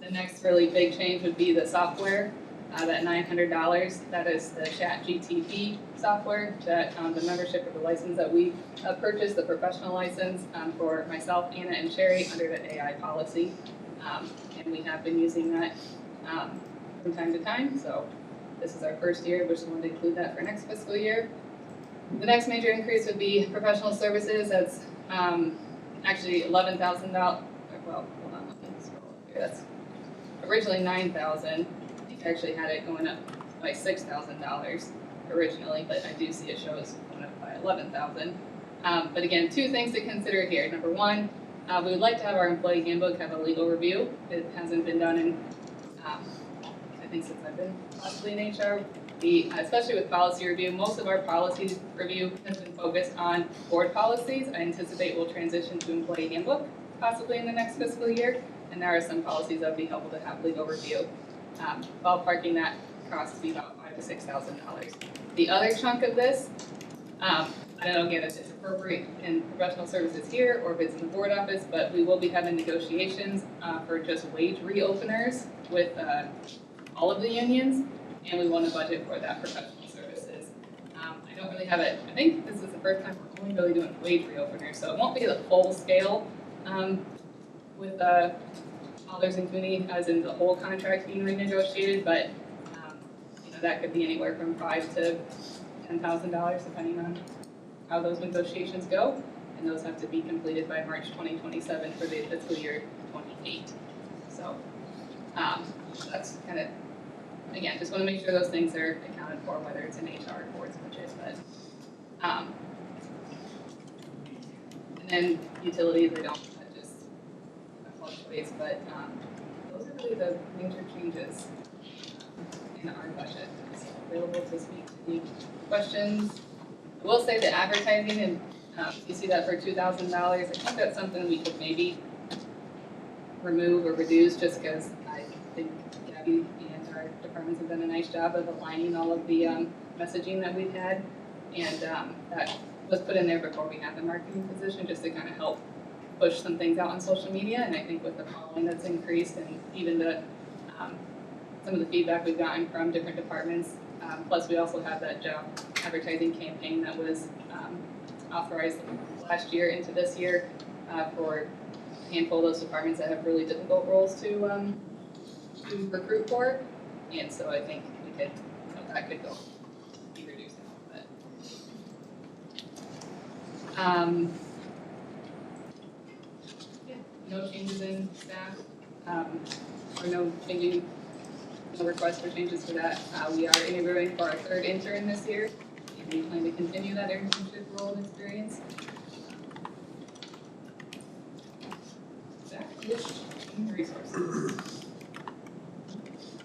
the next really big change would be the software. That $900, that is the ChatGTP software, that the membership or the license that we purchased, the professional license for myself, Anna, and Sherry under the AI policy. And we have been using that from time to time, so this is our first year, which we want to include that for next fiscal year. The next major increase would be professional services. That's actually $11,000, well, hold on, let me scroll up here, that's originally $9,000. I think I actually had it going up by $6,000 originally, but I do see it shows going up by $11,000. But again, two things to consider here. Number one, we would like to have our employee handbook have a legal review. It hasn't been done in, I think since I've been possibly in HR. Especially with policy review, most of our policy review has been focused on board policies. I anticipate we'll transition to employee handbook possibly in the next fiscal year. And there are some policies that would be helpful to have legal review. Ballparking that costs me about $5,000 to $6,000. The other chunk of this, I don't know again if it's appropriate in professional services here or if it's in the board office, but we will be having negotiations for just wage reopeners with all of the unions, and we want to budget for that professional services. I don't really have it, I think this is the first time we're only really doing wage reopeners, so it won't be the full scale with Alders and Cooney as in the whole contract being renegotiated, but that could be anywhere from $5,000 to $10,000 depending on how those negotiations go, and those have to be completed by March 2027 for the fiscal year 28. So that's kind of, again, just want to make sure those things are accounted for, whether it's in HR or board's budget, but and then utilities, I don't, that just fluctuates, but those are really the major changes in our budget. So available to speak to any questions. I will say the advertising, and you see that for $2,000, I think that's something we could maybe remove or reduce just because I think Gabby and our departments have done a nice job of aligning all of the messaging that we've had. And that was put in there before we had the marketing position just to kind of help push some things out on social media. And I think with the following that's increased and even the some of the feedback we've gotten from different departments, plus we also have that job advertising campaign that was authorized last year into this year for a handful of those departments that have really difficult roles to recruit for. And so I think we could, that could go be reduced a little bit. Yeah, no changes in staff, or no requests for changes for that. We are interviewing for our third intern this year, and we plan to continue that internship role and experience. That is human resources.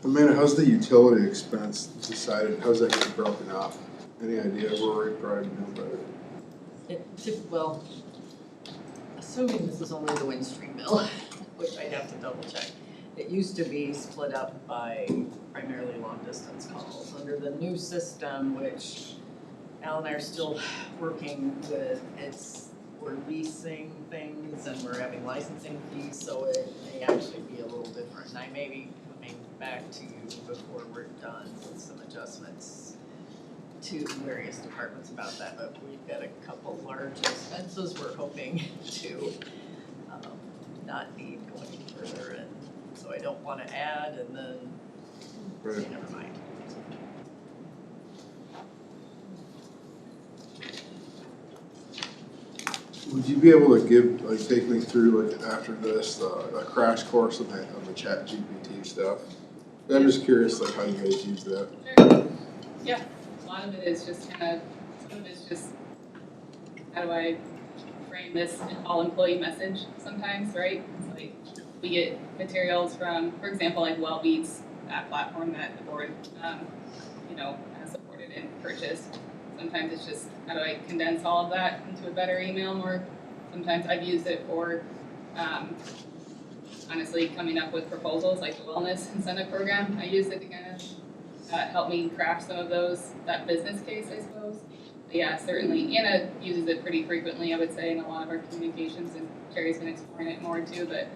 Amanda, how's the utility expense decided? How's that getting broken up? Any idea where we probably know better? Well, assuming this is only the Windstream bill, which I'd have to double check. It used to be split up by primarily long distance calls. Under the new system, which Al and I are still working with, we're leasing things and we're having licensing fees, so it may actually be a little different. And I may be coming back to you before we're done with some adjustments to various departments about that, but we've got a couple large expenses we're hoping to not need going further, and so I don't want to add and then say never mind. Would you be able to give, like, take me through, like, after this, a crash course on the chat GPT stuff? I'm just curious, like, how you guys use that. Sure. Yeah, a lot of it is just kind of, some of it's just, how do I frame this all-employee message sometimes, right? It's like, we get materials from, for example, like WellBeats, that platform that the board, has supported and purchased. Sometimes it's just, how do I condense all of that into a better email, or sometimes I've used it for, honestly, coming up with proposals like the wellness incentive program. I used it to kind of help me craft some of that business case, I suppose. But yeah, certainly, Anna uses it pretty frequently, I would say, in a lot of our communications, and Carrie's been exploring it more too, but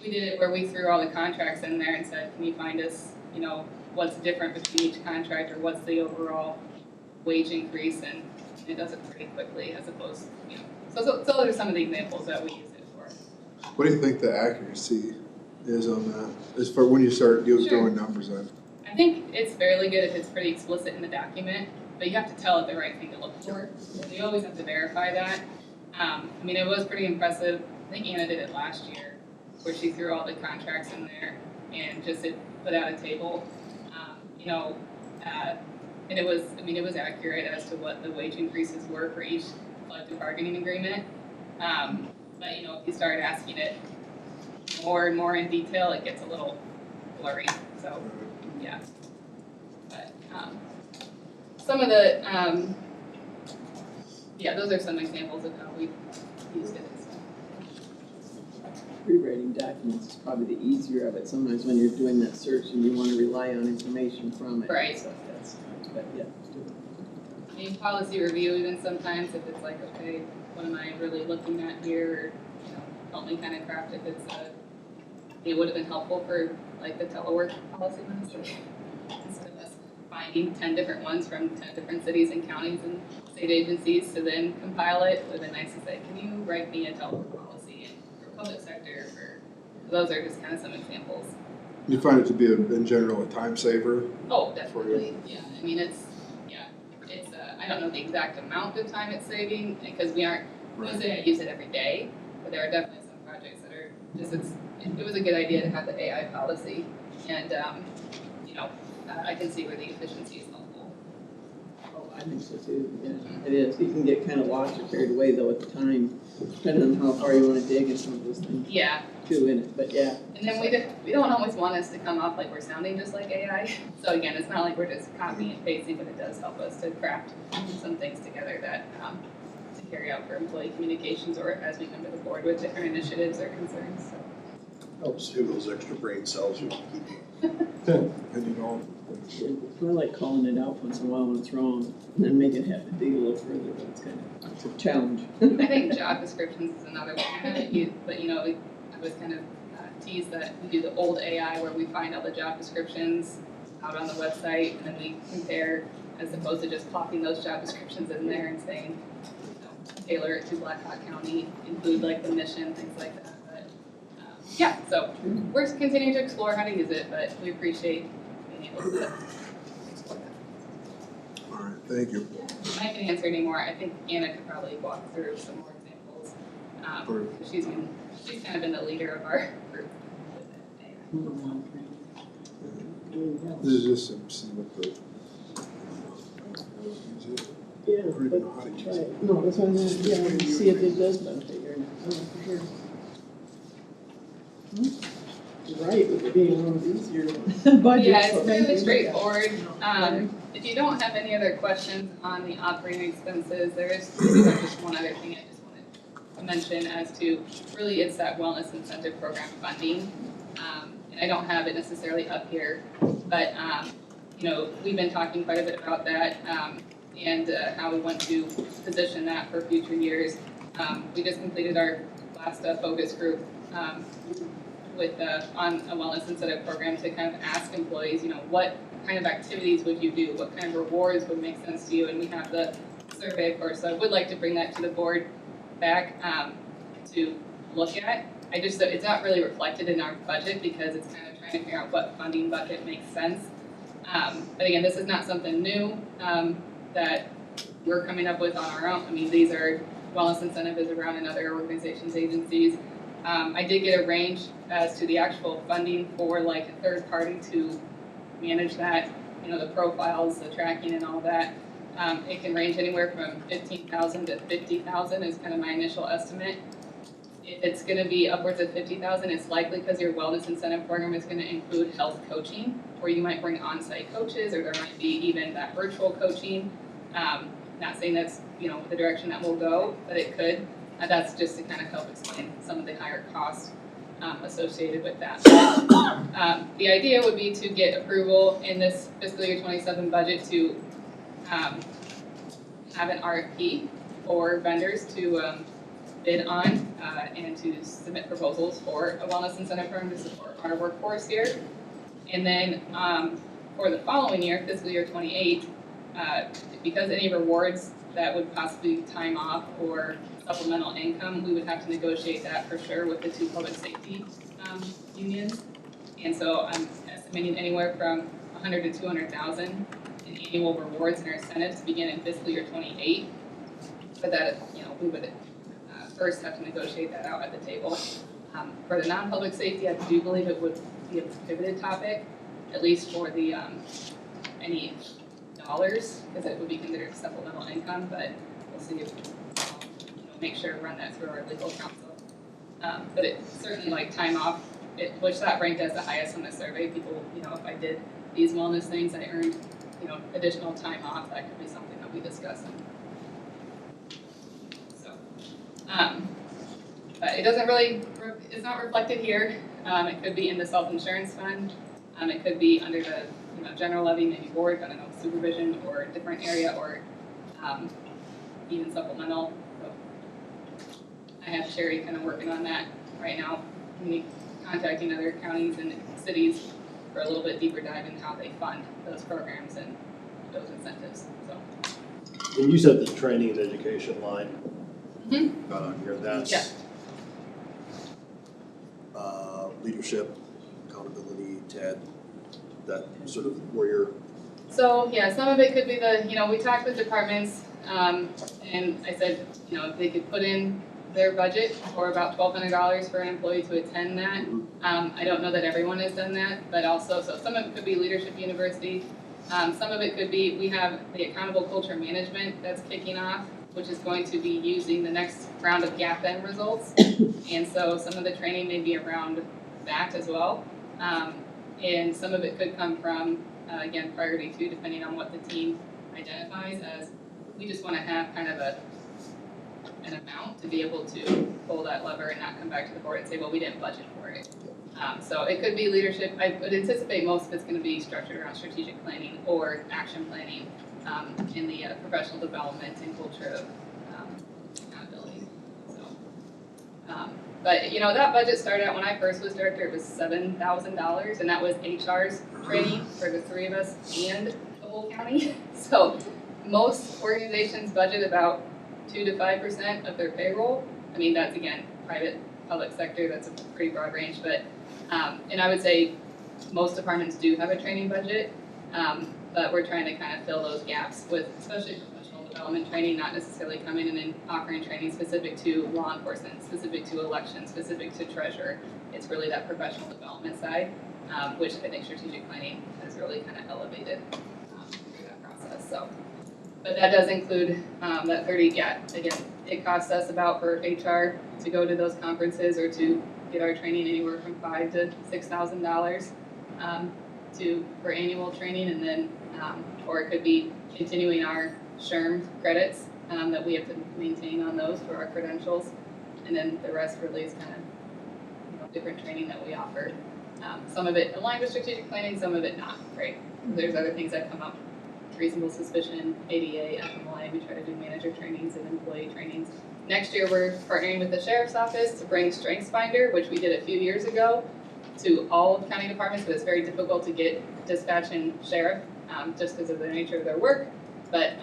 we did it where we threw all the contracts in there and said, can you find us, what's different between each contract, or what's the overall wage increase, and it does it pretty quickly as opposed, so those are some of the examples that we use it for. What do you think the accuracy is on that, as far when you start throwing numbers in? I think it's fairly good if it's pretty explicit in the document, but you have to tell it the right thing to look for. So you always have to verify that. I mean, it was pretty impressive. I think Anna did it last year, where she threw all the contracts in there and just put out a table. And it was accurate as to what the wage increases were for each collective bargaining agreement. But if you start asking it more and more in detail, it gets a little blurry. So, yeah. But some of the, those are some examples of how we've used it. Rewriting documents is probably the easier of it, sometimes when you're doing that search and you want to rely on information from it. Right. So that's, but yeah. I mean, policy review even sometimes, if it's like, okay, what am I really looking at here, or, help me kind of craft if it's it would have been helpful for like the telework policy minister, instead of us finding 10 different ones from 10 different cities and counties and state agencies to then compile it, it would have been nice to say, can you write me a telework policy for public sector, those are just kind of some examples. You find it to be, in general, a time saver? Oh, definitely, yeah, I mean, it's I don't know the exact amount of time it's saving, because we aren't, I wouldn't say I use it every day, but there are definitely some projects that are just, it was a good idea to have the AI policy, and, I can see where the efficiency is helpful. Oh, I think so too, yeah, it is. You can get kind of lost or carried away though at the time, depending on how far you want to dig in some of those things. Yeah. Too in it, but yeah. And then we don't always want us to come off like we're sounding just like AI. So again, it's not like we're just copying and pasting, but it does help us to craft some things together that to carry out for employee communications or as we come to the board with different initiatives or concerns. So. Helps do those extra brain cells you keep. It's more like calling it out once in a while when it's wrong, and then make it have to dig a little further, but it's a challenge. I think job descriptions is another one that I was kind of teased that we do the old AI where we find all the job descriptions out on the website and then we compare as opposed to just plopping those job descriptions in there and saying, tailor it to Blackhawk County, include like the mission, things like that. But so we're continuing to explore how to use it, but we appreciate being able to explore that. All right, thank you. I can answer any more. I think Anna could probably walk through some more examples. She's kind of been the leader of our group. This is just see what the. Yeah, but try it. No, that's what I'm gonna, see if it does benefit your next one, for sure. You're right, with it being one of the easier budgets. Yeah, so it's thank fairly you. straightforward. If you don't have any other questions on the operating expenses, there is just one other thing I just wanted to mention as to, really it's that wellness incentive program funding. And I don't have it necessarily up here, but we've been talking quite a bit about that and how we want to position that for future years. We just completed our last focus group with on a wellness incentive program to kind of ask employees, what kind of activities would you do? What kind of rewards would make sense to you? And we have the survey, of course, so I would like to bring that to the board back to look at. It's not really reflected in our budget because it's kind of trying to figure out what funding bucket makes sense. But again, this is not something new that we're coming up with on our own. I mean, these are wellness incentives around in other organizations, agencies. I did get a range as to the actual funding for like a third party to manage that, the profiles, the tracking and all that. It can range anywhere from $15,000 to $50,000 is kind of my initial estimate. If it's going to be upwards of $50,000, it's likely because your wellness incentive program is going to include health coaching, or you might bring on-site coaches, or there might be even that virtual coaching. Not saying that's the direction that we'll go, but it could. That's just to kind of help explain some of the higher costs associated with that. But, the idea would be to get approval in this fiscal year 27 budget to have an RFP for vendors to bid on and to submit proposals for a wellness incentive program to support our workforce here. And then for the following year, fiscal year 28, because any rewards that would possibly time off or supplemental income, we would have to negotiate that for sure with the two public safety unions. And so I'm estimating anywhere from $100,000 to $200,000 in annual rewards and incentives to begin in fiscal year 28. But that, we would first have to negotiate that out at the table. For the non-public safety, I do believe it would be a prohibited topic, at least for the, any dollars, because it would be considered supplemental income, but we'll see if, make sure to run that through our legal counsel. But it certainly like time off, which that ranked as the highest on the survey. People, if I did these wellness things, I earned, additional time off. That could be something that we discuss. So, but it doesn't really, it's not reflected here. It could be in the self-insurance fund. It could be under the, general levy, maybe board, I don't know, supervision or a different area, or even supplemental. So I have Sherry kind of working on that right now, contacting other counties and cities for a little bit deeper dive in how they fund those programs and those incentives. So. And you said the training and education line Mm-hmm. got on here, that's Yeah. Leadership, accountability, TED, that sort of where you're. So yeah, some of it could be we talked with departments, and I said, if they could put in their budget for about $1,200 for an employee to attend that. I don't know that everyone has done that, but also, so some of it could be Leadership University. Some of it could be, we have the Accountable Culture Management that's kicking off, which is going to be using the next round of GAP-N results. And so some of the training may be around that as well. And some of it could come from, again, priority 2, depending on what the team identifies as. We just want to have kind of an amount to be able to pull that lever and not come back to the board and say, well, we didn't budget for it. So it could be leadership. I would anticipate most of it's going to be structured around strategic planning or action planning in the professional development and culture of accountability. So, but that budget started out when I first was director. It was $7,000, and that was HR's training for the 3 of us and the whole county. So most organizations budget about 2 to 5% of their payroll. I mean, that's again private, public sector. That's a pretty broad range, but and I would say most departments do have a training budget, but we're trying to kind of fill those gaps with, especially professional development training, not necessarily coming in and offering training specific to law enforcement, specific to elections, specific to treasurer. It's really that professional development side, which I think strategic planning has really kind of elevated through that process. So, but that does include that 30. Yeah, again, it costs us about for HR to go to those conferences or to get our training anywhere from $5,000 to $6,000 for annual training, and then or it could be continuing our SHRM credits that we have to maintain on those for our credentials, and then the rest really is kind of different training that we offer. Some of it aligned with strategic planning, some of it not. Right? There's other things that come up. Reasonable suspicion, ADA, FMLA. We try to do manager trainings and employee trainings. Next year, we're partnering with the Sheriff's Office to bring StrengthsFinder, which we did a few years ago, to all of county departments, but it's very difficult to get dispatch and sheriff just because of the nature of their work. But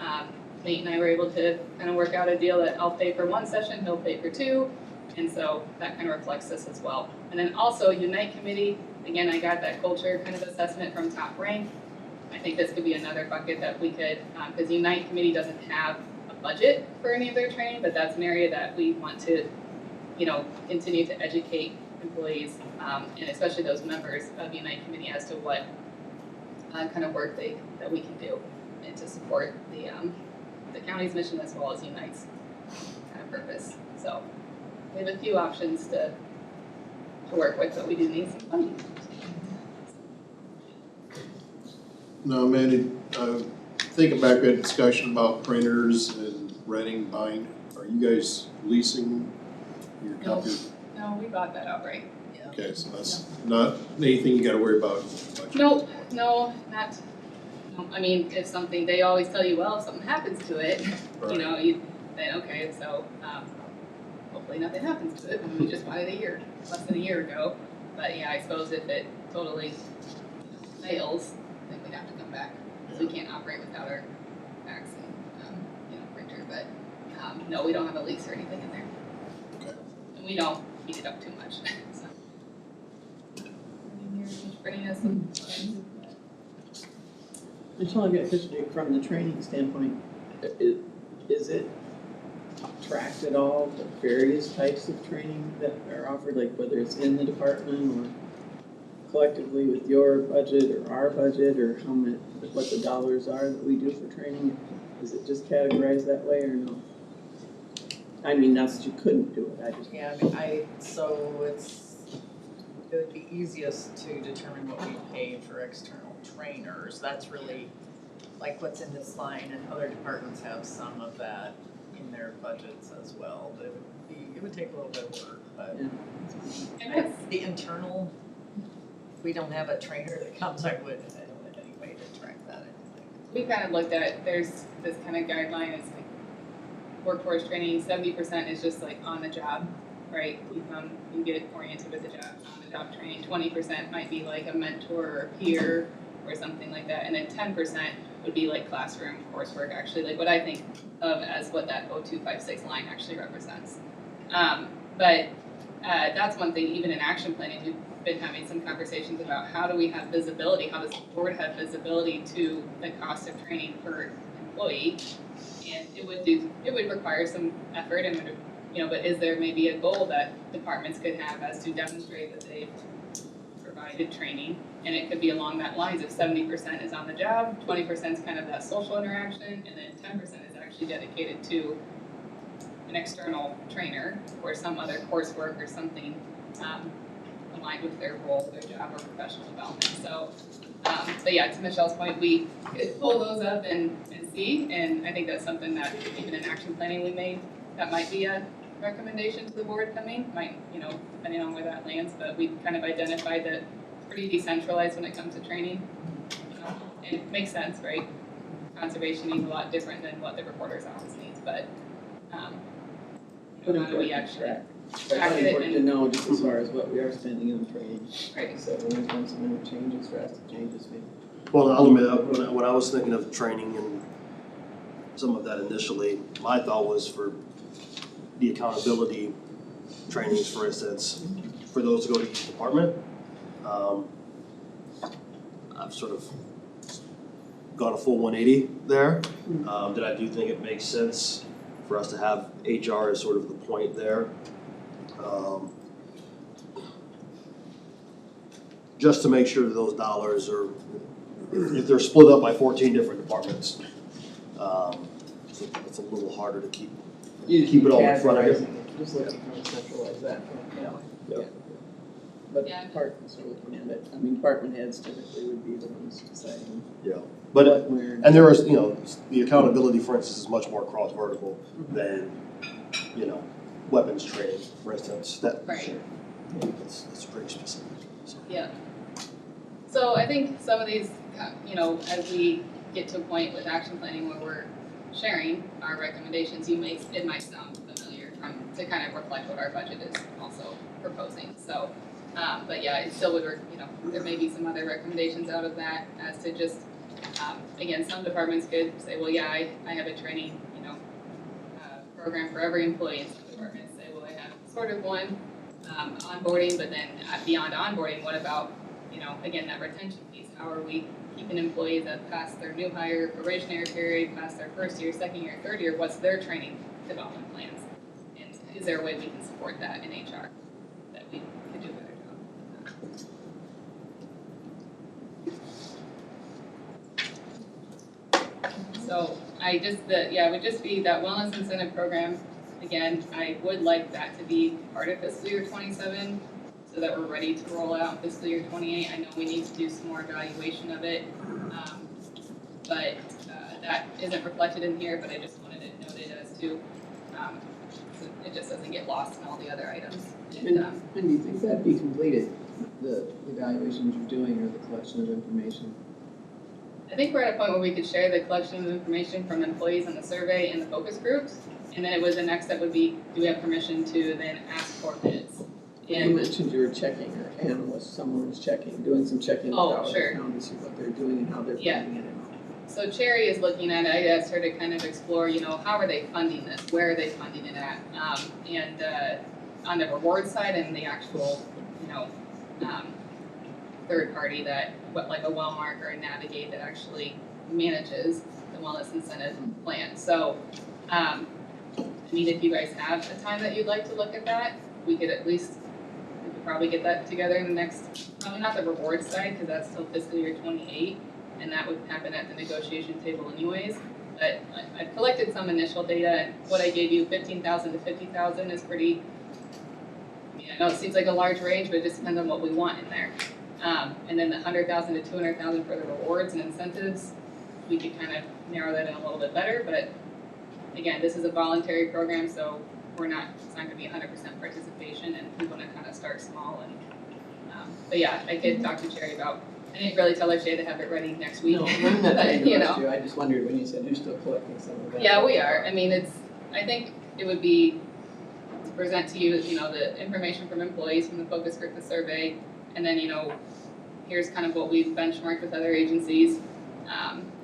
Nate and I were able to kind of work out a deal that I'll pay for 1 session, he'll pay for 2, and so that kind of reflects this as well. And then also Unite Committee, again, I got that culture kind of assessment from Top Rank. I think this could be another bucket that we could, because Unite Committee doesn't have a budget for any of their training, but that's an area that we want to, continue to educate employees, and especially those members of Unite Committee as to what kind of work that we can do and to support the county's mission as well as Unite's kind of purpose. So we have a few options to work with, but we do need some funding. No, Mandy, thinking back, we had a discussion about printers and renting, buying. Are you guys leasing your copy? No, we bought that outright. Okay, so that's not anything you gotta worry about. Nope, no, not, no. I mean, if something, they always tell you, well, if something happens to it, Right. then okay, so, hopefully nothing happens to it, and we just bought it less than a year ago. But yeah, I suppose if it totally fails, then we'd have to come back, because we can't operate without our fax and, printer, but, no, we don't have a lease or anything in there. Okay. And we don't heat it up too much, so. Bringing us some. I just want to get a history from the training standpoint. Is it tracked at all the various types of training that are offered, like whether it's in the department or collectively with your budget or our budget, or how much, what the dollars are that we do for training? Is it just categorized that way or no? I mean, not that you couldn't do it, I just. Yeah, so it would be easiest to determine what we pay for external trainers. That's really like what's in this line, and other departments have some of that in their budgets as well, but it would take a little bit of work, but. Yeah. And The internal, we don't have a trainer that comes, I don't have any way to track that, I don't think. we kind of looked at, there's this kind of guideline, it's like workforce training, 70% is just like on the job, right? You come, you get oriented with the job, on the job training, 20% might be like a mentor or a peer or something like that, and then 10% would be like classroom coursework, actually, like what I think of as what that 0256 line actually represents. But that's one thing, even in action planning, we've been having some conversations about how do we have visibility, how does the board have visibility to the cost of training per employee? And it would require some effort and would, but is there maybe a goal that departments could have as to demonstrate that they've provided training? And it could be along that lines of 70% is on the job, 20% is kind of that social interaction, and then 10% is actually dedicated to an external trainer or some other coursework or something aligned with their role, their job, or professional development. So, but yeah, to Michelle's point, we could pull those up and see, and I think that's something that even in action planning that might be a recommendation to the board coming, depending on where that lands, but we've kind of identified that it's pretty decentralized when it comes to training. It makes sense, right? Conservation needs a lot different than what the recorder's office needs, but how do we actually track it? Important to know just as far as what we are spending on training. Right. So when there's been some changes, drastic changes, maybe. Well, I'll admit, when I was thinking of training and some of that initially, my thought was for the accountability trainings, for instance, for those who go to each department. I've sort of gone a full 180 there. That I do think it makes sense for us to have HR as sort of the point there. Just to make sure that those dollars are, if they're split up by 14 different departments, it's a little harder to keep it all in front of you. Just looking how to centralize that. Yeah. But departments are looking at it. I mean, department heads typically would be the ones deciding. Yeah, but, what, where. and there is, the accountability, for instance, is much more cross-vertical than, weapons training, for instance, that. Right. It's pretty specific, so. Yeah. So I think some of these, as we get to a point with action planning where we're sharing our recommendations, it might sound familiar to kind of reflect what our budget is also proposing. So, but yeah, it still would, there may be some other recommendations out of that as to just, again, some departments could say, well, yeah, I have a training, program for every employee, and some departments say, well, I have sort of one onboarding, but then beyond onboarding, what about, again, that retention piece? How are we keeping employees that pass their new hire probationary period, pass their first year, second year, third year? What's their training development plans? And is there a way we can support that in HR that we could do a better job? So it would just be that wellness incentive program. Again, I would like that to be part of fiscal year 27 so that we're ready to roll out fiscal year 28. I know we need to do some more evaluation of it, but that isn't reflected in here, but I just wanted it noted as to, so it just doesn't get lost in all the other items. And, When do you think that'd be completed, the evaluations you're doing or the collection of information? I think we're at a point where we could share the collection of information from employees on the survey and the focus groups. And then the next step would be, do we have permission to then ask for bids? And you mentioned you were checking, or analyst, someone was doing some checking with Oh, how sure. the counties, what they're doing and how they're funding it. So Cherry is looking at it, I asked her to kind of explore, how are they funding this? Where are they funding it at? And on the reward side and the actual, third party like a Wellmark or a Navigate that actually manages the wellness incentive plan. So I mean, if you guys have the time that you'd like to look at that, we could probably get that together in the next, probably not the reward side, because that's till fiscal year 28, and that would happen at the negotiation table anyways. But I've collected some initial data, and what I gave you, 15,000 to 50,000 is pretty, I mean, I know it seems like a large range, but it just depends on what we want in there. And then the 100,000 to 200,000 for the rewards and incentives, we could kind of narrow that in a little bit better, but again, this is a voluntary program, so it's not gonna be 100% participation, and we wanna kind of start small and, but yeah, I could talk to Jerry about, I didn't really tell her she had to have it ready next week. No, I'm not trying to You rush know. you, I just wondered when you said you're still collecting some of that. Yeah, we are, I mean, I think it would be to present to you, the information from employees from the focus group, the survey, and then, here's kind of what we've benchmarked with other agencies.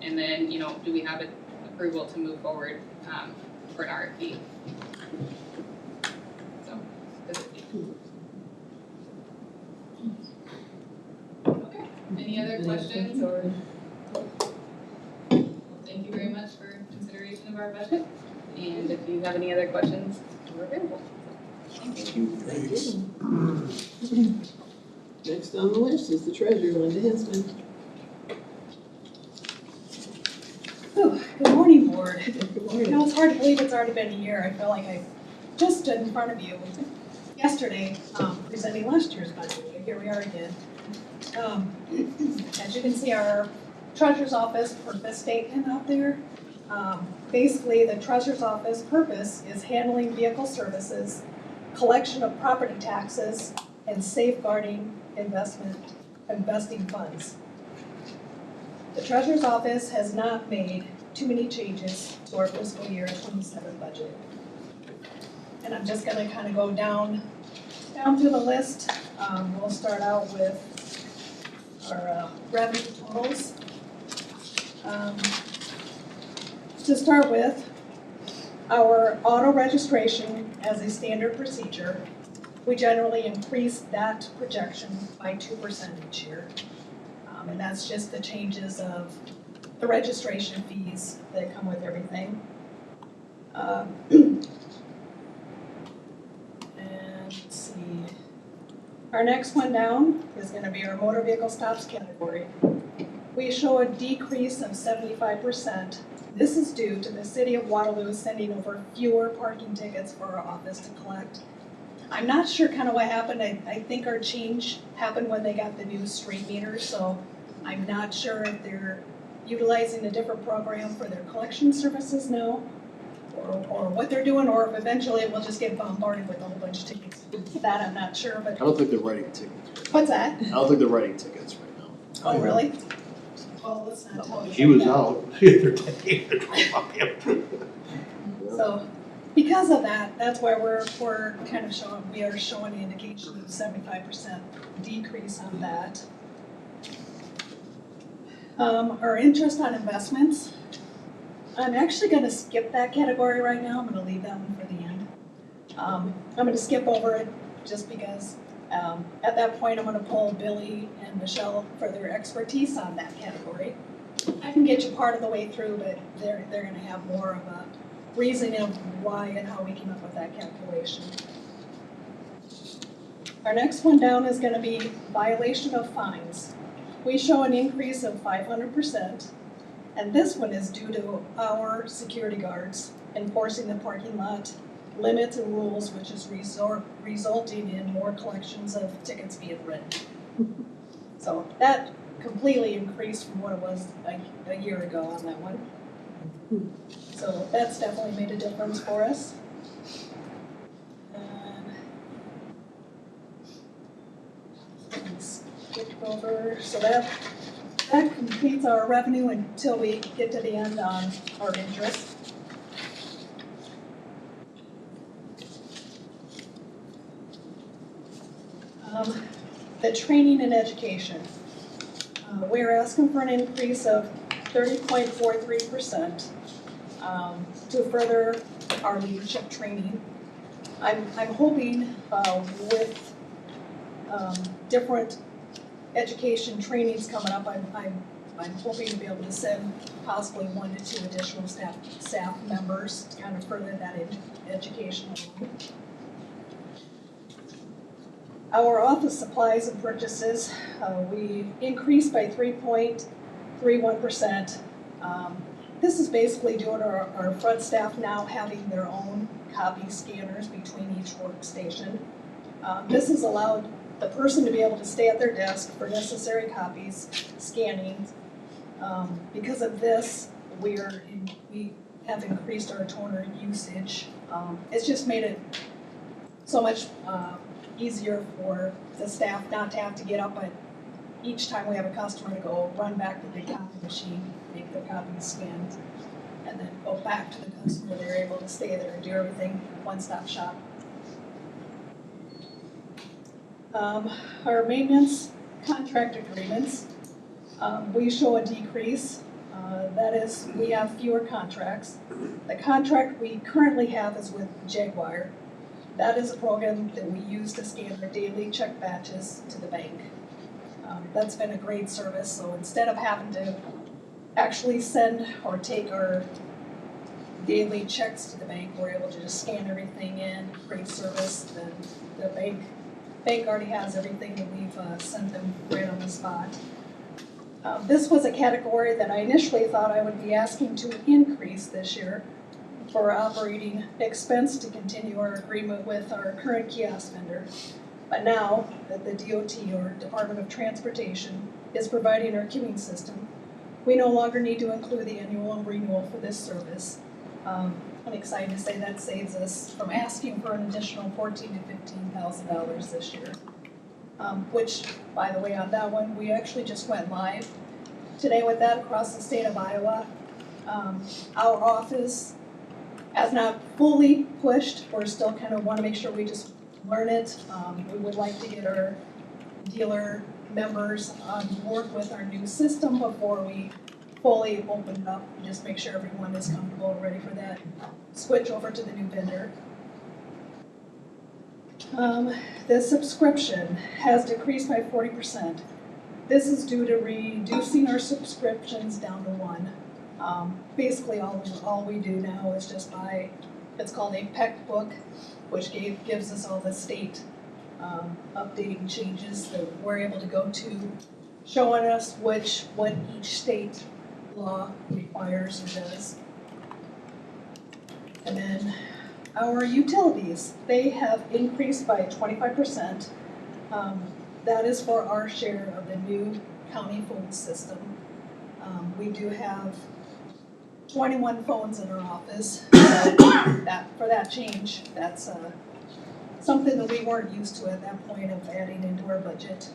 And then, do we have approval to move forward, for an RFP? So, okay, any other questions or? Thank you very much for consideration of our budget, and if you have any other questions, we're available. Thank you. Thank you. Next on the list is the treasurer, Linda Hinsman. Good morning, board. Good morning. It's hard to believe it's already been a year. I feel like I just stood in front of you yesterday, presenting last year's budget. Here we are again. As you can see, our treasurer's office purpose statement out there. Basically, the treasurer's office purpose is handling vehicle services, collection of property taxes, and safeguarding investing funds. The treasurer's office has not made too many changes to our fiscal year 27 budget. And I'm just gonna kind of go down through the list. We'll start out with our revenue totals. To start with, our auto registration as a standard procedure, we generally increase that projection by 2% each year. And that's just the changes of the registration fees that come with everything. And let's see. Our next one down is gonna be our motor vehicle stops category. We show a decrease of 75%. This is due to the city of Waterloo sending over fewer parking tickets for our office to collect. I'm not sure kind of what happened. I think our change happened when they got the new street meters, so I'm not sure if they're utilizing a different program for their collection services now, or what they're doing, or if eventually we'll just get bombarded with a whole bunch of tickets. That I'm not sure, but. I don't think they're writing tickets. What's that? I don't think they're writing tickets right now. Oh, really? Well, let's not tell you. He was out the other day. So, because of that, that's why we're kind of we are showing the indication of 75% decrease on that. Our interest on investments, I'm actually gonna skip that category right now. I'm gonna leave that one for the end. I'm gonna skip over it just because at that point, I'm gonna pull Billy and Michelle for their expertise on that category. I can get you part of the way through, but they're gonna have more of a reasoning of why and how we came up with that calculation. Our next one down is gonna be violation of fines. We show an increase of 500%, and this one is due to our security guards enforcing the parking lot limits and rules, which is resulting in more collections of tickets being written. So that completely increased from what it was a year ago on that one. So that's definitely made a difference for us. Skip over, so that completes our revenue until we get to the end on our interest. The training and education. We're asking for an increase of 30.43% to further our leadership training. I'm hoping with different education trainings coming up, I'm I'm hoping to be able to send possibly 1 to 2 additional staff members to kind of further that education along. Our office supplies and purchases, we increased by 3.31%. This is basically due to our front staff now having their own copy scanners between each workstation. This has allowed the person to be able to stay at their desk for necessary copies, scanning. Because of this, we have increased our toner usage. It's just made it so much easier for the staff not to have to get up at each time we have a customer to go run back to the copy machine, make their copies scanned, and then go back to the customer. They're able to stay there and do everything one-stop shop. Our maintenance contract agreements, we show a decrease. That is, we have fewer contracts. The contract we currently have is with Jaguar. That is a program that we use to scan our daily check batches to the bank. That's been a great service, so instead of having to actually send or take our daily checks to the bank, we're able to just scan everything in, great service. Then the bank already has everything that we've sent them right on the spot. This was a category that I initially thought I would be asking to increase this year for operating expense to continue our agreement with our current kiosk vendor. But now that the DOT, or Department of Transportation, is providing our queuing system, we no longer need to include the annual renewal for this service. I'm excited to say that saves us from asking for an additional $14,000 to $15,000 this year. Which, by the way, on that one, we actually just went live today with that across the state of Iowa. Our office has not fully pushed. We're still kind of want to make sure we just learn it. We would like to get our dealer members on board with our new system before we fully open it up and just make sure everyone is comfortable and ready for that switch over to the new vendor. The subscription has decreased by 40%. This is due to reducing our subscriptions down to 1. Basically, all we do now is just buy, it's called a PEC book, which gives us all the state updating changes that we're able to go to, showing us what each state law requires or does. And then our utilities, they have increased by 25%. That is for our share of the new county phone system. We do have 21 phones in our office. For that change, that's something that we weren't used to at that point of adding into our budget.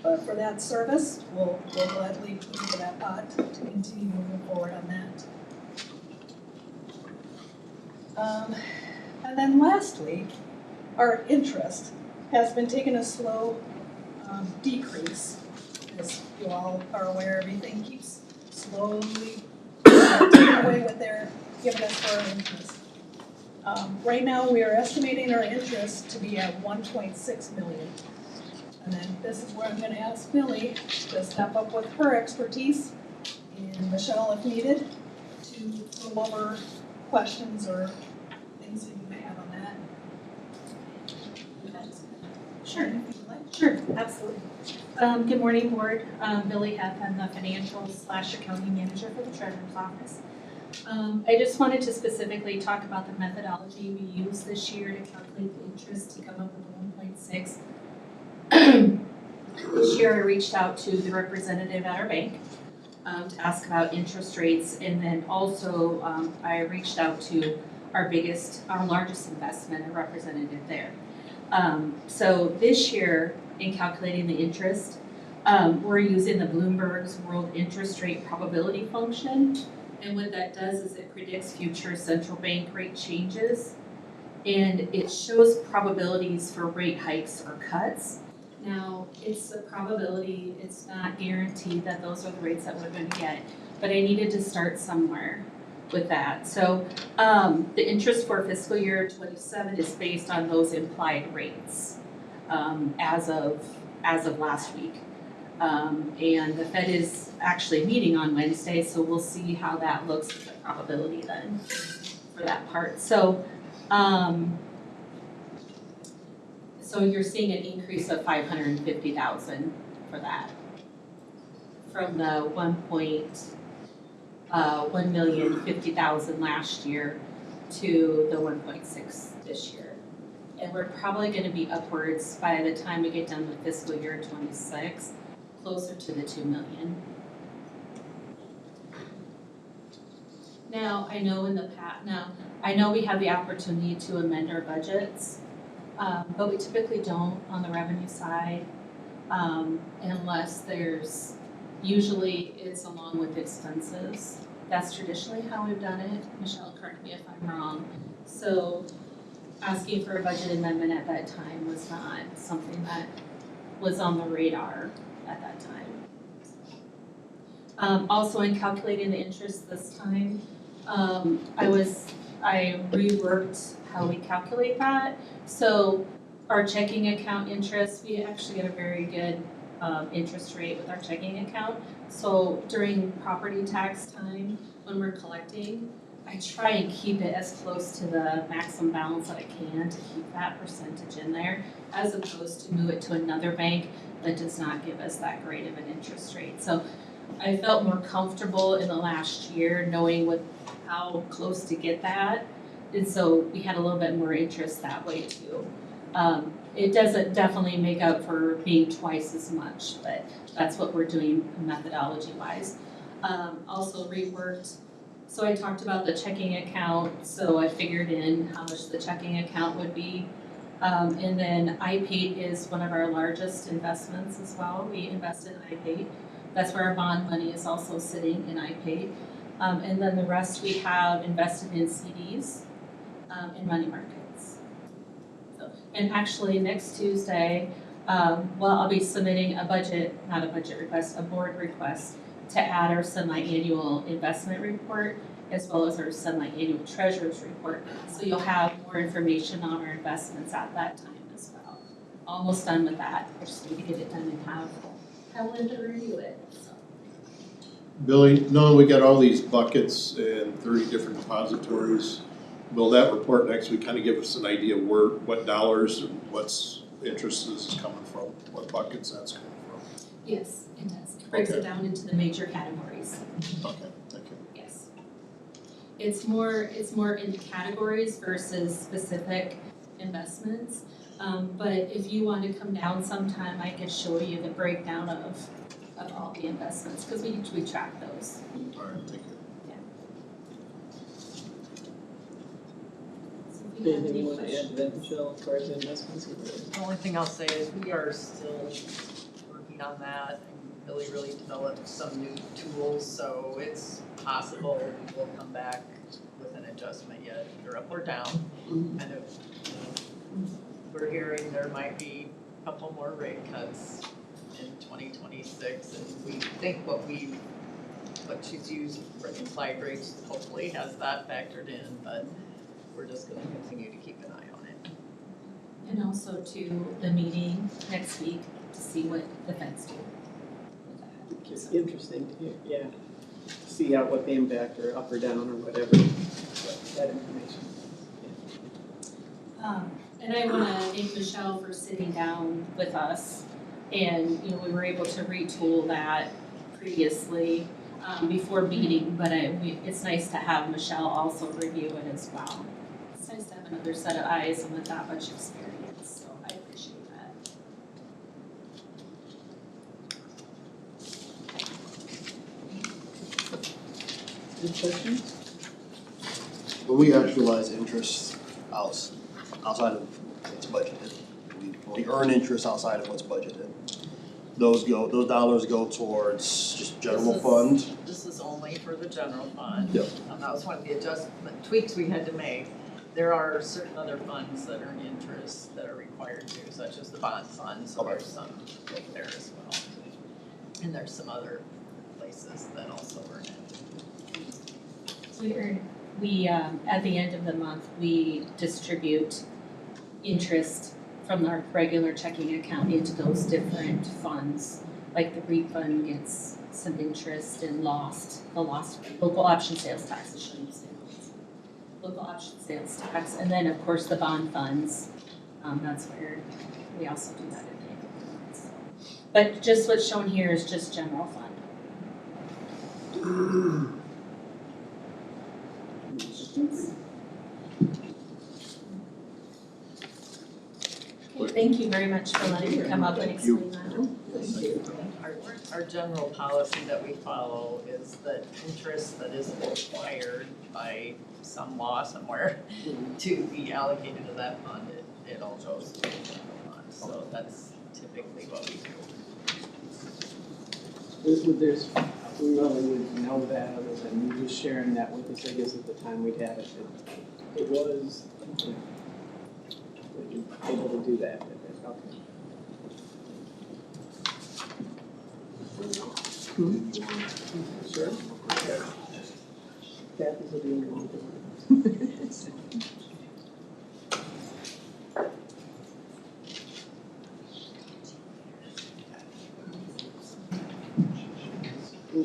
But for that service, we'll gladly put into that pot to continue moving forward on that. And then lastly, our interest has been taking a slow decrease. As you all are aware, everything keeps slowly taking away what they're giving us for our interest. Right now, we are estimating our interest to be at 1.6 million. And then this is where I'm gonna ask Millie to step up with her expertise, and Michelle if needed, to go over questions or things that you may have on that. Sure, absolutely. Good morning, board. Billy Heff, I'm the financial/accounting manager for the treasurer's office. I just wanted to specifically talk about the methodology we used this year to calculate the interest to come up with the 1.6. This year I reached out to the representative at our bank to ask about interest rates, and then also I reached out to our largest investment, a representative there. So this year, in calculating the interest, we're using the Bloomberg's World Interest Rate Probability function. And what that does is it predicts future central bank rate changes, and it shows probabilities for rate hikes or cuts. Now, it's a probability, it's not guaranteed that those are the rates that we're going to get, but I needed to start somewhere with that. So the interest for fiscal year 27 is based on those implied rates as of last week. And the Fed is actually meeting on Wednesday, so we'll see how that looks with the probability then for that part. So you're seeing an increase of 550,000 for that. From the 1,050,000 last year to the 1.6 this year. And we're probably gonna be upwards by the time we get done with fiscal year 26, closer to the 2 million. Now, I know we have the opportunity to amend our budgets, but we typically don't on the revenue side, unless usually it's along with expenses. That's traditionally how we've done it. Michelle, correct me if I'm wrong. So asking for a budget amendment at that time was not something that was on the radar at that time. Also in calculating the interest this time, I reworked how we calculate that. So our checking account interest, we actually get a very good interest rate with our checking account. So during property tax time, when we're collecting, I try and keep it as close to the maximum balance that I can to keep that percentage in there, as opposed to move it to another bank that does not give us that great of an interest rate. So I felt more comfortable in the last year knowing how close to get that. And so we had a little bit more interest that way too. It doesn't definitely make up for being twice as much, but that's what we're doing methodology wise. Also reworked, so I talked about the checking account, so I figured in how much the checking account would be. And then iPay is one of our largest investments as well. We invest in iPay. That's where our bond money is also sitting in iPay. And then the rest we have invested in CDs and money markets. So, and actually next Tuesday, I'll be submitting a board request to add our semi-annual investment report as well as our semi-annual treasurer's report. So you'll have more information on our investments at that time as well. Almost done with that. I just need to get it done and have Linda review it. So. Billy, knowing we got all these buckets and 30 different depositories, will that report next week kind of give us an idea what dollars, what's interest is coming from, what buckets that's coming from? Yes, it does. It breaks it down into the major categories. Okay, thank you. Yes. It's more in categories versus specific investments. But if you want to come down sometime, I could show you the breakdown of all the investments, because we track those. All right, thank you. Anything you want to add to that, Michelle, as far as investments? The only thing I'll say is we are still working on that. And really developed some new tools, so it's possible we'll come back with an adjustment yet, either up or down. Kind of, we're hearing there might be a couple more rate cuts in 2026, and we think what she's used for the implied rates hopefully has that factored in, but we're just gonna continue to keep an eye on it. And also to the meeting next week to see what the Feds do. It's interesting to hear, yeah, see out what the impact or up or down or whatever, that information. And I want to thank Michelle for sitting down with us, and we were able to retool that previously before meeting, but it's nice to have Michelle also review it as well. It's nice to have another set of eyes and with that much experience, so I appreciate that. Good questions? When we actualize interest outside of what's budgeted, we earn interest outside of what's budgeted. Those dollars go towards just general fund. This is only for the general fund. Yep. That was one of the tweaks we had to make. There are certain other funds that earn interest that are required to, such as the bond fund, so there's some there as well. And there's some other places that also earn it. We at the end of the month, we distribute interest from our regular checking account into those different funds. like the REAP fund gets some interest and the lost local option sales tax, I shouldn't say local option sales tax, and then of course the bond funds, that's where we also do that in increments. But just what's shown here is just general fund. Thank you very much for letting me come up and explain that. Our general policy that we follow is that interest that isn't required by some law somewhere to be allocated to that fund, it all goes to the general fund. So that's typically what we do. We really wouldn't know that other than you just sharing that with us, I guess at the time we had it. It was, we were able to do that, okay. Sure. Kathy's will be in one.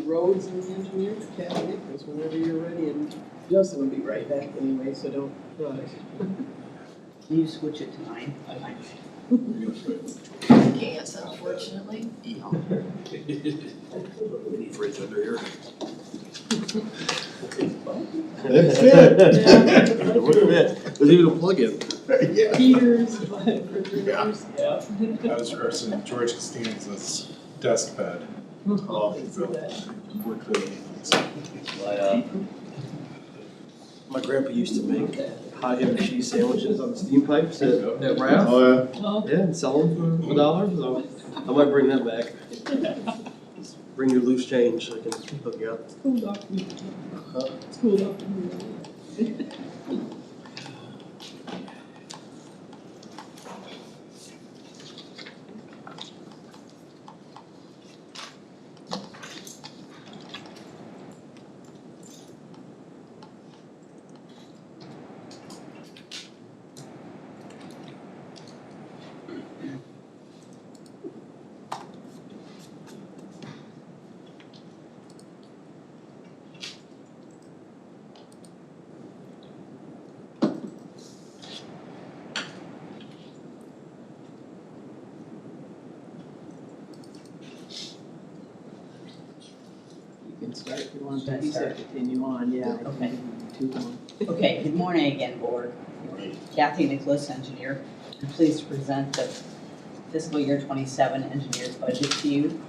Roads and the engineer, Kathy Nichols, whenever you're ready, and Justin will be right back anyway, so don't rush. Can you switch it to mine? Can't, unfortunately. We need fridge under here. That's it. There's even a plug-in. Yeah. Heaters, refrigerators, yeah. That was George Costanza's desk bed. Oh, my grandpa used to make hot ham and cheese sandwiches on the steam pipes at Ralph. Oh, Yeah, and sell them for $1, so I might bring that back. Bring your loose change so I can hook you up. It's cooled off. It's cooled off. Start if you want to, you said continue on, yeah. Okay. Too long. Okay, good morning again, board. Kathy Nichols, engineer. I'm pleased to present the fiscal year 27 engineer's budget to you.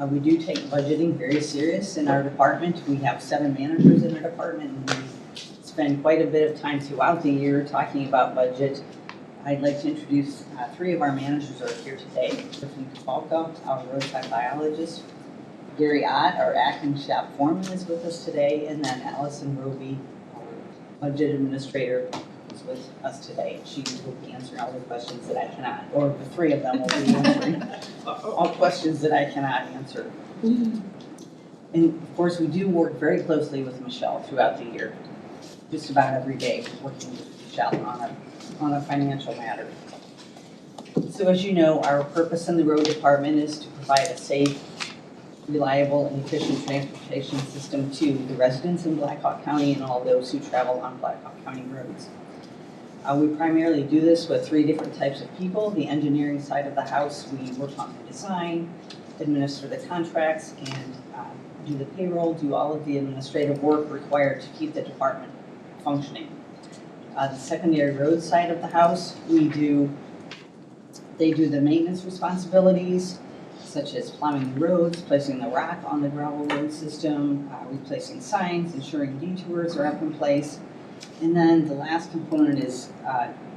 We do take budgeting very serious in our department. We have 7 managers in our department, and we spend quite a bit of time throughout the year talking about budget. I'd like to introduce 3 of our managers are here today. Tiffany Kowalka, our roadside biologist. Gary Ott, our acting shop foreman, is with us today, and then Allison Roby, our budget administrator, is with us today. She will be answering all the questions that I cannot, or the 3 of them will be answering all questions that I cannot answer. And of course, we do work very closely with Michelle throughout the year, just about every day, working with Michelle on a financial matter. So as you know, our purpose in the road department is to provide a safe, reliable and efficient transportation system to the residents in Black Hawk County and all those who travel on Black Hawk County roads. We primarily do this with 3 different types of people. The engineering side of the house, we work on the design, administer the contracts, and do the payroll, do all of the administrative work required to keep the department functioning. The secondary road side of the house, they do the maintenance responsibilities, such as plowing the roads, placing the rock on the gravel road system, replacing signs, ensuring detours are up in place. And then the last component is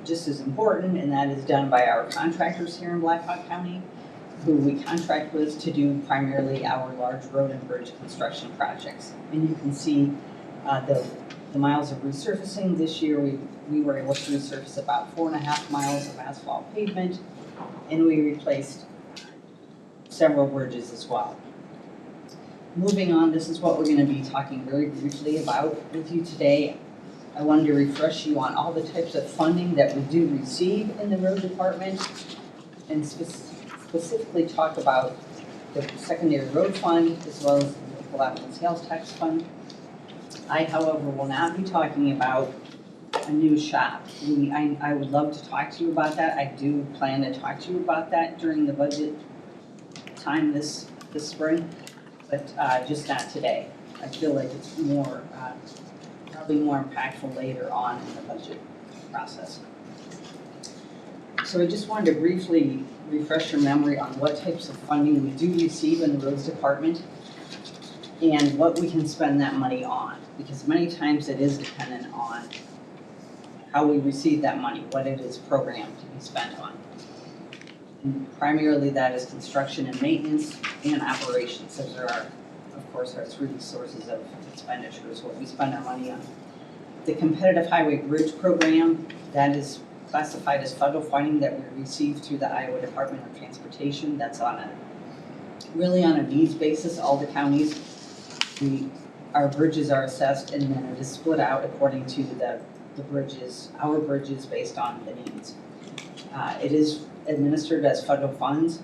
just as important, and that is done by our contractors here in Black Hawk County, who we contract with to do primarily our large road and bridge construction projects. And you can see the miles of resurfacing. This year we were able to resurface about 4.5 miles of asphalt pavement, and we replaced several bridges as well. Moving on, this is what we're going to be talking very briefly about with you today. I wanted to refresh you on all the types of funding that we do receive in the road department, and specifically talk about the secondary road fund as well as the local option sales tax fund. I, however, will not be talking about a new shop. I would love to talk to you about that. I do plan to talk to you about that during the budget time this spring, but just not today. I feel like it's more, probably more impactful later on in the budget process. So I just wanted to briefly refresh your memory on what types of funding we do receive in the roads department and what we can spend that money on, because many times it is dependent on how we receive that money, what it is programmed to be spent on. And primarily that is construction and maintenance and operations. Those are our, of course, our three sources of expenditures, what we spend our money on. The competitive highway bridge program, that is classified as federal funding that we receive through the Iowa Department of Transportation. That's really on a needs basis. All the counties, our bridges are assessed and then it is split out according to the bridges, our bridges based on the needs. It is administered as federal funds.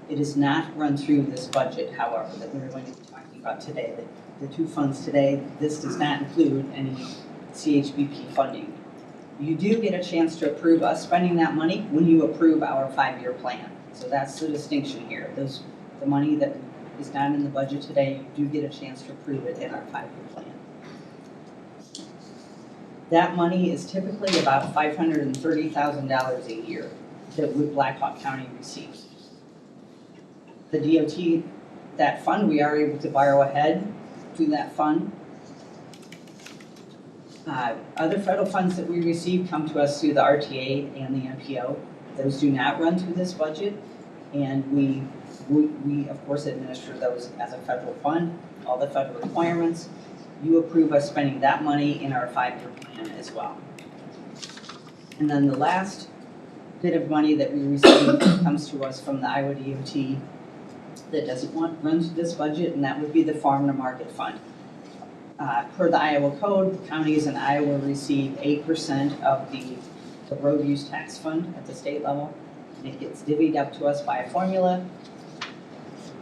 It is not run through this budget, however, that we're going to be talking about today. The two funds today, this does not include any CHBP funding. You do get a chance to approve us spending that money when you approve our 5-year plan. So that's the distinction here. The money that is not in the budget today, you do get a chance to approve it in our 5-year plan. That money is typically about $530,000 a year that Blackhawk County receives. The DOT, that fund, we are able to borrow ahead through that fund. Other federal funds that we receive come to us through the RTA and the MPO. Those do not run through this budget, and we of course administer those as a federal fund, all the federal requirements. You approve us spending that money in our 5-year plan as well. And then the last bit of money that we receive comes to us from the Iowa DOT that doesn't run through this budget, and that would be the farm to market fund. Per the Iowa code, counties in Iowa receive 8% of the road use tax fund at the state level, and it gets divvied up to us by a formula.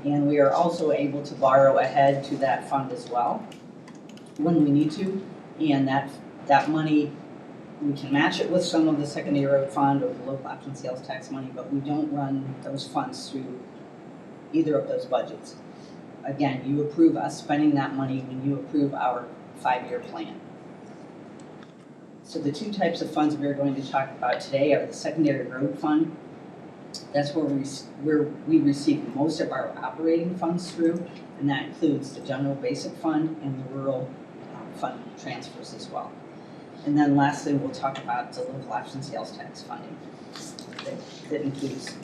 And we are also able to borrow ahead to that fund as well when we need to, and that money, we can match it with some of the secondary road fund or the local option sales tax money, but we don't run those funds through either of those budgets. Again, you approve us spending that money when you approve our 5-year plan. So the two types of funds we're going to talk about today are the secondary road fund. That's where we receive most of our operating funds through, and that includes the general basic fund and the rural fund transfers as well. And then lastly, we'll talk about the local option sales tax funding. That includes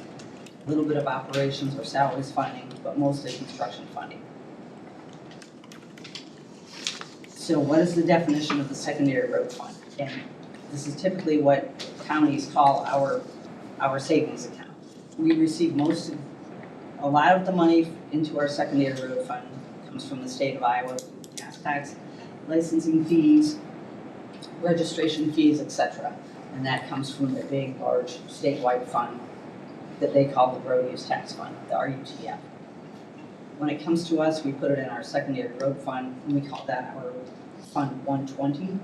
a little bit of operations or salaries funding, but mostly construction funding. So what is the definition of the secondary road fund? And this is typically what counties call our savings account. We receive a lot of the money into our secondary road fund comes from the state of Iowa, gas tax, licensing fees, registration fees, etc. And that comes from the big, large statewide fund that they call the road use tax fund, the RUTF. When it comes to us, we put it in our secondary road fund, and we call that our Fund 120.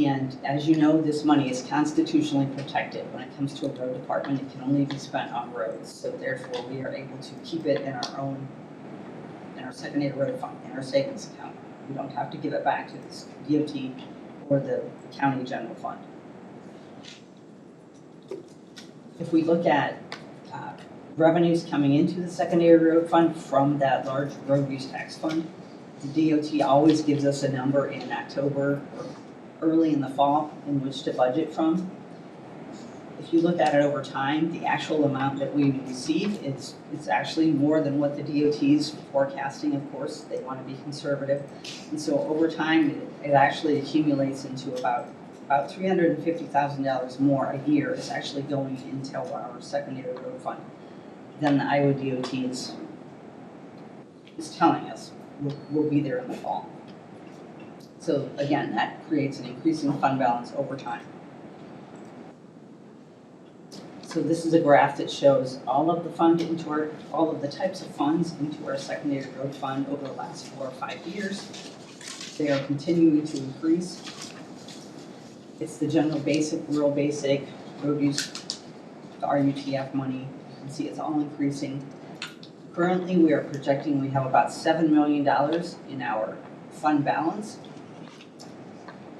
And as you know, this money is constitutionally protected. When it comes to a road department, it can only be spent on roads. So therefore, we are able to keep it in our secondary road fund, in our savings account. We don't have to give it back to the DOT or the county general fund. If we look at revenues coming into the secondary road fund from that large road use tax fund, the DOT always gives us a number in October or early in the fall in which to budget from. If you look at it over time, the actual amount that we receive is actually more than what the DOT is forecasting. Of course, they want to be conservative. And so over time, it actually accumulates into about $350,000 more a year is actually going into our secondary road fund than the Iowa DOT is telling us will be there in the fall. So again, that creates an increasing fund balance over time. So this is a graph that shows all of the types of funds into our secondary road fund over the last 4 or 5 years. They are continuing to increase. It's the general basic, rural basic, road use, the RUTF money. You can see it's all increasing. Currently, we are projecting we have about $7 million in our fund balance.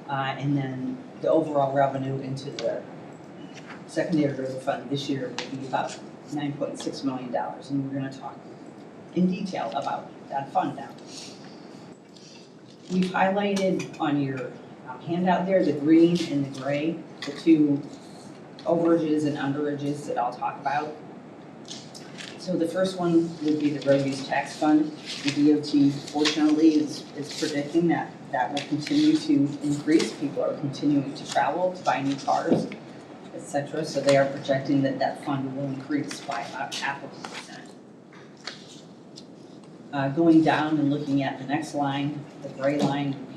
And then the overall revenue into the secondary road fund this year will be about $9.6 million. And we're gonna talk in detail about that fund now. We've highlighted on your handout there, the green and the gray, the two overages and underages that I'll talk about. So the first one would be the road use tax fund. The DOT fortunately is predicting that will continue to increase. People are continuing to travel, to buy new cars, etc. So they are projecting that fund will increase by about 0.5%. Going down and looking at the next line, the gray line would be,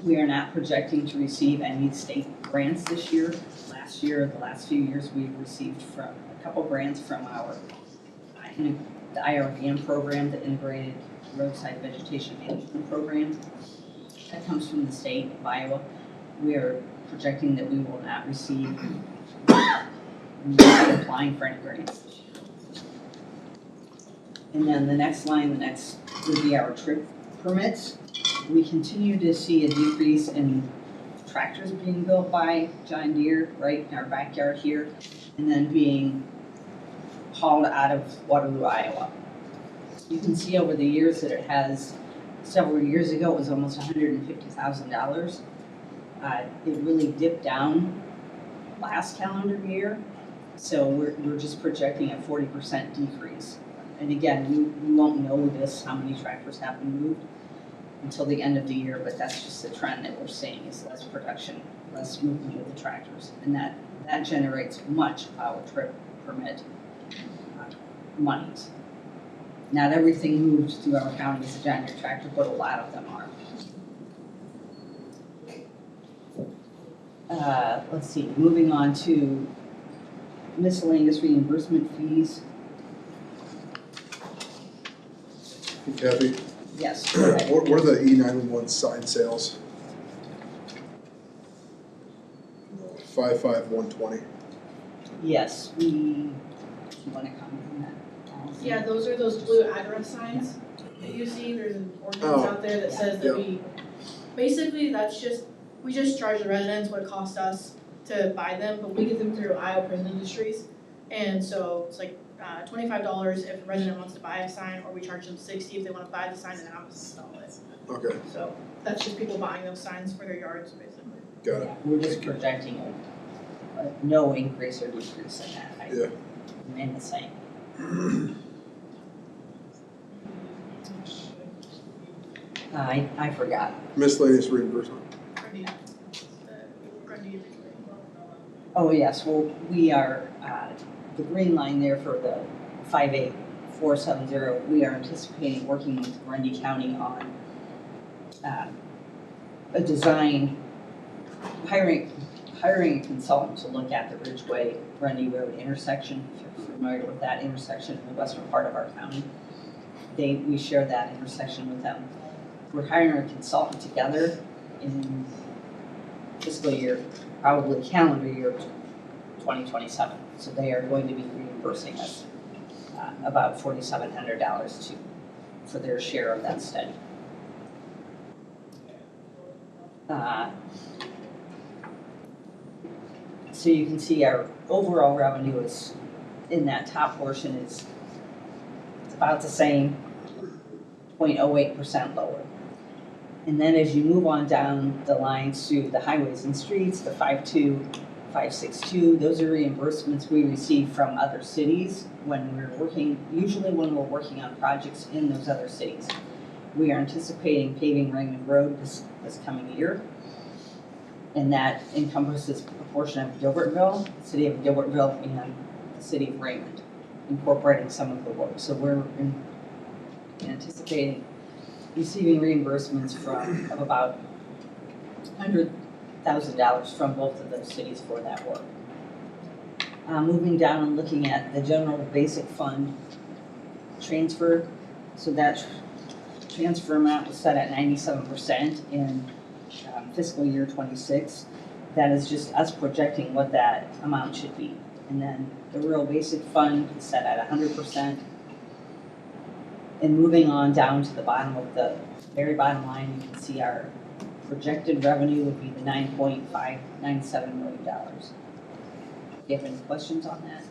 we are not projecting to receive any state grants this year. Last year, the last few years, we've received from a couple grants from the IRVM program, the Integrated Roadside Vegetation Management Program. That comes from the state of Iowa. We are projecting that we will not receive, we will be applying for any grants this year. And then the next line, the next would be our trip permits. We continue to see a decrease in tractors being built by John Deere right in our backyard here, and then being hauled out of Waterloo, Iowa. You can see over the years that it has, several years ago, it was almost $150,000. It really dipped down last calendar year, so we're just projecting a 40% decrease. And again, we won't know this, how many tractors have been moved until the end of the year, but that's just the trend that we're seeing, is less production, less movement of the tractors. And that generates much of our trip permit monies. Not everything moves through our county as a John Deere tractor, but a lot of them are. Let's see, moving on to miscellaneous reimbursement fees. Kathy, Yes. what are the E911 sign sales? 55120. Yes, you want to comment on that? Allison? Yeah, those are those blue address signs that you see. There's an ordinance out there that says that basically we just charge the residents what it costs us to buy them, but we get them through Iowa Prison Industries. And so it's like $25 if a resident wants to buy a sign, or we charge them $60 if they want to buy the sign and have us install it. Okay. So that's just people buying those signs for their yards, basically. Got it. Yeah, we're just projecting no increase or decrease in that. Yeah. Remain the same. I forgot. Miscellaneous reimbursement. Oh, yes, well, we are, the green line there for the 58470, we are anticipating working with Grundy County on a design, hiring a consultant to look at the Ridgeway-Grundy Road intersection, if you're familiar with that intersection in the western part of our county. We share that intersection with them. We're hiring a consultant together in fiscal year, probably calendar year 2027. So they are going to be reimbursing us about $4,700 for their share of that study. So you can see our overall revenue is, in that top portion, it's about the same, 0.08% lower. And then as you move on down the lines to the highways and streets, the 52, 562, those are reimbursements we receive from other cities when we're working, usually when we're working on projects in those other cities. We are anticipating paving Raymond Road this coming year. And that encompasses a portion of Gilbertville, the city of Gilbertville, and the city of Raymond, incorporating some of the work. So we're anticipating receiving reimbursements of about $100,000 from both of those cities for that work. Moving down and looking at the general basic fund transfer, so that transfer amount was set at 97% in fiscal year '26. That is just us projecting what that amount should be. And then the rural basic fund is set at 100%. And moving on down to the bottom of the very bottom line, you can see our projected revenue would be the $9.597 million. Do you have any questions on that?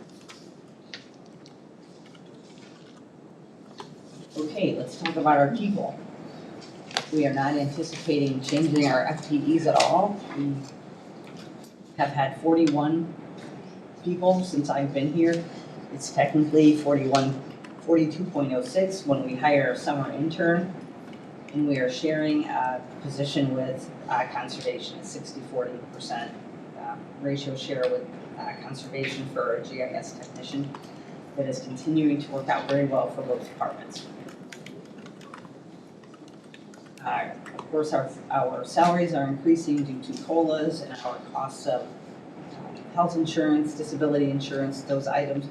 Okay, let's talk about our people. We are not anticipating changing our FTEs at all. We have had 41 people since I've been here. It's technically 42.06 when we hire a summer intern. And we are sharing a position with conservation at 60-40% ratio share with conservation for a GIS technician that is continuing to work out very well for both departments. Of course, our salaries are increasing due to COLAs and our costs of health insurance, disability insurance, those items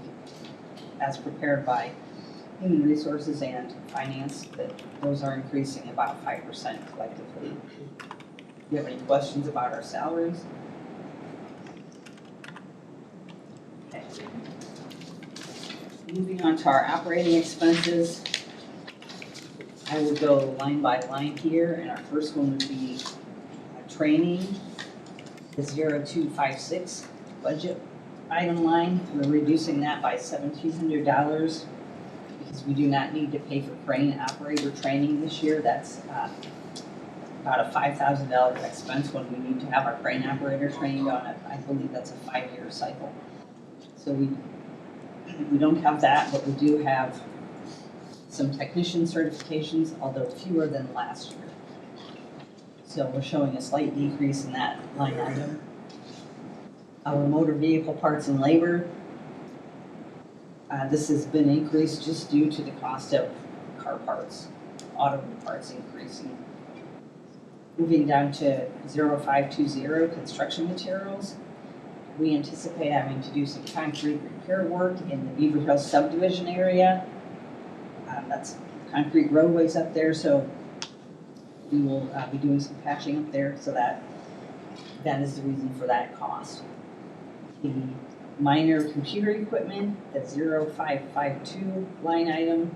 as prepared by Human Resources and Finance, that those are increasing about 5% collectively. Do you have any questions about our salaries? Okay. Moving on to our operating expenses. I will go line by line here, and our first one would be training, the 0256 budget item line. We're reducing that by $1,700 because we do not need to pay for crane operator training this year. That's about a $5,000 expense when we need to have our crane operator trained on it. I believe that's a 5-year cycle. So we don't have that, but we do have some technician certifications, although fewer than last year. So we're showing a slight decrease in that line item. Our motor vehicle parts and labor, this has been increased just due to the cost of car parts, auto parts increasing. Moving down to 0520, construction materials. We anticipate having to do some concrete repair work in the Beaver Hill subdivision area. That's concrete roadways up there, so we will be doing some patching up there, so that is the reason for that cost. The minor computer equipment, the 0552 line item.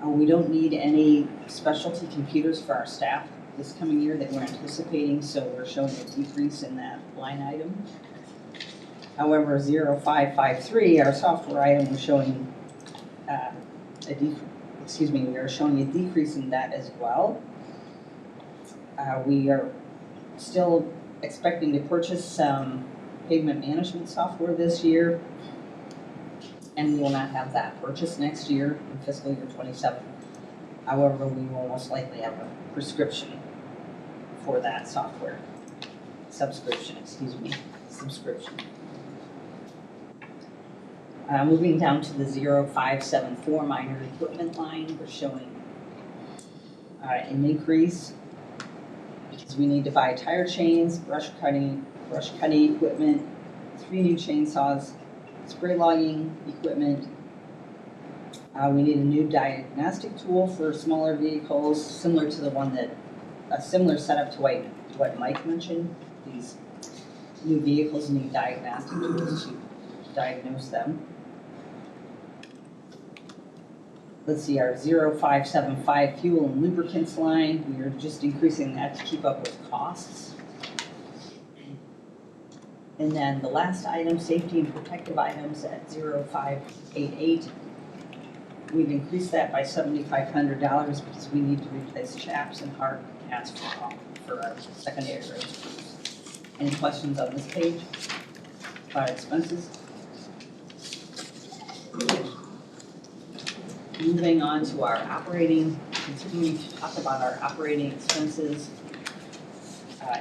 We don't need any specialty computers for our staff this coming year that we're anticipating, so we're showing a decrease in that line item. However, 0553, our software item, we're showing we are showing a decrease in that as well. We are still expecting to purchase some pavement management software this year, and we will not have that purchased next year in fiscal year '27. However, we will most likely have a subscription for that software. Subscription. Moving down to the 0574 minor equipment line, we're showing an increase because we need to buy tire chains, brush cutting equipment, 3 new chainsaws, spray logging equipment. We need a new diagnostic tool for smaller vehicles, similar to the one that, a similar setup to what Mike mentioned. These new vehicles need diagnostic tools to diagnose them. Let's see, our 0575 fuel and lubricants line, we are just increasing that to keep up with costs. And then the last item, safety and protective items at 0588. We've increased that by $7,500 because we need to replace chaps and hard cats for our secondary roads. Any questions on this page about expenses? Moving on to our operating, continuing to talk about our operating expenses.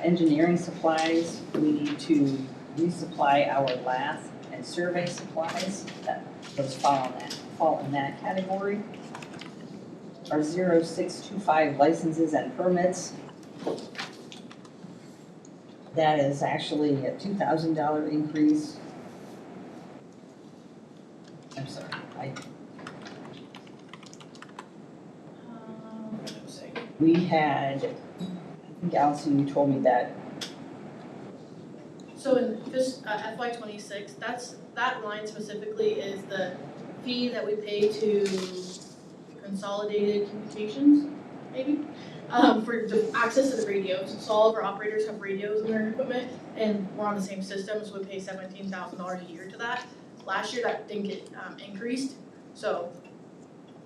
Engineering supplies, we need to resupply our lath and survey supplies. Those fall in that category. Our 0625 licenses and permits. That is actually a $2,000 increase. I'm sorry, we had, I think Allison, you told me that. So in this FY '26, that line specifically is the fee that we pay to Consolidated Communications, maybe, for the access to the radios. So all of our operators have radios in their equipment, and we're on the same system, so we pay $17,000 a year to that. Last year, that didn't get increased, so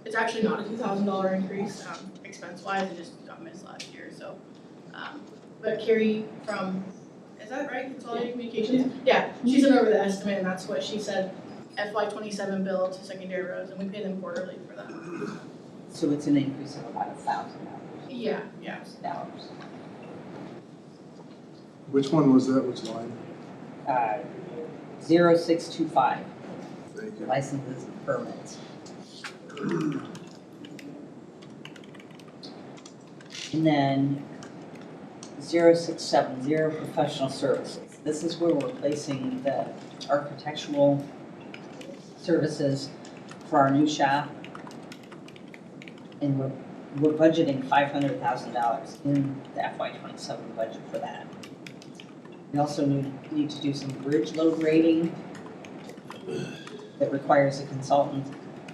it's actually not a $2,000 increase expense-wise. It just got missed last year. So, but Carrie from, is that right? Consolidated Communications. Yeah, she sent over the estimate, and that's what she said. FY '27 bill to secondary roads, and we pay them quarterly for that. So it's an increase of about $1,000. Yeah. Dollars. Which one was that, which line? 0625, Thank you. licenses and permits. And then 0670, professional services. This is where we're placing the architectural services for our new shop. And we're budgeting $500,000 in the FY '27 budget for that. We also need to do some bridge load rating that requires a consultant,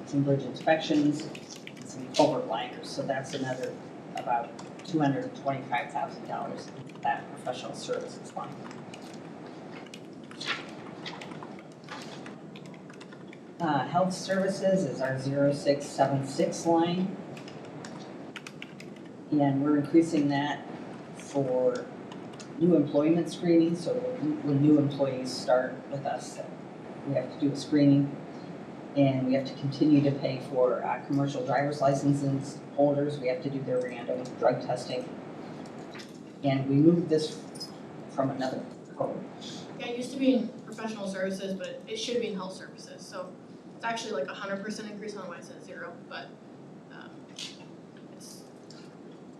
some bridge inspections, and some culvert liners. So that's another about $225,000 in that professional services line. Health services is our 0676 line. And we're increasing that for new employment screening, so when new employees start with us, we have to do a screening. And we have to continue to pay for commercial driver's licenses holders. We have to do their random drug testing. And we moved this from another code. Yeah, it used to be in professional services, but it should be in health services. So it's actually like 100% increase on why it says 0, but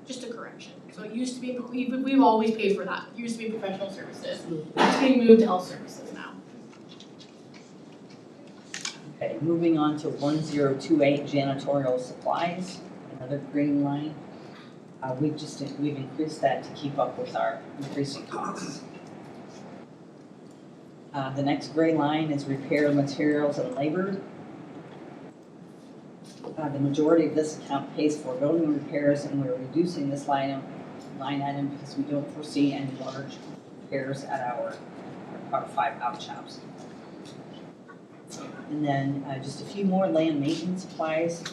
it's just a correction. So it used to be, we've always paid for that. It used to be professional services. It's being moved to health services now. Okay, moving on to 1028 janitorial supplies, another green line. We've increased that to keep up with our increasing costs. The next gray line is repair materials and labor. The majority of this account pays for building repairs, and we're reducing this line item because we don't foresee any large repairs at our 5 out shops. And then just a few more land maintenance supplies.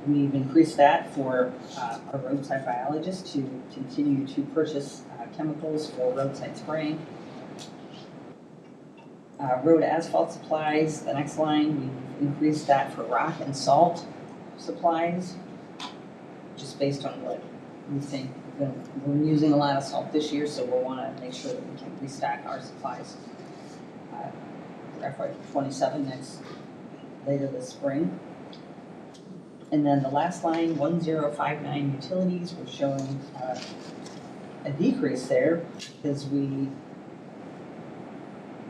We've increased that for our roadside biologists to continue to purchase chemicals for roadside spraying. Road asphalt supplies, the next line, we've increased that for rock and salt supplies, just based on what we think. We're using a lot of salt this year, so we'll want to make sure that we can restock our supplies for FY '27 later this spring. And then the last line, 1059 utilities, we're showing a decrease there because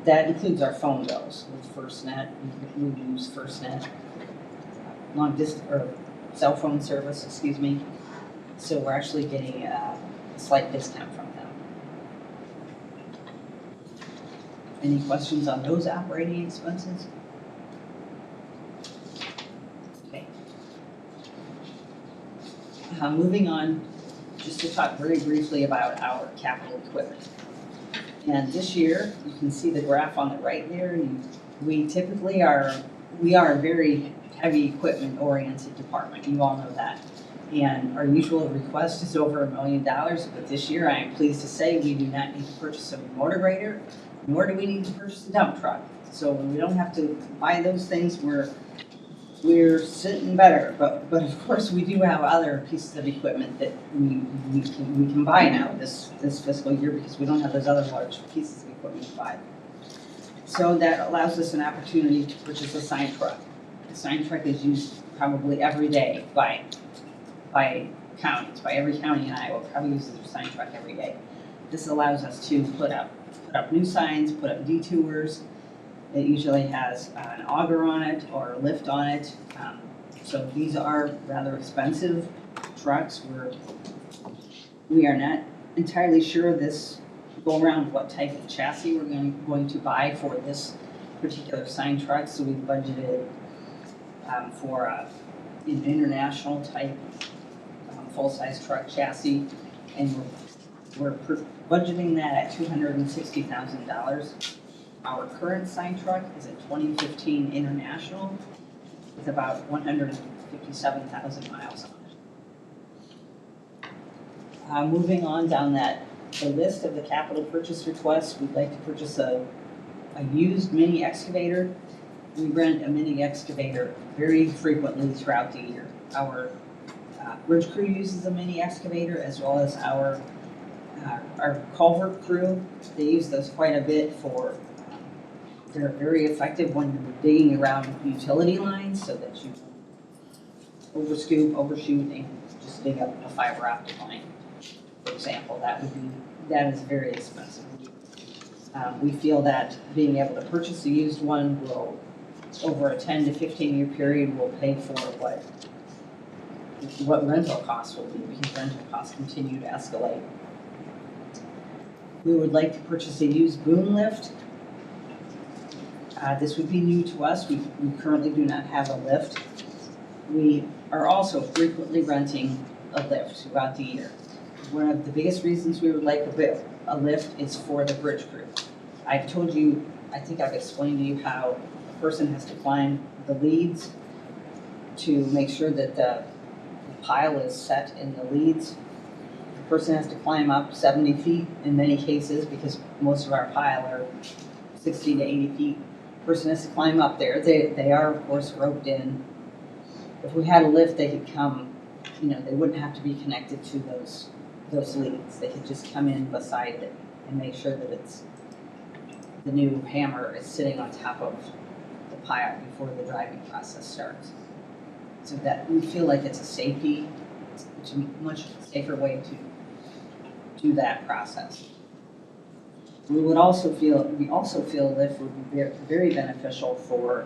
that includes our phone bills with FirstNet. We use FirstNet long distance or cell phone service, excuse me. So we're actually getting a slight discount from them. Any questions on those operating expenses? Okay. Moving on, just to talk very briefly about our capital equipment. And this year, you can see the graph on the right there. We typically we are a very heavy equipment oriented department. You all know that. And our usual request is over $1 million, but this year I am pleased to say we do not need to purchase a motor grader, nor do we need to purchase a dump truck. So when we don't have to buy those things, we're sitting better. But of course we do have other pieces of equipment that we can buy now this fiscal year because we don't have those other large pieces of equipment to buy. So that allows us an opportunity to purchase a sign truck. The sign truck is used probably every day by counties, by every county in Iowa probably uses their sign truck every day. This allows us to put up new signs, put up detours. It usually has an auger on it or a lift on it. So these are rather expensive trucks. We are not entirely sure this go around what type of chassis we're going to buy for this particular sign truck. So we budgeted for an international type full-size truck chassis, and we're budgeting that at $260,000. Our current sign truck is a 2015 International with about 157,000 miles on it. Moving on down the list of the capital purchase requests, we'd like to purchase a used mini excavator. We rent a mini excavator very frequently throughout the year. Our bridge crew uses a mini excavator, as well as our culvert crew. They use those quite a bit they're very effective when you're digging around utility lines so that you overscoop, overshoot, and just dig up a fiber optic line, for example. That is very expensive. We feel that being able to purchase a used one will, over a 10 to 15 year period, will pay for what rental costs will be, because rental costs continue to escalate. We would like to purchase a used boom lift. This would be new to us. We currently do not have a lift. We are also frequently renting a lift throughout the year. One of the biggest reasons we would like a lift is for the bridge crew. I've told you, I think I've explained to you how a person has to climb the leads to make sure that the pile is set in the leads. The person has to climb up 70 feet in many cases, because most of our pile are 60 to 80 feet. The person has to climb up there. They are, of course, roped in. If we had a lift, they could come, they wouldn't have to be connected to those leads. They could just come in beside it and make sure that the new hammer is sitting on top of the pile before the driving process starts. So that we feel like it's it's a much safer way to do that process. We also feel a lift would be very beneficial for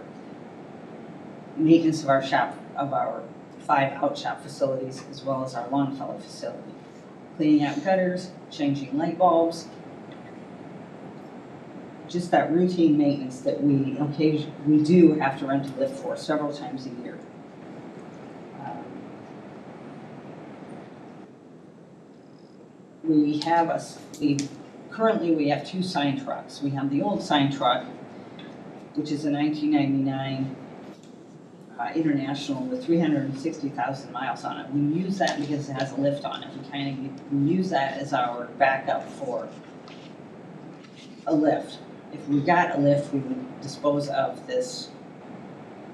maintenance of our 5 out shop facilities, as well as our Longfellow facility. Cleaning out gutters, changing light bulbs, just that routine maintenance that we do have to rent a lift for several times a year. Currently we have 2 sign trucks. We have the old sign truck, which is a 1999 International with 360,000 miles on it. We use that because it has a lift on it. We use that as our backup for a lift. If we got a lift, we would dispose of this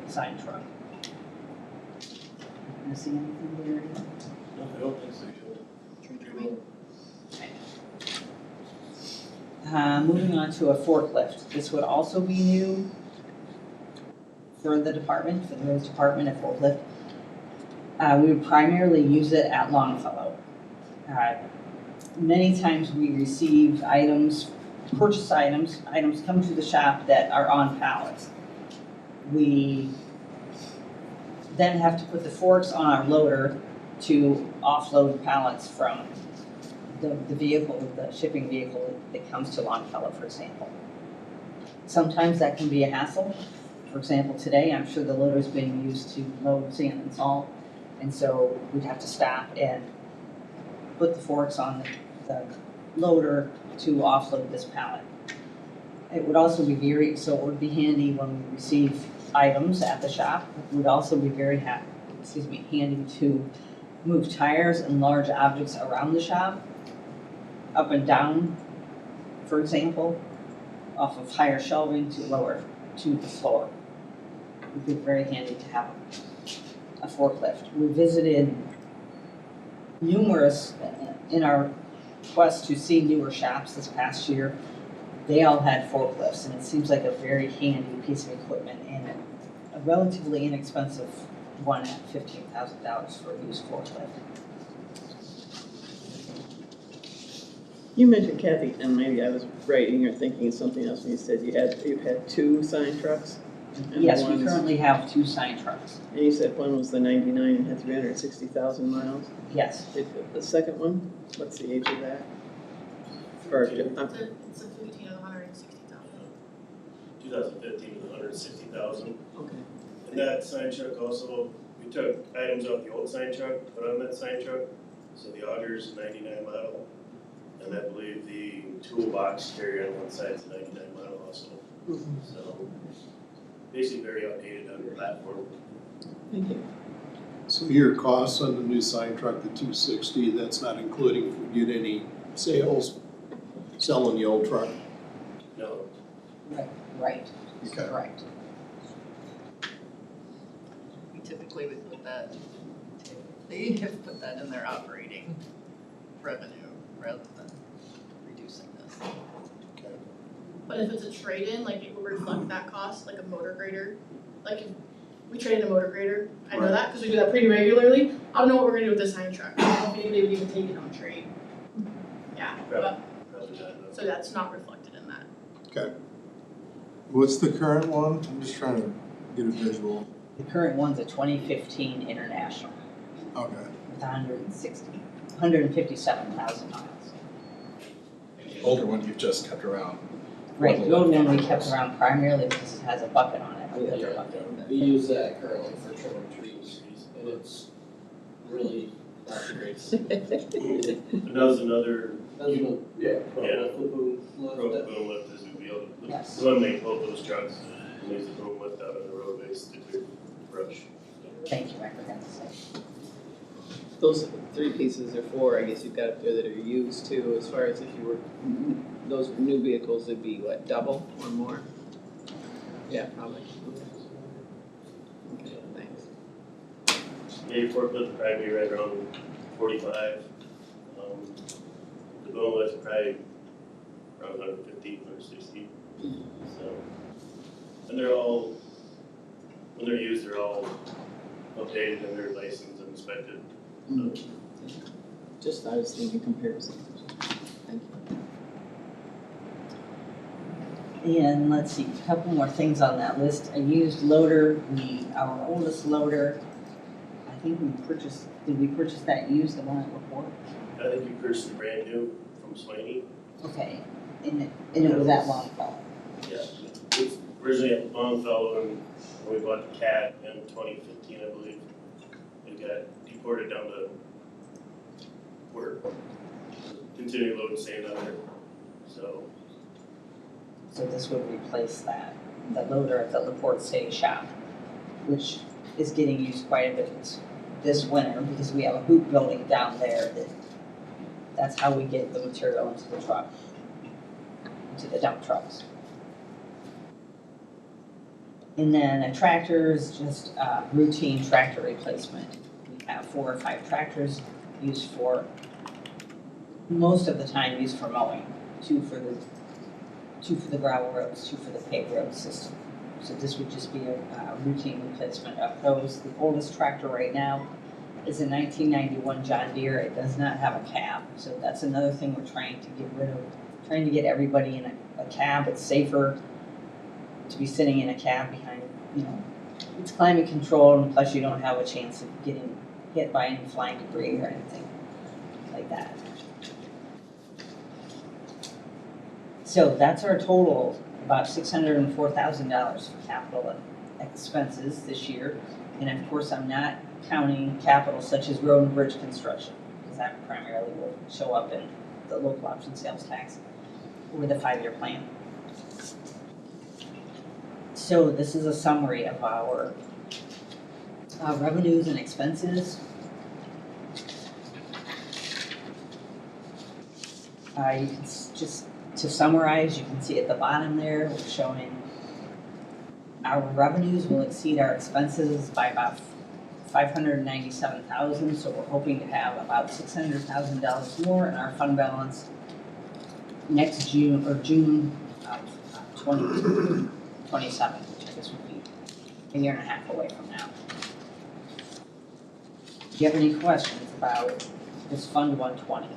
sign truck. Missing anything there? No, I don't think so. Moving on to a forklift. This would also be new for the department, for the roads department, a forklift. We would primarily use it at Longfellow. Many times we receive purchase items come to the shop that are on pallets. We then have to put the forks on our loader to offload pallets from the shipping vehicle that comes to Longfellow, for example. Sometimes that can be a hassle. For example, today, I'm sure the loader is being used to load sand and salt, and so we'd have to stop and put the forks on the loader to offload this pallet. It would also be it would be handy when we receive items at the shop. It would also be very handy to move tires and large objects around the shop, up and down, for example, off of higher shelving to lower to the floor. It would be very handy to have a forklift. We visited numerous, in our quest to see newer shops this past year, they all had forklifts, and it seems like a very handy piece of equipment and a relatively inexpensive one at $15,000 for a used forklift. You mentioned Kathy, and maybe I was right in your thinking of something else when you said you've had 2 sign trucks? And Yes, we one's- currently have 2 sign trucks. And you said one was the 99 and had 360,000 miles? Yes. The second one, what's the age of that? Or, It's a 15 and 160,000. 2015 was 160,000. okay. And that sign truck also, we took items off the old sign truck, put on that sign truck. So the auger's 99 model. And I believe the toolbox carrier on one side is 99 model also. So basically very outdated on the platform. Thank you. So your costs on the new sign truck, the 260, that's not including if we get any sales selling the old truck? No. Right. Okay. Correct. We typically would put that, they have put that in their operating revenue rather than reducing this. But if it's a trade-in, like it will reflect that cost, like a motor grader. Like if we trade in a motor grader, I know Right. that because we do that pretty regularly. I don't know what we're gonna do with this sign truck. I don't know if anybody would even take it on trade. Yeah, but, Probably not. so that's not reflected in that. Okay. What's the current one? I'm just trying to get a visual. The current one's a 2015 International Okay. with 157,000 miles. The older one you've just kept around. Right, the old one we kept around primarily because it has a bucket on it, a filter bucket. We use that currently for trimming trees, and it's really not the greatest. And that was another Yeah. broke boom lift as we built. Yes. The one they pulled those trucks and use the boom lift out on the roadways to do brush. Thank you, I forgot to say. Those 3 pieces or 4, I guess you've got up there that are used too, as far as if you were, those were new vehicles, it'd be what, double or more? Yeah, probably. Okay, thanks. Maybe forklift would probably be right around 45. The boom lift probably around 150, 160. So, and they're all, when they're used, they're all updated and they're licensed and inspected. So. Just, I was thinking comparison. Thank you. And let's see, a couple more things on that list. A used loader, our oldest loader, I think did we purchase that used, the one at Report? I think you purchased a brand new from Swaney. Okay, and it was at Longfellow. Yeah, it was originally at Longfellow and when we bought the Cat in 2015, I believe. It got deported down to work. Continued loading sand on there, so. So this would replace that, the loader at the LaPorte City shop, which is getting used quite a bit this winter because we have a hoop building down there that's how we get the material into the truck, into the dump trucks. And then a tractor is just routine tractor replacement. We have 4 or 5 tractors used for, most of the time used for mowing, 2 for the gravel roads, 2 for the paved road system. So this would just be a routine replacement of those. The oldest tractor right now is a 1991 John Deere. It does not have a cab, so that's another thing we're trying to get rid of. Trying to get everybody in a cab. It's safer to be sitting in a cab behind, it's climate controlled, and plus you don't have a chance of getting hit by any flying debris or anything like that. So that's our total, about $604,000 for capital expenses this year. And of course, I'm not counting capital such as road and bridge construction, because that primarily will show up in the local option sales tax or the 5-year plan. So this is a summary of our revenues and expenses. You can just, to summarize, you can see at the bottom there, we're showing our revenues will exceed our expenses by about $597,000, so we're hoping to have about $600,000 more in our fund balance next June of 2027, which I guess would be a year and a half away from now. Do you have any questions about this Fund 120?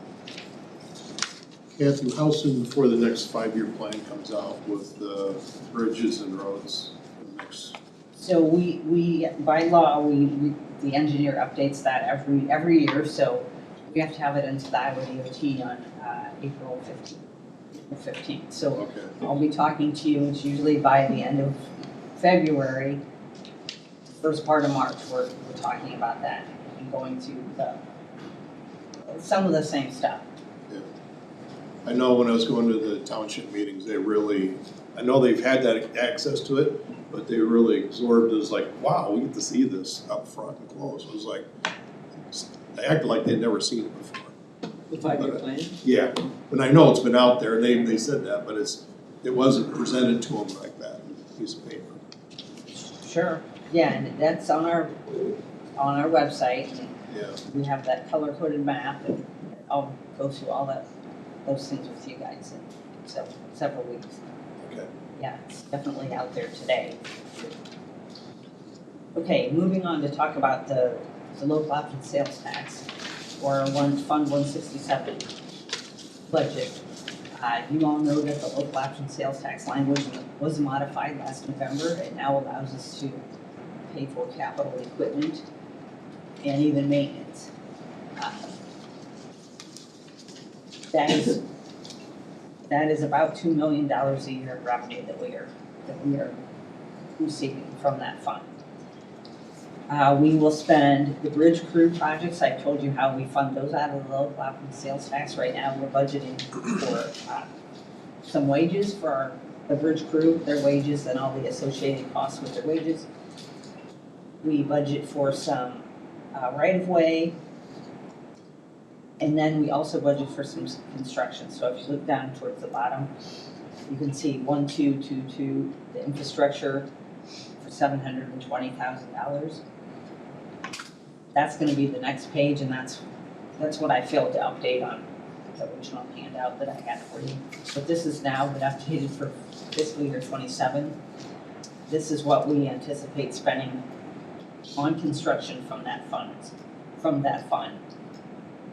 Kathy, how soon before the next 5-year plan comes out with the bridges and roads? Next, So we, by law, the engineer updates that every year, so we have to have it into the Iowa DOT on April 15th. So okay. I'll be talking to you, it's usually by the end of February, first part of March, we're talking about that and going to some of the same stuff. I know when I was going to the township meetings, they really, I know they've had that access to it, but they really absorbed it. It was like, wow, we get to see this up front and close. It was like, they acted like they'd never seen it before. The 5-year plan? Yeah, and I know it's been out there, they said that, but it wasn't presented to them like that, piece of paper. Sure, yeah, and that's on our website. Yeah. We have that color-coded map, and I'll go through all those things with you guys in several weeks. Okay. Yeah, it's definitely out there today. Okay, moving on to talk about the local option sales tax, or Fund 167 budget. You all know that the local option sales tax line was modified last November. It now allows us to pay for capital equipment and even maintenance. That is about $2 million a year of revenue that we are receiving from that fund. We will spend the bridge crew projects. I told you how we fund those out of the local option sales tax. Right now, we're budgeting for some wages for the bridge crew, their wages and all the associated costs with their wages. We budget for some right-of-way, and then we also budget for some construction. So if you look down towards the bottom, you can see 1222, the infrastructure for $720,000. That's gonna be the next page, and that's what I failed to update on the original handout that I had for you. But this is now been updated for fiscal year 27. This is what we anticipate spending on construction from that fund.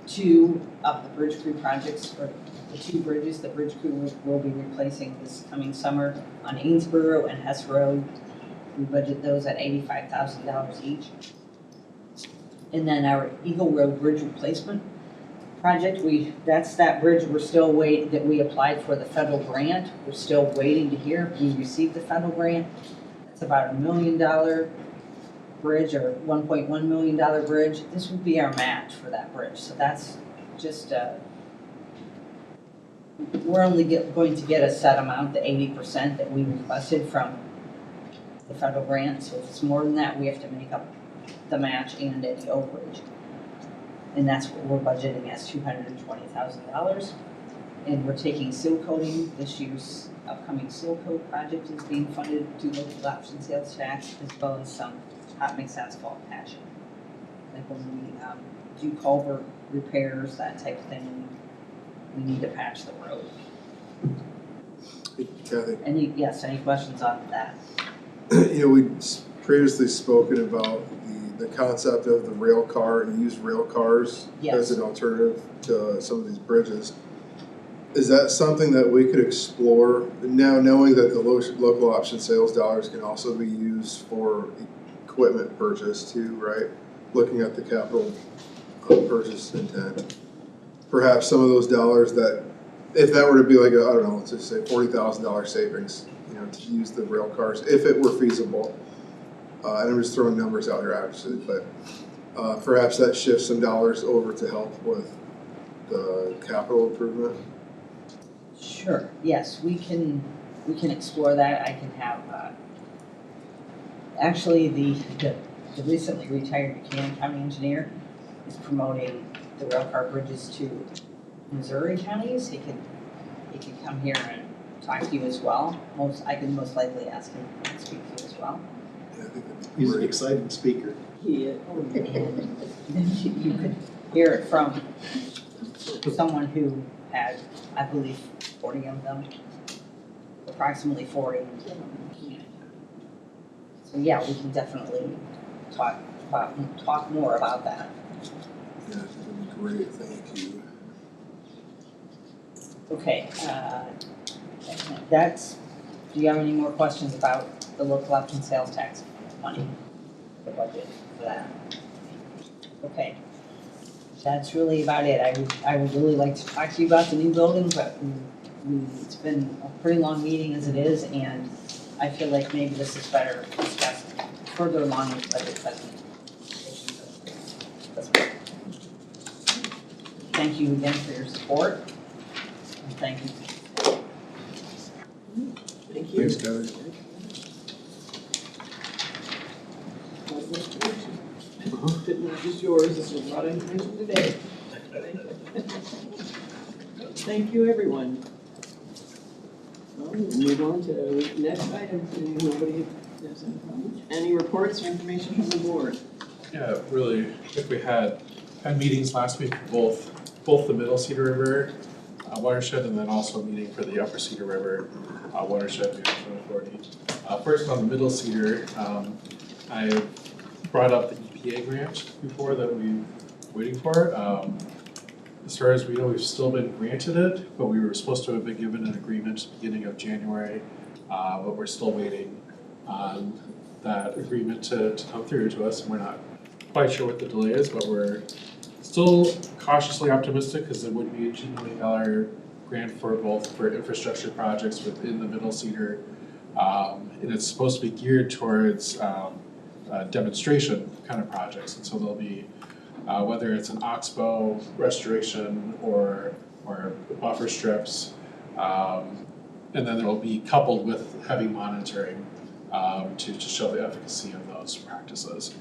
Two of the bridge crew projects, or the two bridges the bridge crew will be replacing this coming summer on Amesboro and Hess Road. We budget those at $85,000 each. And then our Eagle Road Bridge Replacement Project, that's that bridge we're still waiting, that we applied for the federal grant. We're still waiting to hear if we received the federal grant. It's about $1 million bridge, or $1.1 million bridge. This would be our match for that bridge. So that's just, we're only going to get a set amount, the 80% that we requested from the federal grant. So if it's more than that, we have to make up the match and any overage. And that's what we're budgeting as $220,000. And we're taking seal coating. This year's upcoming seal coat project is being funded through local option sales tax, as well as some hot mix asphalt patching. Like when we do culvert repairs, that type of thing, we need to patch the road. Hey, Kathy, Any questions on that? we'd previously spoken about the concept of the rail car, and used rail cars as an alternative to some of these bridges. Is that something that we could explore now, knowing that the local option sales dollars can also be used for equipment purchase too, right? Looking at the capital purchase intent. Perhaps some of those dollars that, if that were to be like I don't know, let's just say $40,000 savings, to use the rail cars, if it were feasible. And I'm just throwing numbers out here, actually, but perhaps that shifts some dollars over to help with the capital improvement. Sure. Yes, we can explore that. I can have actually the recently retired Buchanan County engineer is promoting the rail car bridges to Missouri counties. He could come here and talk to you as well. I can most likely ask him to speak to you as well. He's an exciting speaker. Yeah. And then you could hear it from someone who had, I believe, 40 of them, approximately 40 in Buchanan. So yeah, we can definitely talk more about that. Yeah, that would be great. Thank you. Okay, that's, do you have any more questions about the local option sales tax money? The budget for that? Okay. That's really about it. I would really like to talk to you about the new building, but it's been a pretty long meeting as it is, and I feel like maybe this is better discussed further along with budget presentation. Thank you again for your support, and thank you. Thank you. Thanks, Kevin. Not just yours, this was a lot of information today. Thank you, everyone. Well, we'll move on to the next item. Nobody has any comments? Any reports or information from the board? Yeah, really, I think we had meetings last week for both the Middle Cedar River watershed and then also a meeting for the Upper Cedar River watershed management authority. First on the Middle Cedar, I brought up the EPA grant before that we're waiting for. As far as we know, we've still been granted it, but we were supposed to have been given an agreement beginning of January, but we're still waiting on that agreement to come through to us, and we're not quite sure what the delay is, but we're still cautiously optimistic because it would be a $2 million grant for infrastructure projects within the Middle Cedar, and it's supposed to be geared towards demonstration kind of projects, and so there'll be whether it's an oxbow restoration or buffer strips, and then it'll be coupled with heavy monitoring to show the efficacy of those practices.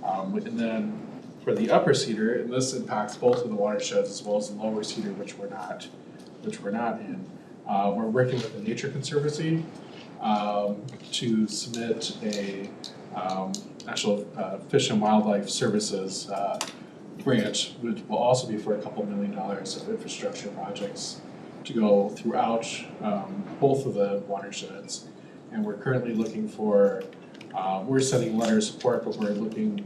And then for the Upper Cedar, and this impacts both of the watersheds as well as the Lower Cedar, which we're not in. We're working with the Nature Conservancy to submit a actual Fish and Wildlife Services grant, which will also be for a couple $1 million of infrastructure projects to go throughout both of the watersheds. And we're currently looking for, we're sending letters of support, but we're looking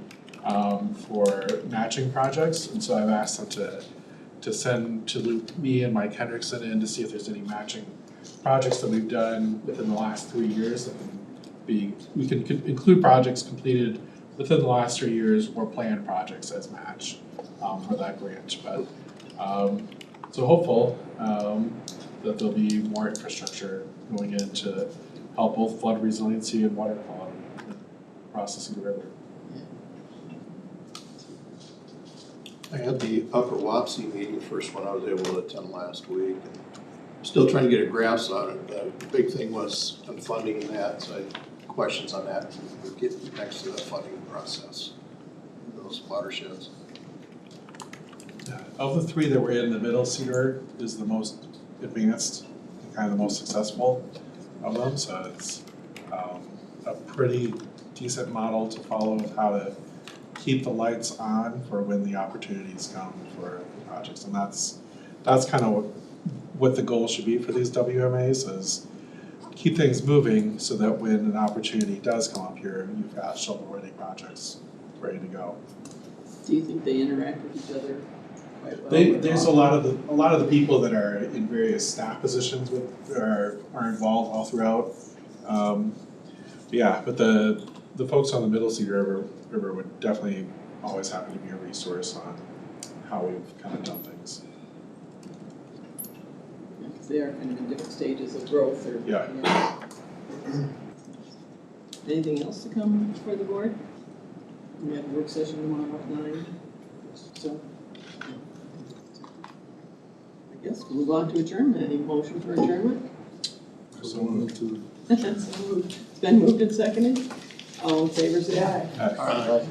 for matching projects. And so I've asked them to loop me and Mike Hendrickson in to see if there's any matching projects that we've done within the last 3 years that can be, we can include projects completed within the last 3 years or planned projects as match for that grant. But so hopeful that there'll be more infrastructure going in to help both flood resiliency and water quality across the Cedar River. I had the Upper Wapsie meeting, the first one I was able to attend last week. Still trying to get a grasp on it. The big thing was on funding and that, so I had questions on that. We'll get next to the funding process, those watersheds. Of the three that were in, the Middle Cedar is the most advanced and kind of the most successful of them. So it's a pretty decent model to follow of how to keep the lights on for when the opportunities come for the projects. And that's kind of what the goal should be for these WMAs, is keep things moving so that when an opportunity does come up here, you've got shovel-ready projects ready to go. Do you think they interact with each other quite well? There's a lot of the people that are in various staff positions are involved all throughout. But the folks on the Middle Cedar River would definitely always happen to be a resource on how we've kind of done things. Yeah, 'cause they are kind of in different stages of growth or. Yeah. Anything else to come before the board? We have a work session tomorrow at 9, so. I guess we'll move on to adjournment. Any motion for adjournment? So moved to. So moved. It's been moved and seconded. All in favor, say aye. Aye.